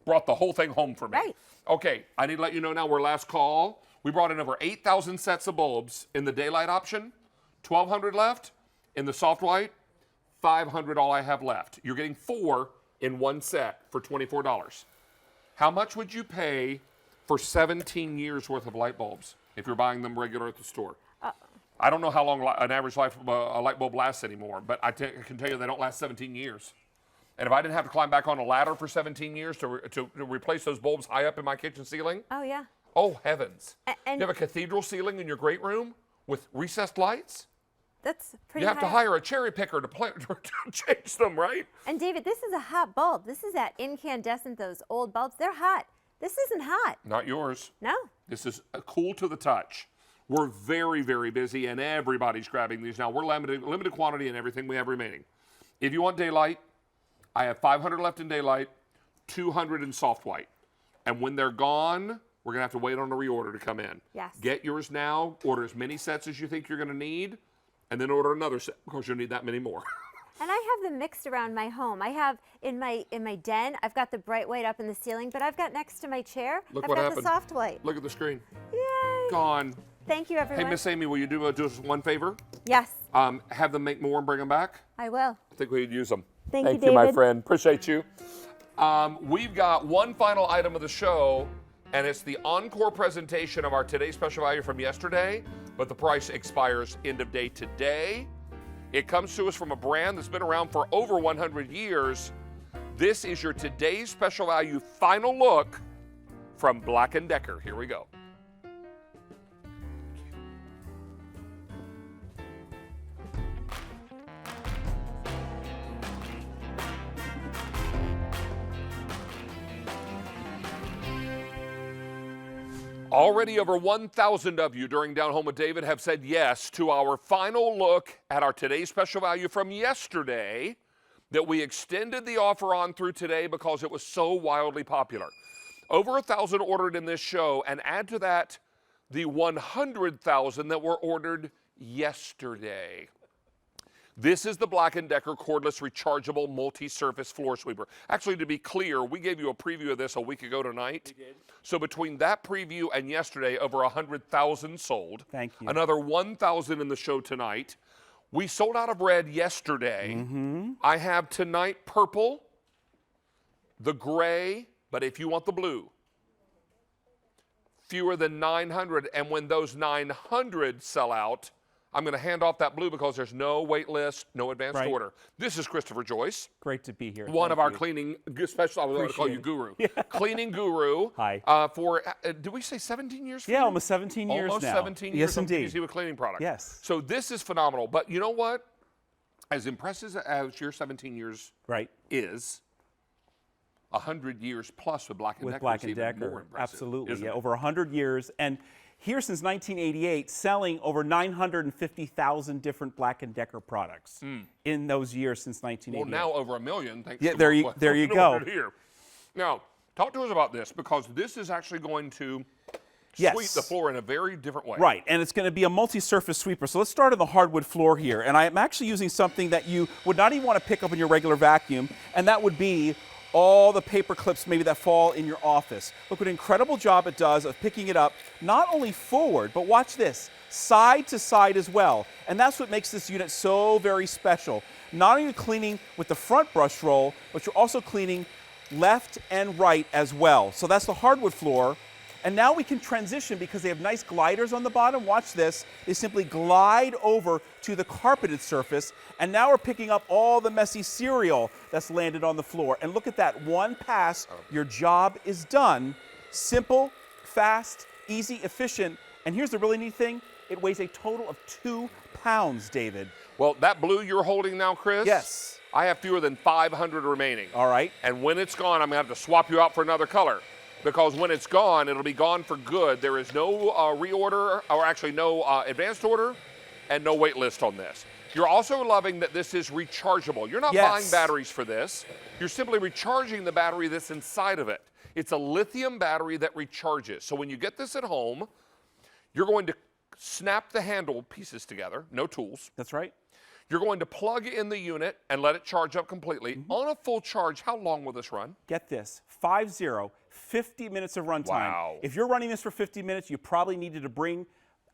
brought the whole thing home for me. Right. Okay, I need to let you know now we're last call. We brought in over 8,000 sets of bulbs in the daylight option, 1,200 left. In the soft white, 500 all I have left. You're getting 4 in one set for $24. How much would you pay for 17 years worth of light bulbs if you're buying them regular at the store? I don't know how long an average life of a light bulb lasts anymore, but I can tell you they don't last 17 years. And if I didn't have to climb back on a ladder for 17 years to replace those bulbs high up in my kitchen ceiling, Oh, yeah. oh heavens. And You have a cathedral ceiling in your great room with recessed lights? That's pretty You have to high. hire a cherry picker to change them, right? And David, this is a hot bulb. This is that incandescent, those old bulbs. They're hot. This isn't hot. Not yours. No. This is cool to the touch. We're very, very busy, and everybody's grabbing these now. We're limited quantity in everything we have remaining. If you want daylight, I have 500 left in daylight, 200 in soft white. And when they're gone, we're going to have to wait on a reorder to come in. Yes. Get yours now, order as many sets as you think you're going to need, and then order another set. Of course, you'll need that many more. And I have them mixed around my home. I have in my den, I've got the bright white up in the ceiling, but I've got next to my chair, Look I've what got happened. the soft white. Look at the screen. Yay. Gone. Thank you, everyone. Hey, Miss Amy, will you do us one favor? Yes, Have them make more and bring them back? I will. I think we'd use them. Thank you, you, my David. friend. Appreciate you. We've got one final item of the show, and it's the encore presentation of our today's special value from yesterday, but the price expires end of day today. It comes to us from a brand that's been around for over 100 years. This is your today's special value final look from Black & Decker. Here we go. Already over 1,000 of you during Down Home with David have said yes to our final look at our today's special value from yesterday that we extended the offer on through today because it was so wildly popular. Over 1,000 ordered in this show, and add to that the 100,000 that were ordered yesterday. This is the Black & Decker cordless rechargeable multi-surface floor sweeper. Actually, to be clear, we gave you a preview of this a week ago tonight. We did. So between that preview and yesterday, over 100,000 sold. Thank you. Another 1,000 in the show tonight. We sold out of red yesterday. Mm-hmm. I have tonight purple, the gray, but if you want the blue, fewer than 900. And when those 900 sell out, I'm going to hand off that blue because there's no wait list, no advanced Right. order. This is Christopher Joyce. Great to be here. One of Thank our you. cleaning specialists. I was going to call you Appreciate Guru. Cleaning Guru. Hi. For, did we say 17 years? For Yeah, you? almost 17 years Almost now. 17 years Yes, on indeed. PVC with cleaning products. Yes. So this is phenomenal. But you know what? As impressive as your 17 years is, 100 years plus with Black & With Decker Black is & even more Decker, impressive, absolutely. isn't Yeah, it? over 100 years. And here since 1988, selling over 950,000 different Black & Decker products in those years since 1988. Well, now over 1 million. Thanks Yeah, to there what you we're go. doing Here. Now, talk to us about this because this is actually going to Yes. sweep the floor in a very different way. Right, and it's going to be a multi-surface sweeper. So let's start on the hardwood floor here. And I'm actually using something that you would not even want to pick up in your regular vacuum, and that would be all the paper clips maybe that fall in your office. Look what an incredible job it does of picking it up, not only forward, but watch this, side to side as well. And that's what makes this unit so very special. Not only cleaning with the front brush roll, but you're also cleaning left and right as well. So that's the hardwood floor. And now we can transition because they have nice gliders on the bottom. Watch this. They simply glide over to the carpeted surface. And now we're picking up all the messy cereal that's landed on the floor. And look at that. One pass, your job is done. Simple, fast, easy, efficient. And here's the really neat thing. It weighs a total of 2 pounds, David. Well, that blue you're holding now, Chris? Yes. I have fewer than 500 remaining. All right. And when it's gone, I'm going to have to swap you out for another color. Because when it's gone, it'll be gone for good. There is no reorder, or actually no advanced order, and no wait list on this. You're also loving that this is rechargeable. You're not Yes. buying batteries for this. You're simply recharging the battery that's inside of it. It's a lithium battery that recharges. So when you get this at home, you're going to snap the handle pieces together, no tools. That's right. You're going to plug in the unit and let it charge up completely. On a full charge, how long will this run? Get this, 50 minutes of runtime. Wow. If you're running this for 50 minutes, you probably needed to bring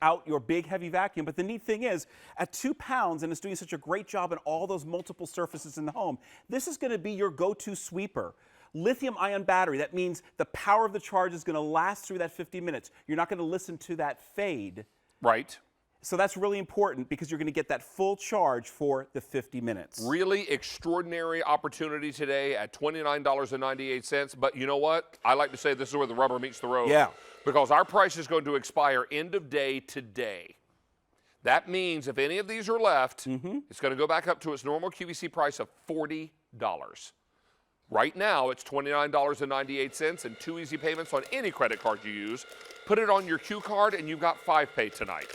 out your big heavy vacuum. But the neat thing is, at 2 pounds, and it's doing such a great job in all those multiple surfaces in the home, this is going to be your go-to sweeper. Lithium-ion battery, that means the power of the charge is going to last through that 50 minutes. You're not going to listen to that fade. Right. So that's really important because you're going to get that full charge for the 50 minutes. Really extraordinary opportunity today at $29.98. But you know what? I like to say this is where the rubber meets the road. Yeah. Because our price is going to expire end of day today. That means if any of these are left, it's going to go back up to its normal QVC price of $40. Right now, it's $29.98 and 2 easy payments on any credit card you use. Put it on your Q card and you've got 5-pay tonight.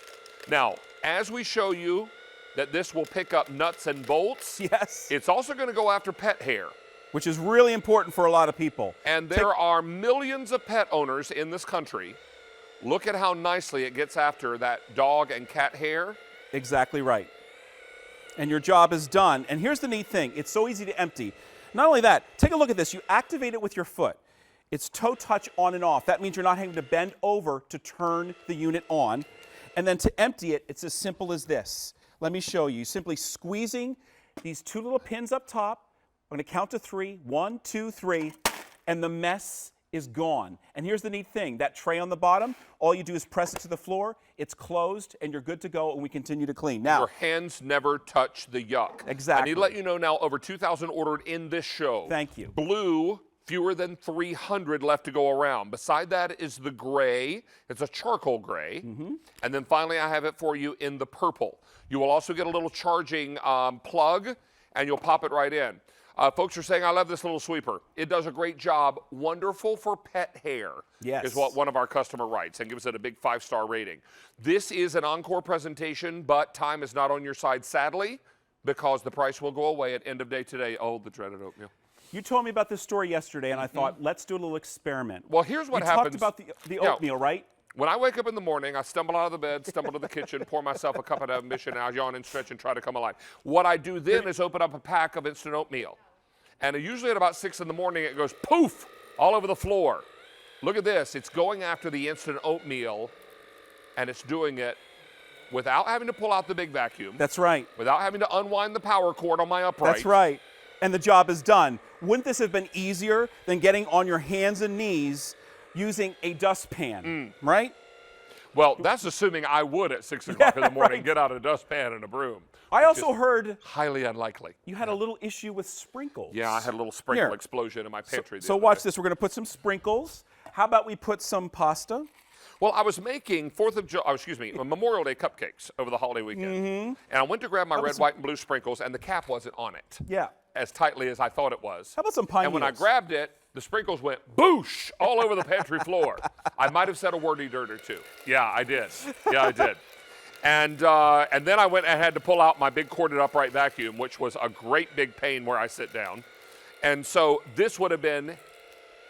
Now, as we show you that this will pick up nuts and bolts, yes, it's also going to go after pet hair, which is really important for a lot of people. And there are millions of pet owners in this country. Look at how nicely it gets after that dog and cat hair. Exactly right. And your job is done. And here's the neat thing. It's so easy to empty. Not only that, take a look at this. You activate it with your foot. It's toe touch on and off. That means you're not having to bend over to turn the unit on. And then to empty it, it's as simple as this. Let me show you. Simply squeezing these 2 little pins up top. I'm going to count to 3. 1, 2, 3. And the mess is gone. And here's the neat thing. That tray on the bottom, all you do is press it to the floor. It's closed, and you're good to go, and we continue to clean. Now, your hands never touch the yuck. Exactly. I need to let you know now, over 2,000 ordered in this show. Thank you. Blue, fewer than 300 left to go around. Beside that is the gray. It's a charcoal gray. And then finally, I have it for you in the purple. You will also get a little charging plug, and you'll pop it right in. Folks are saying, I love this little sweeper. It does a great job. Wonderful for pet hair, yes, is what one of our customer writes and gives it a big 5-star rating. This is an encore presentation, but time is not on your side, sadly, because the price will go away at end of day today. Oh, the dreaded oatmeal. You told me about this story yesterday, and I thought, let's do a little experiment. Well, here's what you happens. You talked about the oatmeal, right? When I wake up in the morning, I stumble out of the bed, stumble to the kitchen, pour myself a cup of ambition, and I yawn and stretch and try to come alive. What I do then is open up a pack of instant oatmeal. And usually at about 6 in the morning, it goes poof all over the floor. Look at this. It's going after the instant oatmeal, and it's doing it without having to pull out the big vacuum. That's right. Without having to unwind the power cord on my upright. That's right. And the job is done. Wouldn't this have been easier than getting on your hands and knees using a dustpan, right? Well, that's assuming I would at 6 o'clock in the morning get out a dustpan and a broom. I also heard highly unlikely. You had a little issue with sprinkles. Yeah, I had a little sprinkle explosion in my pantry. So watch this. We're going to put some sprinkles. How about we put some pasta? Well, I was making Memorial Day cupcakes over the holiday weekend. And I went to grab my red, white, and blue sprinkles, and the cap wasn't on it. Yeah. As tightly as I thought it was. How about some pine And when I needles? grabbed it, the sprinkles went boosh all over the pantry floor. I might have said a wordy dirt or two. Yeah, I did. Yeah, I did. And then I went and had to pull out my big corded upright vacuum, which was a great big pain where I sit down. And so this would have been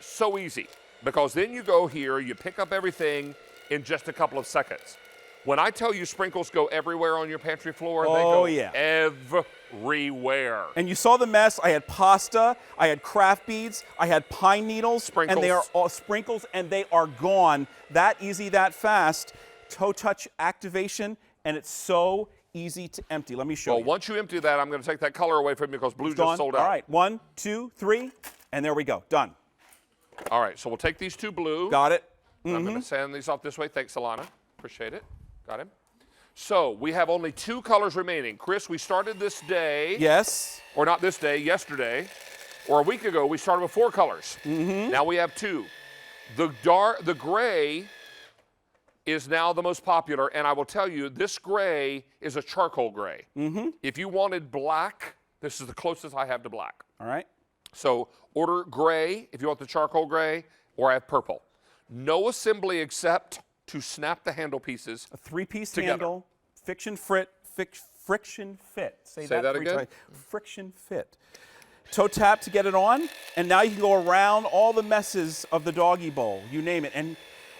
so easy, because then you go here, you pick up everything in just a couple of seconds. When I tell you sprinkles go everywhere on your pantry floor, they go everywhere. And you saw the mess. I had pasta, I had craft beads, I had pine needles, sprinkles. And they are all sprinkles, and they are gone. That easy, that fast. Toe touch activation, and it's so easy to empty. Let me show you. Well, once you empty that, I'm going to take that color away from you because blue just sold out. All right, 1, 2, 3, and there we go. Done. All right, so we'll take these 2 blue. Got it. I'm going to sand these off this way. Thanks, Alana. Appreciate it. Got him. So we have only 2 colors remaining. Chris, we started this day. Yes. Or not this day, yesterday. Or a week ago, we started with 4 colors. Now we have 2. The gray is now the most popular, and I will tell you, this gray is a charcoal gray. If you wanted black, this is the closest I have to black. All right. So order gray if you want the charcoal gray, or I have purple. No assembly except to snap the handle pieces. A 3-piece together. handle, friction fit. Say that 3 again. times. Friction fit. Toe tap to get it on, and now you can go around all the messes of the doggy bowl, you name it.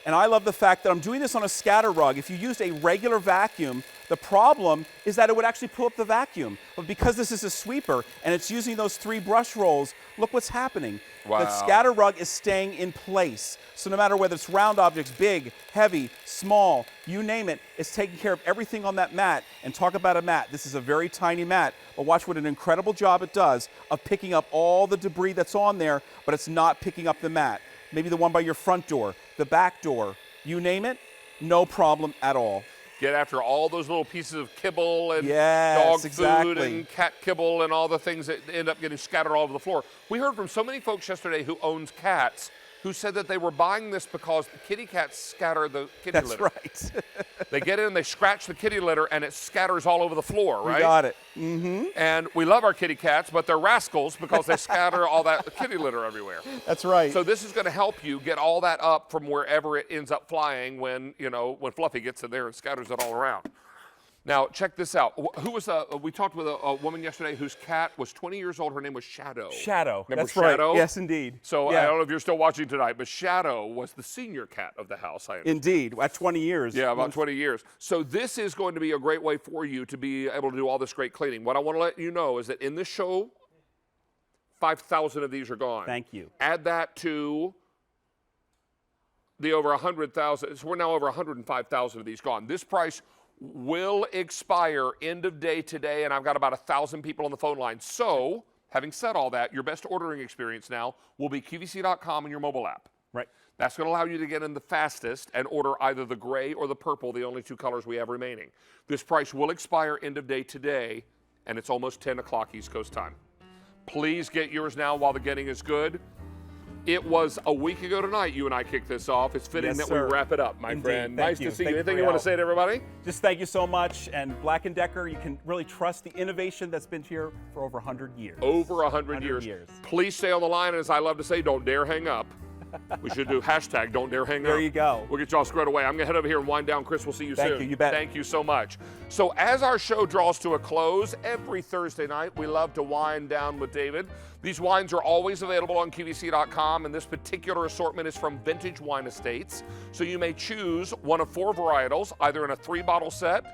And I love the fact that I'm doing this on a scatter rug. If you used a regular vacuum, the problem is that it would actually pull up the vacuum. But because this is a sweeper and it's using those 3 brush rolls, look what's happening. Wow. The scatter rug is staying in place. So no matter whether it's round objects, big, heavy, small, you name it, it's taking care of everything on that mat. And talk about a mat. This is a very tiny mat, but watch what an incredible job it does of picking up all the debris that's on there, but it's not picking up the mat. Maybe the one by your front door, the back door, you name it, no problem at all. Get after all those little pieces of kibble and Yes, dog exactly. food and cat kibble and all the things that end up getting scattered all over the floor. We heard from so many folks yesterday who owns cats who said that they were buying this because the kitty cats scatter the kitty litter. That's right. They get in, they scratch the kitty litter, and it scatters all over the floor, right? You got it. Mm-hmm. And we love our kitty cats, but they're rascals because they scatter all that kitty litter everywhere. That's right. So this is going to help you get all that up from wherever it ends up flying when Fluffy gets in there and scatters it all around. Now, check this out. Who was we talked with a woman yesterday whose cat was 20 years old. Her name was Shadow. Shadow. Remember That's Shadow? right. Yes, indeed. So Yeah. I don't know if you're still watching tonight, but Shadow was the senior cat of the house. I understand. Indeed. At 20 years. Yeah, about 20 years. So this is going to be a great way for you to be able to do all this great cleaning. What I want to let you know is that in this show, 5,000 of these are gone. Thank you. Add that to the over 100,000. So we're now over 105,000 of these gone. This price will expire end of day today, and I've got about 1,000 people on the phone line. So, having said all that, your best ordering experience now will be QVC.com and your mobile app. Right. That's going to allow you to get in the fastest and order either the gray or the purple, the only two colors we have remaining. This price will expire end of day today, and it's almost 10 o'clock East Coast time. Please get yours now while the getting is good. It was a week ago tonight you and I kicked this off. It's fitting Yes, that sir. we wrap it up, my Indeed. friend. Thank Nice you. to see Thank you. you Anything for you your want to help. say to everybody? Just thank you so much. And Black & Decker, you can really trust the innovation that's been here for over 100 years. Over 100 years. Please stay on the line, and as I love to say, don't dare hang up. We should do hashtag don't dare hang up. There you go. We'll get you all squared away. I'm going to head over here and wind down. Chris, we'll see you soon. Thank you. You bet. Thank you so much. So as our show draws to a close, every Thursday night, we love to wind down with David. These wines are always available on QVC.com, and this particular assortment is from Vintage Wine Estates. So you may choose one of 4 varietals, either in a 3-bottle set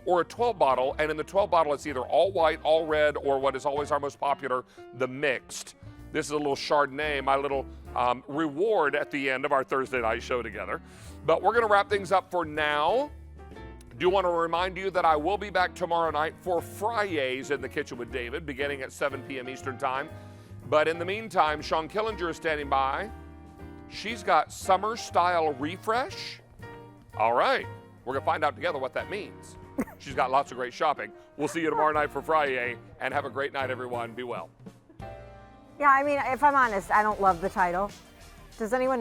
or a 12-bottle. And in the 12-bottle, it's either all white, all red, or what is always our most popular, the mixed. This is a little Chardonnay, my little reward at the end of our Thursday night show together. But we're going to wrap things up for now. Do want to remind you that I will be back tomorrow night for Fridays in the Kitchen with David, beginning at 7 p.m. Eastern Time. But in the meantime, Sean Killinger is standing by. She's got Summer Style Refresh. All right. We're going to find out together what that means. She's got lots of great shopping. We'll see you tomorrow night for Friday, and have a great night, everyone. Be well. Yeah, I mean, if I'm honest, I don't love the title. Does anyone